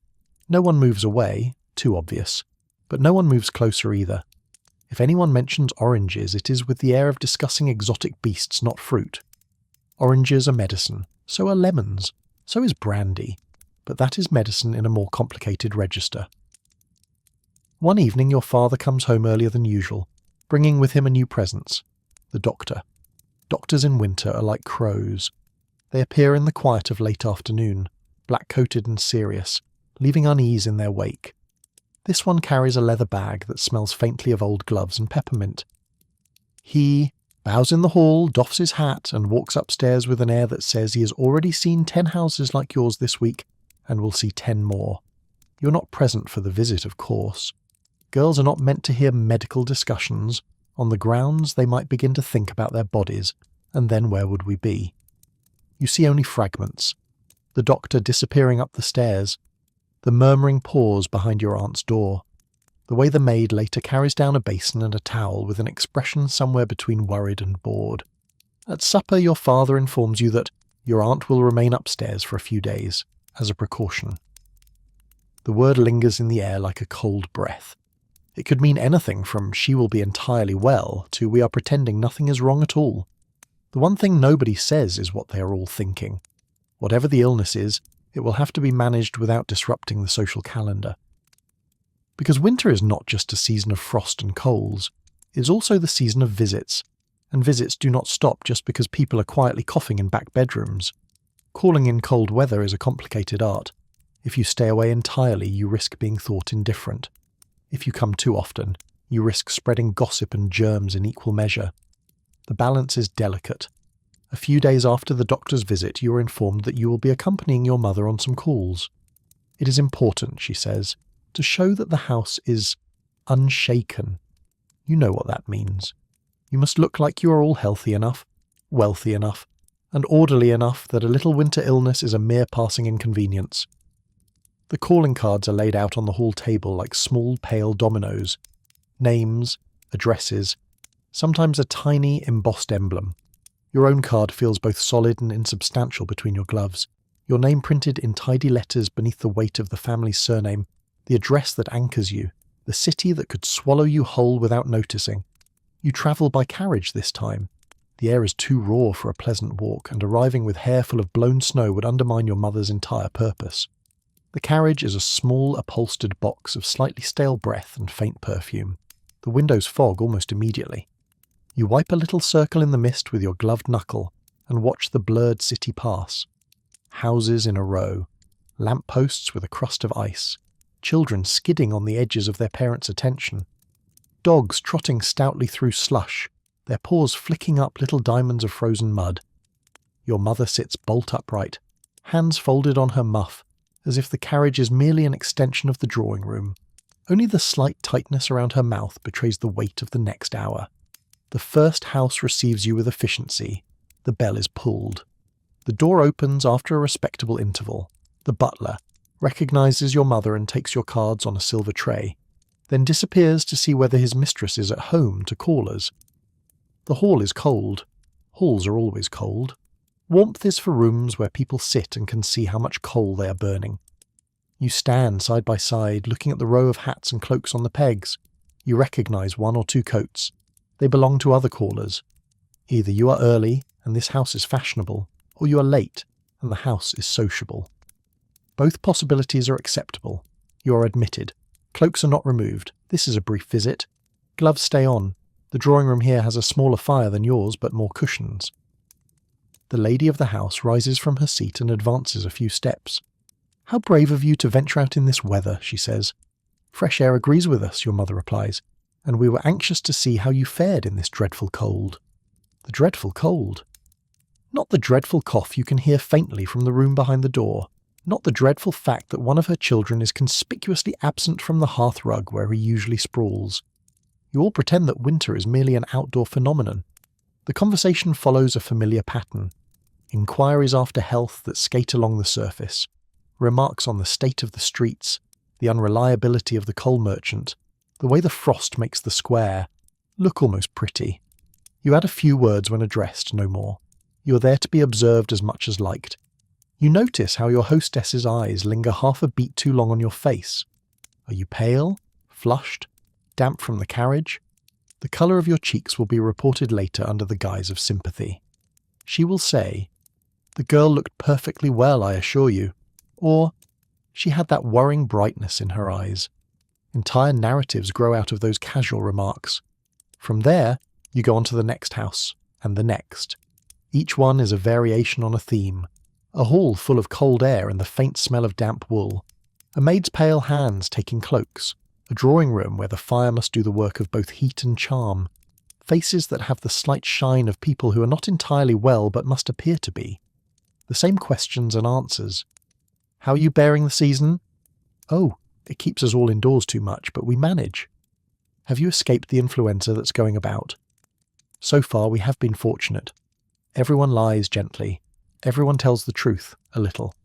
No one moves away, too obvious, but no one moves closer either. If anyone mentions oranges, it is with the air of discussing exotic beasts, not fruit. Oranges are medicine, so are lemons, so is brandy, but that is medicine in a more complicated register. One evening your father comes home earlier than usual, bringing with him a new presence, the doctor. Doctors in winter are like crows. They appear in the quiet of late afternoon, black-coated and serious, leaving unease in their wake. This one carries a leather bag that smells faintly of old gloves and peppermint. He bows in the hall, doffs his hat, and walks upstairs with an air that says he has already seen 10 houses like yours this week, and will see 10 more. You're not present for the visit, of course. Girls are not meant to hear medical discussions. On the grounds, they might begin to think about their bodies, and then where would we be? You see only fragments. The doctor disappearing up the stairs, the murmuring pause behind your aunt's door, the way the maid later carries down a basin and a towel with an expression somewhere between worried and bored. At supper, your father informs you that your aunt will remain upstairs for a few days, as a precaution. The word lingers in the air like a cold breath. It could mean anything from she will be entirely well to we are pretending nothing is wrong at all. The one thing nobody says is what they are all thinking. Whatever the illness is, it will have to be managed without disrupting the social calendar. Because winter is not just a season of frost and colds, it is also the season of visits, and visits do not stop just because people are quietly coughing in back bedrooms. Calling in cold weather is a complicated art. If you stay away entirely, you risk being thought indifferent. If you come too often, you risk spreading gossip and germs in equal measure. The balance is delicate. A few days after the doctor's visit, you are informed that you will be accompanying your mother on some calls. It is important, she says, to show that the house is unshaken. You know what that means. You must look like you are all healthy enough, wealthy enough, and orderly enough that a little winter illness is a mere passing inconvenience. The calling cards are laid out on the hall table like small pale dominoes. Names, addresses, sometimes a tiny embossed emblem. Your own card feels both solid and insubstantial between your gloves, your name printed in tidy letters beneath the weight of the family's surname, the address that anchors you, the city that could swallow you whole without noticing. You travel by carriage this time. The air is too raw for a pleasant walk, and arriving with hair full of blown snow would undermine your mother's entire purpose. The carriage is a small upholstered box of slightly stale breath and faint perfume. The windows fog almost immediately. You wipe a little circle in the mist with your gloved knuckle and watch the blurred city pass. Houses in a row, lamp-posts with a crust of ice, children skidding on the edges of their parents' attention, dogs trotting stoutly through slush, their paws flicking up little diamonds of frozen mud. Your mother sits bolt upright, hands folded on her muff, as if the carriage is merely an extension of the drawing room. Only the slight tightness around her mouth betrays the weight of the next hour. The first house receives you with efficiency. The bell is pulled. The door opens after a respectable interval. The butler recognizes your mother and takes your cards on a silver tray, then disappears to see whether his mistress is at home to callers. The hall is cold. Halls are always cold. Warmth is for rooms where people sit and can see how much coal they are burning. You stand side by side, looking at the row of hats and cloaks on the pegs. You recognize 1 or 2 coats. They belong to other callers. Either you are early, and this house is fashionable, or you are late, and the house is sociable. Both possibilities are acceptable. You are admitted. Cloaks are not removed. This is a brief visit. Gloves stay on. The drawing room here has a smaller fire than yours, but more cushions. The lady of the house rises from her seat and advances a few steps. "How brave of you to venture out in this weather," she says. "Fresh air agrees with us," your mother replies, "and we were anxious to see how you fared in this dreadful cold." The dreadful cold. Not the dreadful cough you can hear faintly from the room behind the door. Not the dreadful fact that one of her children is conspicuously absent from the hearthrug where he usually sprawls. You all pretend that winter is merely an outdoor phenomenon. The conversation follows a familiar pattern. Inquiries after health that skate along the surface. Remarks on the state of the streets, the unreliability of the coal merchant, the way the frost makes the square look almost pretty. You add a few words when addressed, no more. You are there to be observed as much as liked. You notice how your hostess's eyes linger half a beat too long on your face. Are you pale, flushed, damp from the carriage? The colour of your cheeks will be reported later under the guise of sympathy. She will say, "The girl looked perfectly well, I assure you," or "She had that worrying brightness in her eyes." Entire narratives grow out of those casual remarks. From there, you go on to the next house, and the next. Each one is a variation on a theme. A hall full of cold air and the faint smell of damp wool. A maid's pale hands taking cloaks. A drawing room where the fire must do the work of both heat and charm. Faces that have the slight shine of people who are not entirely well but must appear to be. The same questions and answers. How are you bearing the season? Oh, it keeps us all indoors too much, but we manage. Have you escaped the influenza that's going about? So far we have been fortunate. Everyone lies gently. Everyone tells the truth, a little.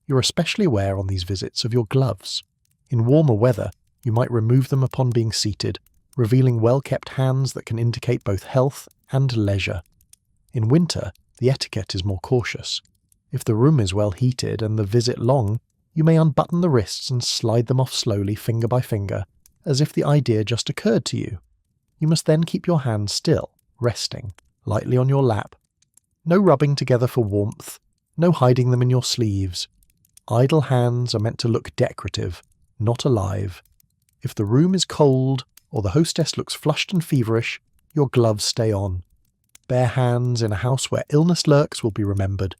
You're especially aware on these visits of your gloves. In warmer weather, you might remove them upon being seated, revealing well-kept hands that can indicate both health and leisure. In winter, the etiquette is more cautious. If the room is well heated and the visit long, you may unbutton the wrists and slide them off slowly, finger by finger, as if the idea just occurred to you. You must then keep your hands still, resting, lightly on your lap. No rubbing together for warmth, no hiding them in your sleeves. Idle hands are meant to look decorative, not alive. If the room is cold, or the hostess looks flushed and feverish, your gloves stay on. Bare hands in a house where illness lurks will be remembered.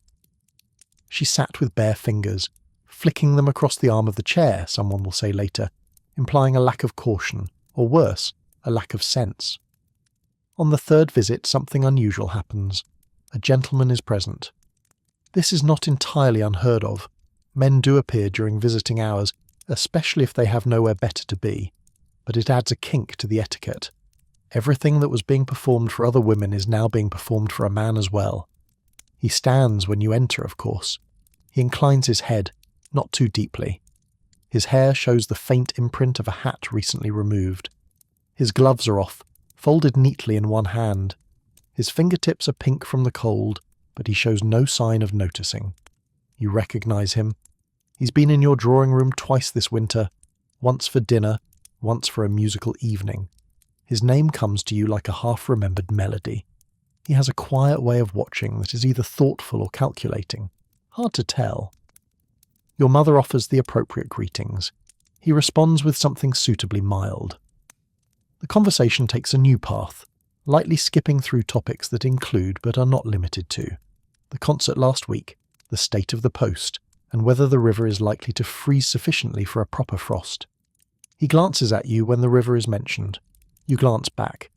She sat with bare fingers, flicking them across the arm of the chair, someone will say later, implying a lack of caution, or worse, a lack of sense. On the third visit, something unusual happens. A gentleman is present. This is not entirely unheard of. Men do appear during visiting hours, especially if they have nowhere better to be, but it adds a kink to the etiquette. Everything that was being performed for other women is now being performed for a man as well. He stands when you enter, of course. He inclines his head, not too deeply. His hair shows the faint imprint of a hat recently removed. His gloves are off, folded neatly in one hand. His fingertips are pink from the cold, but he shows no sign of noticing. You recognize him. He's been in your drawing room twice this winter, once for dinner, once for a musical evening. His name comes to you like a half-remembered melody. He has a quiet way of watching that is either thoughtful or calculating. Hard to tell. Your mother offers the appropriate greetings. He responds with something suitably mild. The conversation takes a new path, lightly skipping through topics that include but are not limited to the concert last week, the state of the post, and whether the river is likely to freeze sufficiently for a proper frost. He glances at you when the river is mentioned. You glance back.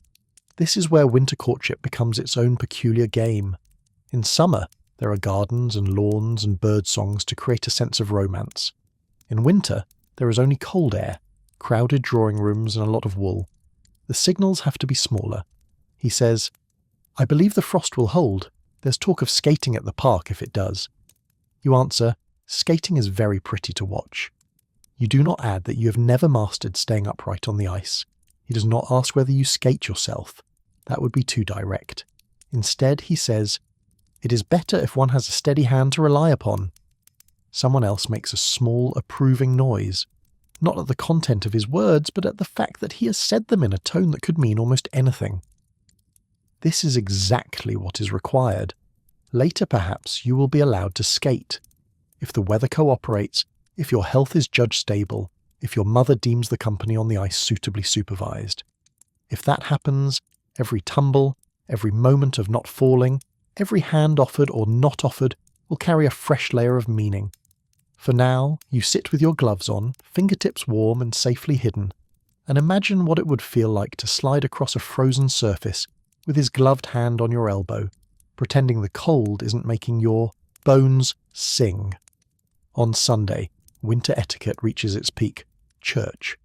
This is where winter courtship becomes its own peculiar game. In summer, there are gardens and lawns and bird songs to create a sense of romance. In winter, there is only cold air, crowded drawing rooms and a lot of wool. The signals have to be smaller. He says, "I believe the frost will hold. There's talk of skating at the park if it does." You answer, "Skating is very pretty to watch." You do not add that you have never mastered staying upright on the ice. He does not ask whether you skate yourself. That would be too direct. Instead, he says, "It is better if one has a steady hand to rely upon." Someone else makes a small, approving noise, not at the content of his words, but at the fact that he has said them in a tone that could mean almost anything. This is exactly what is required. Later, perhaps, you will be allowed to skate. If the weather cooperates, if your health is judged stable, if your mother deems the company on the ice suitably supervised. If that happens, every tumble, every moment of not falling, every hand offered or not offered will carry a fresh layer of meaning. For now, you sit with your gloves on, fingertips warm and safely hidden, and imagine what it would feel like to slide across a frozen surface with his gloved hand on your elbow, pretending the cold isn't making your bones sing. On Sunday, winter etiquette reaches its peak, church.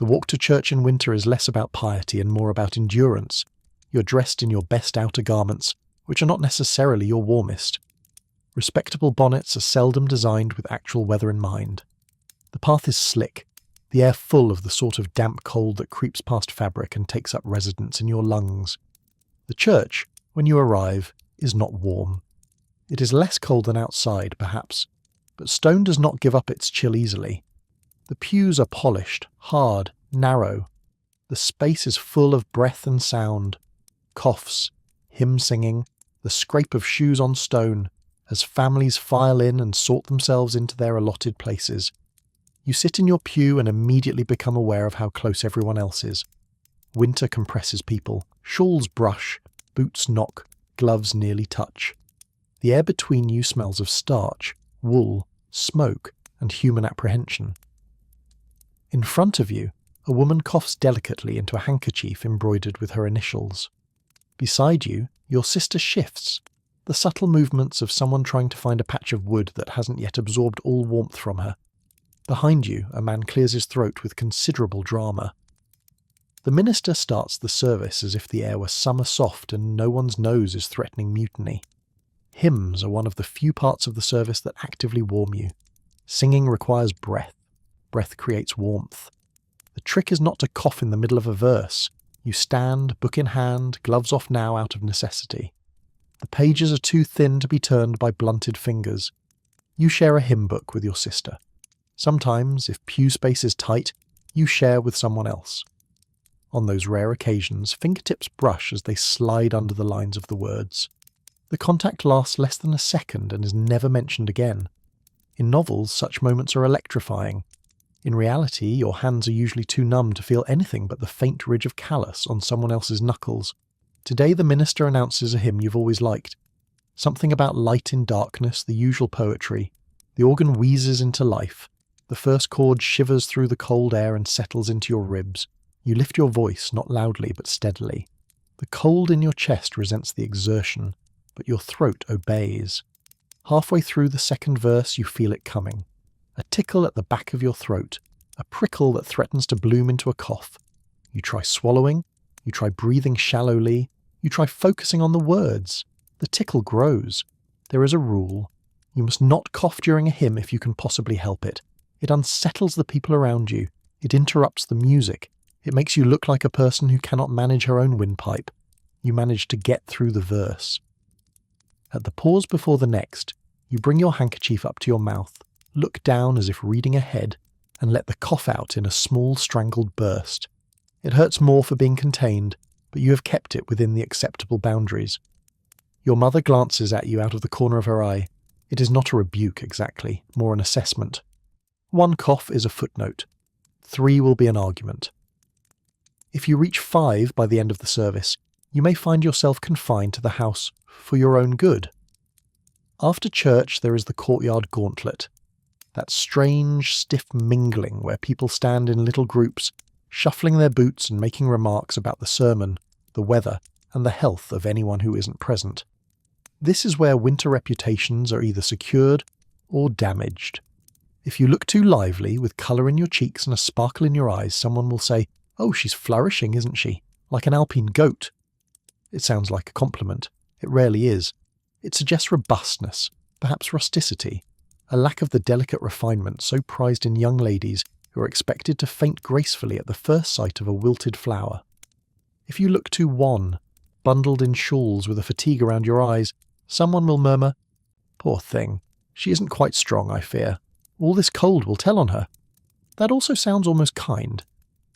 The walk to church in winter is less about piety and more about endurance. You're dressed in your best outer garments, which are not necessarily your warmest. Respectable bonnets are seldom designed with actual weather in mind. The path is slick, the air full of the sort of damp cold that creeps past fabric and takes up residence in your lungs. The church, when you arrive, is not warm. It is less cold than outside, perhaps, but stone does not give up its chill easily. The pews are polished, hard, narrow. The space is full of breath and sound, coughs, hymn singing, the scrape of shoes on stone, as families file in and sort themselves into their allotted places. You sit in your pew and immediately become aware of how close everyone else is. Winter compresses people, shawls brush, boots knock, gloves nearly touch. The air between you smells of starch, wool, smoke, and human apprehension. In front of you, a woman coughs delicately into a handkerchief embroidered with her initials. Beside you, your sister shifts, the subtle movements of someone trying to find a patch of wood that hasn't yet absorbed all warmth from her. Behind you, a man clears his throat with considerable drama. The minister starts the service as if the air were summer soft and no one's nose is threatening mutiny. Hymns are one of the few parts of the service that actively warm you. Singing requires breath. Breath creates warmth. The trick is not to cough in the middle of a verse. You stand, book in hand, gloves off now out of necessity. The pages are too thin to be turned by blunted fingers. You share a hymn book with your sister. Sometimes, if pew space is tight, you share with someone else. On those rare occasions, fingertips brush as they slide under the lines of the words. The contact lasts less than a second and is never mentioned again. In novels, such moments are electrifying. In reality, your hands are usually too numb to feel anything but the faint ridge of callus on someone else's knuckles. Today the minister announces a hymn you've always liked. Something about light in darkness, the usual poetry. The organ wheezes into life. The first chord shivers through the cold air and settles into your ribs. You lift your voice, not loudly but steadily. The cold in your chest resents the exertion, but your throat obeys. Halfway through the second verse you feel it coming. A tickle at the back of your throat, a prickle that threatens to bloom into a cough. You try swallowing, you try breathing shallowly, you try focusing on the words. The tickle grows. There is a rule. You must not cough during a hymn if you can possibly help it. It unsettles the people around you. It interrupts the music. It makes you look like a person who cannot manage her own windpipe. You manage to get through the verse. At the pause before the next, you bring your handkerchief up to your mouth, look down as if reading ahead, and let the cough out in a small strangled burst. It hurts more for being contained, but you have kept it within the acceptable boundaries. Your mother glances at you out of the corner of her eye. It is not a rebuke exactly, more an assessment. 1 cough is a footnote. 3 will be an argument. If you reach 5 by the end of the service, you may find yourself confined to the house for your own good. After church there is the courtyard gauntlet, that strange, stiff mingling where people stand in little groups, shuffling their boots and making remarks about the sermon, the weather, and the health of anyone who isn't present. This is where winter reputations are either secured or damaged. If you look too lively, with colour in your cheeks and a sparkle in your eyes, someone will say, "Oh, she's flourishing, isn't she? Like an alpine goat." It sounds like a compliment. It rarely is. It suggests robustness, perhaps rusticity, a lack of the delicate refinement so prized in young ladies who are expected to faint gracefully at the first sight of a wilted flower. If you look too wan, bundled in shawls with a fatigue around your eyes, someone will murmur, "Poor thing, she isn't quite strong, I fear. All this cold will tell on her." That also sounds almost kind.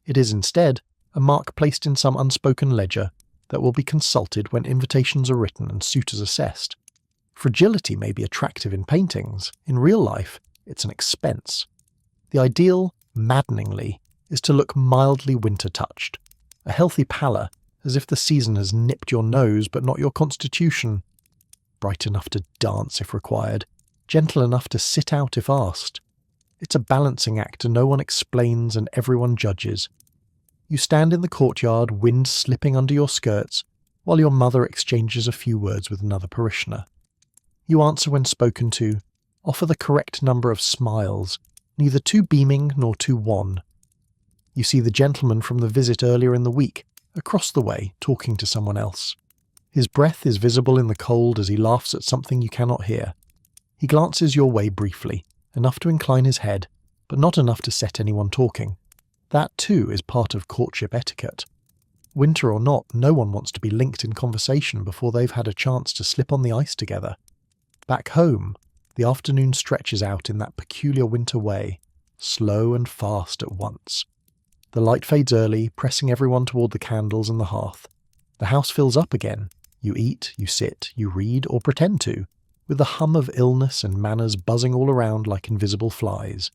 It is instead a mark placed in some unspoken ledger that will be consulted when invitations are written and suitors assessed. Fragility may be attractive in paintings. In real life, it's an expense. The ideal, maddeningly, is to look mildly winter-touched. A healthy pallor, as if the season has nipped your nose but not your constitution. Bright enough to dance if required, gentle enough to sit out if asked. It's a balancing act no one explains and everyone judges. You stand in the courtyard, wind slipping under your skirts, while your mother exchanges a few words with another parishioner. You answer when spoken to, offer the correct number of smiles, neither too beaming nor too wan. You see the gentleman from the visit earlier in the week, across the way, talking to someone else. His breath is visible in the cold as he laughs at something you cannot hear. He glances your way briefly, enough to incline his head, but not enough to set anyone talking. That too is part of courtship etiquette. Winter or not, no one wants to be linked in conversation before they've had a chance to slip on the ice together. Back home, the afternoon stretches out in that peculiar winter way, slow and fast at once. The light fades early, pressing everyone toward the candles and the hearth. The house fills up again. You eat, you sit, you read, or pretend to, with the hum of illness and manners buzzing all around like invisible flies.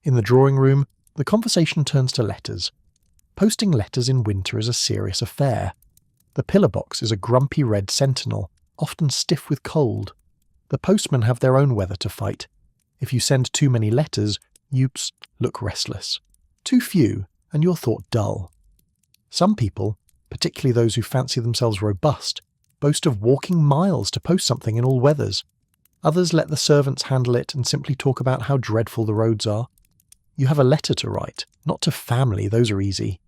In the drawing room, the conversation turns to letters. Posting letters in winter is a serious affair. The pillar box is a grumpy red sentinel, often stiff with cold. The postmen have their own weather to fight. If you send too many letters, you look restless. Too few, and you're thought dull. Some people, particularly those who fancy themselves robust, boast of walking miles to post something in all weathers. Others let the servants handle it and simply talk about how dreadful the roads are. You have a letter to write, not to family, those are easy.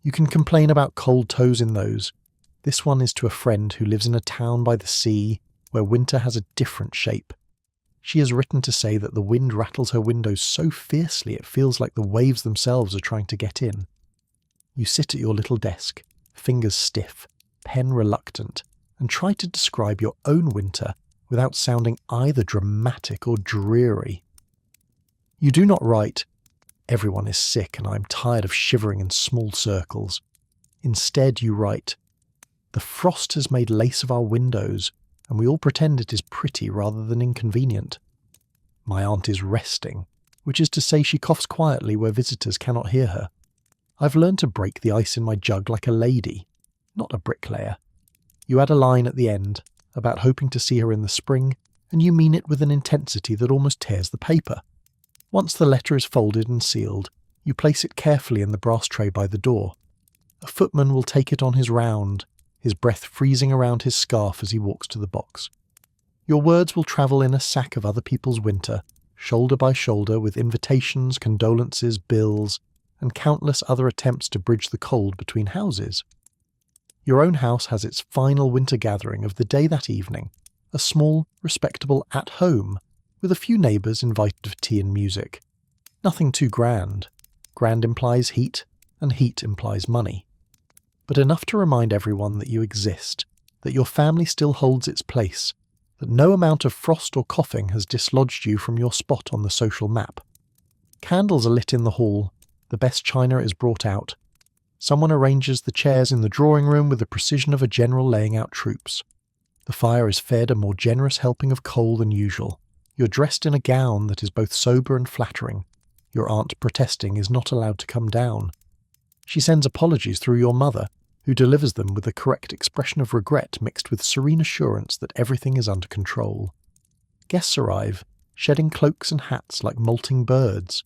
You can complain about cold toes in those. This one is to a friend who lives in a town by the sea, where winter has a different shape. She has written to say that the wind rattles her windows so fiercely it feels like the waves themselves are trying to get in. You sit at your little desk, fingers stiff, pen reluctant, and try to describe your own winter without sounding either dramatic or dreary. You do not write, "Everyone is sick and I am tired of shivering in small circles." Instead you write, "The frost has made lace of our windows, and we all pretend it is pretty rather than inconvenient. My aunt is resting," which is to say she coughs quietly where visitors cannot hear her. "I've learned to break the ice in my jug like a lady, not a bricklayer." You add a line at the end about hoping to see her in the spring, and you mean it with an intensity that almost tears the paper. Once the letter is folded and sealed, you place it carefully in the brass tray by the door. A footman will take it on his round, his breath freezing around his scarf as he walks to the box. Your words will travel in a sack of other people's winter, shoulder by shoulder with invitations, condolences, bills, and countless other attempts to bridge the cold between houses. Your own house has its final winter gathering of the day that evening, a small, respectable at-home, with a few neighbours invited for tea and music. Nothing too grand. Grand implies heat, and heat implies money. But enough to remind everyone that you exist, that your family still holds its place, that no amount of frost or coughing has dislodged you from your spot on the social map. Candles are lit in the hall, the best china is brought out. Someone arranges the chairs in the drawing room with the precision of a general laying out troops. The fire is fed a more generous helping of coal than usual. You're dressed in a gown that is both sober and flattering. Your aunt, protesting, is not allowed to come down. She sends apologies through your mother, who delivers them with a correct expression of regret mixed with serene assurance that everything is under control. Guests arrive, shedding cloaks and hats like molting birds.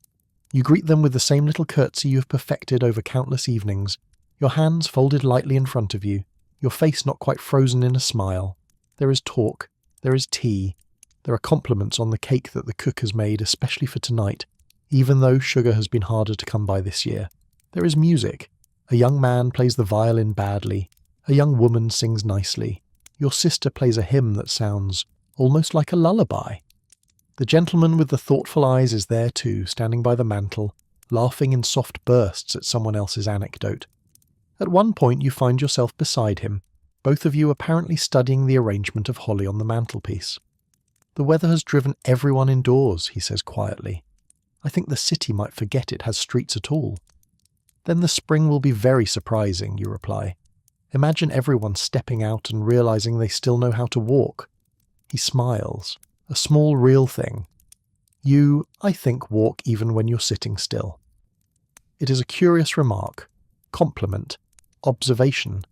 You greet them with the same little curtsy you have perfected over countless evenings, your hands folded lightly in front of you, your face not quite frozen in a smile. There is talk, there is tea, there are compliments on the cake that the cook has made especially for tonight, even though sugar has been harder to come by this year. There is music. A young man plays the violin badly, a young woman sings nicely, your sister plays a hymn that sounds almost like a lullaby. The gentleman with the thoughtful eyes is there too, standing by the mantel, laughing in soft bursts at someone else's anecdote. At one point you find yourself beside him, both of you apparently studying the arrangement of holly on the mantelpiece. "The weather has driven everyone indoors," he says quietly. "I think the city might forget it has streets at all." "Then the spring will be very surprising," you reply. "Imagine everyone stepping out and realizing they still know how to walk." He smiles. A small real thing. You, I think, walk even when you're sitting still. It is a curious remark, compliment, observation.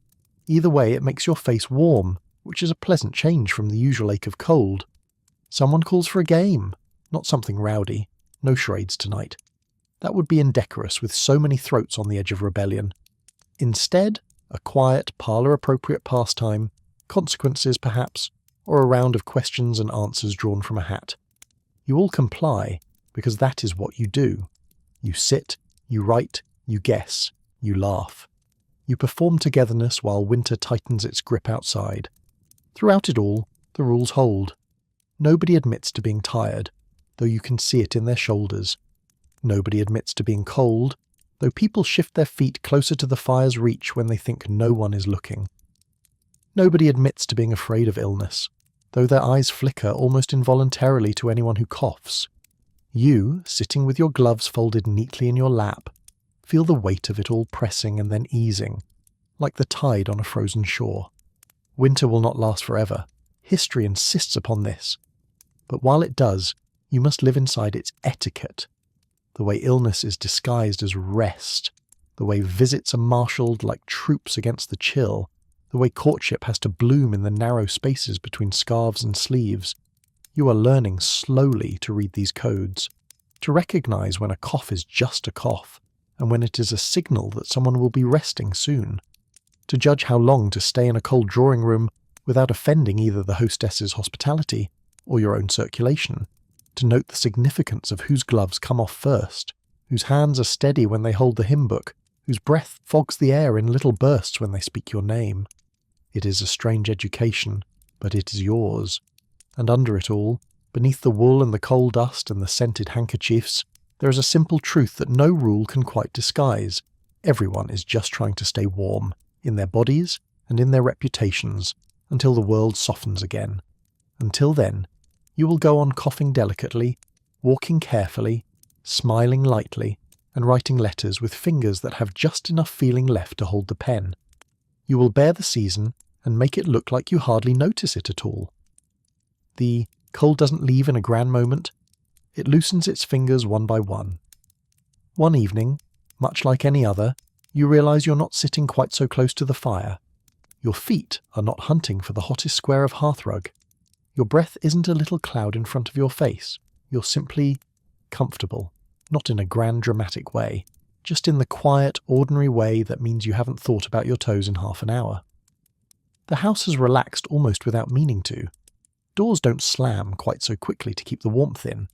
Either way, it makes your face warm, which is a pleasant change from the usual ache of cold. Someone calls for a game, not something rowdy, no charades tonight. That would be indecorous with so many throats on the edge of rebellion. Instead, a quiet, parlour-appropriate pastime, consequences perhaps, or a round of questions and answers drawn from a hat. You all comply, because that is what you do. You sit, you write, You guess. You laugh. You perform togetherness while winter tightens its grip outside. Throughout it all, the rules hold. Nobody admits to being tired, though you can see it in their shoulders. Nobody admits to being cold, though people shift their feet closer to the fire's reach when they think no one is looking. Nobody admits to being afraid of illness, though their eyes flicker almost involuntarily to anyone who coughs. You, sitting with your gloves folded neatly in your lap, feel the weight of it all pressing and then easing, like the tide on a frozen shore. Winter will not last forever. History insists upon this. But while it does, you must live inside its etiquette. The way illness is disguised as rest, the way visits are marshalled like troops against the chill, the way courtship has to bloom in the narrow spaces between scarves and sleeves. You are learning slowly to read these codes, to recognize when a cough is just a cough, and when it is a signal that someone will be resting soon, to judge how long to stay in a cold drawing room without offending either the hostess's hospitality or your own circulation, to note the significance of whose gloves come off first, whose hands are steady when they hold the hymn book, whose breath fogs the air in little bursts when they speak your name. It is a strange education, but it is yours. And under it all, beneath the wool and the coal dust and the scented handkerchiefs, there is a simple truth that no rule can quite disguise. Everyone is just trying to stay warm, in their bodies and in their reputations, until the world softens again. Until then, you will go on coughing delicately, walking carefully, smiling lightly, and writing letters with fingers that have just enough feeling left to hold the pen. You will bear the season and make it look like you hardly notice it at all. The cold doesn't leave in a grand moment. It loosens its fingers one by one. One evening, much like any other, you realize you're not sitting quite so close to the fire. Your feet are not hunting for the hottest square of hearthrug. Your breath isn't a little cloud in front of your face. You're simply comfortable, not in a grand dramatic way, just in the quiet, ordinary way that means you haven't thought about your toes in half an hour. The house has relaxed almost without meaning to. Doors don't slam quite so quickly to keep the warmth in.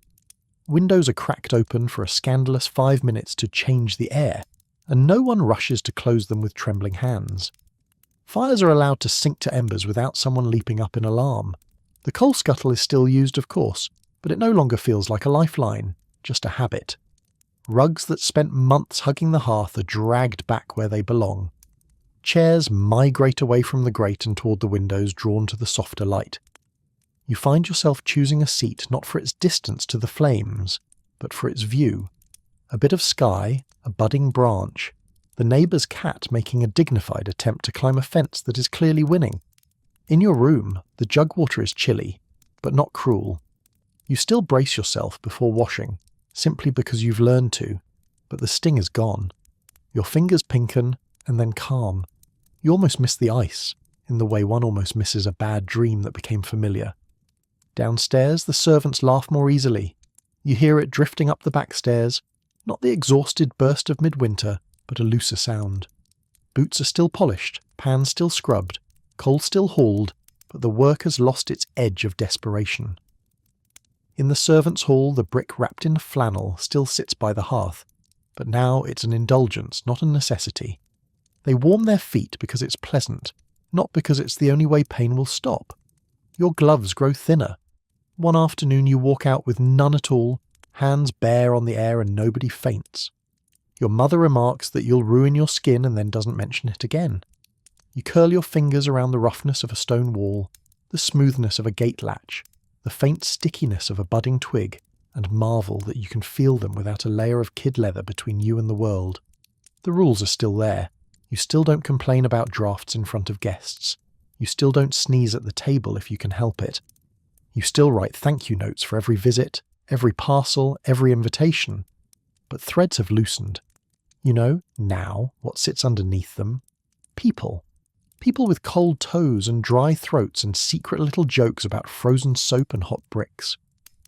Windows are cracked open for a scandalous 5 minutes to change the air, and no one rushes to close them with trembling hands. Fires are allowed to sink to embers without someone leaping up in alarm. The coal scuttle is still used, of course, but it no longer feels like a lifeline, just a habit. Rugs that spent months hugging the hearth are dragged back where they belong. Chairs migrate away from the grate and toward the windows, drawn to the softer light. You find yourself choosing a seat not for its distance to the flames, but for its view. A bit of sky, a budding branch, the neighbour's cat making a dignified attempt to climb a fence that is clearly winning. In your room, the jug water is chilly, but not cruel. You still brace yourself before washing, simply because you've learned to, but the sting is gone. Your fingers pinken, and then calm. You almost miss the ice, in the way one almost misses a bad dream that became familiar. Downstairs, the servants laugh more easily. You hear it drifting up the back stairs, not the exhausted burst of midwinter, but a looser sound. Boots are still polished, pans still scrubbed, coal still hauled, but the work has lost its edge of desperation. In the servants' hall, the brick wrapped in flannel still sits by the hearth, but now it's an indulgence, not a necessity. They warm their feet because it's pleasant, not because it's the only way pain will stop. Your gloves grow thinner. One afternoon you walk out with none at all, hands bare on the air, and nobody faints. Your mother remarks that you'll ruin your skin and then doesn't mention it again. You curl your fingers around the roughness of a stone wall, the smoothness of a gate latch, the faint stickiness of a budding twig, and marvel that you can feel them without a layer of kid leather between you and the world. The rules are still there. You still don't complain about drafts in front of guests. You still don't sneeze at the table if you can help it. You still write thank you notes for every visit, every parcel, every invitation. But threads have loosened. You know, now, what sits underneath them? People. People with cold toes and dry throats and secret little jokes about frozen soap and hot bricks.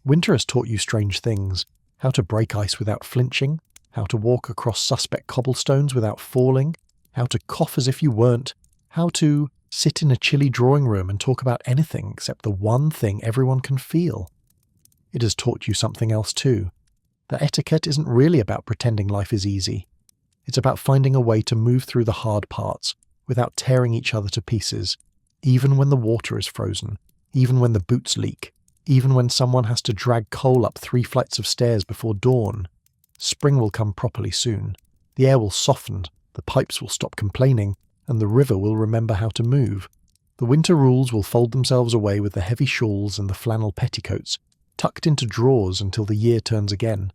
Winter has taught you strange things. How to break ice without flinching, how to walk across suspect cobblestones without falling, how to cough as if you weren't, how to sit in a chilly drawing room and talk about anything except the one thing everyone can feel. It has taught you something else too. That etiquette isn't really about pretending life is easy. It's about finding a way to move through the hard parts without tearing each other to pieces, even when the water is frozen, even when the boots leak, even when someone has to drag coal up 3 flights of stairs before dawn. Spring will come properly soon. The air will soften, the pipes will stop complaining, and the river will remember how to move. The winter rules will fold themselves away with the heavy shawls and the flannel petticoats, tucked into drawers until the year turns again.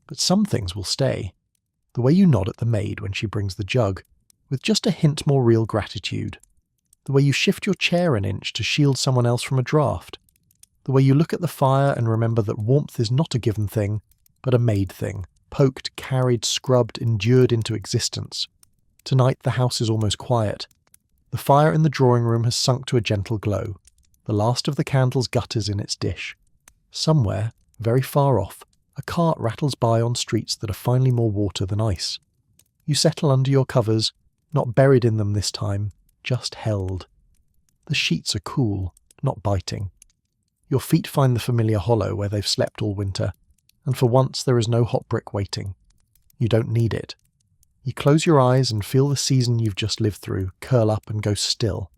But some things will stay. The way you nod at the maid when she brings the jug, with just a hint more real gratitude. The way you shift your chair an inch to shield someone else from a draught. The way you look at the fire and remember that warmth is not a given thing, but a made thing, poked, carried, scrubbed, endured into existence. Tonight the house is almost quiet. The fire in the drawing room has sunk to a gentle glow. The last of the candles gutters in its dish. Somewhere, very far off, a cart rattles by on streets that are finally more water than ice. You settle under your covers, not buried in them this time, just held. The sheets are cool, not biting. Your feet find the familiar hollow where they've slept all winter, and for once there is no hot brick waiting. You don't need it. You close your eyes and feel the season you've just lived through curl up and go still,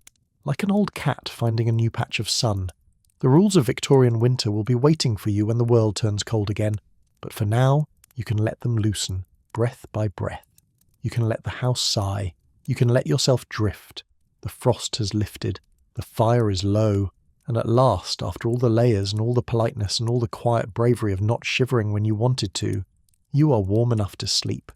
like an old cat finding a new patch of sun. The rules of Victorian winter will be waiting for you when the world turns cold again, but for now, you can let them loosen, breath by breath. You can let the house sigh. You can let yourself drift. The frost has lifted. The fire is low. And at last, after all the layers and all the politeness and all the quiet bravery of not shivering when you wanted to, you are warm enough to sleep.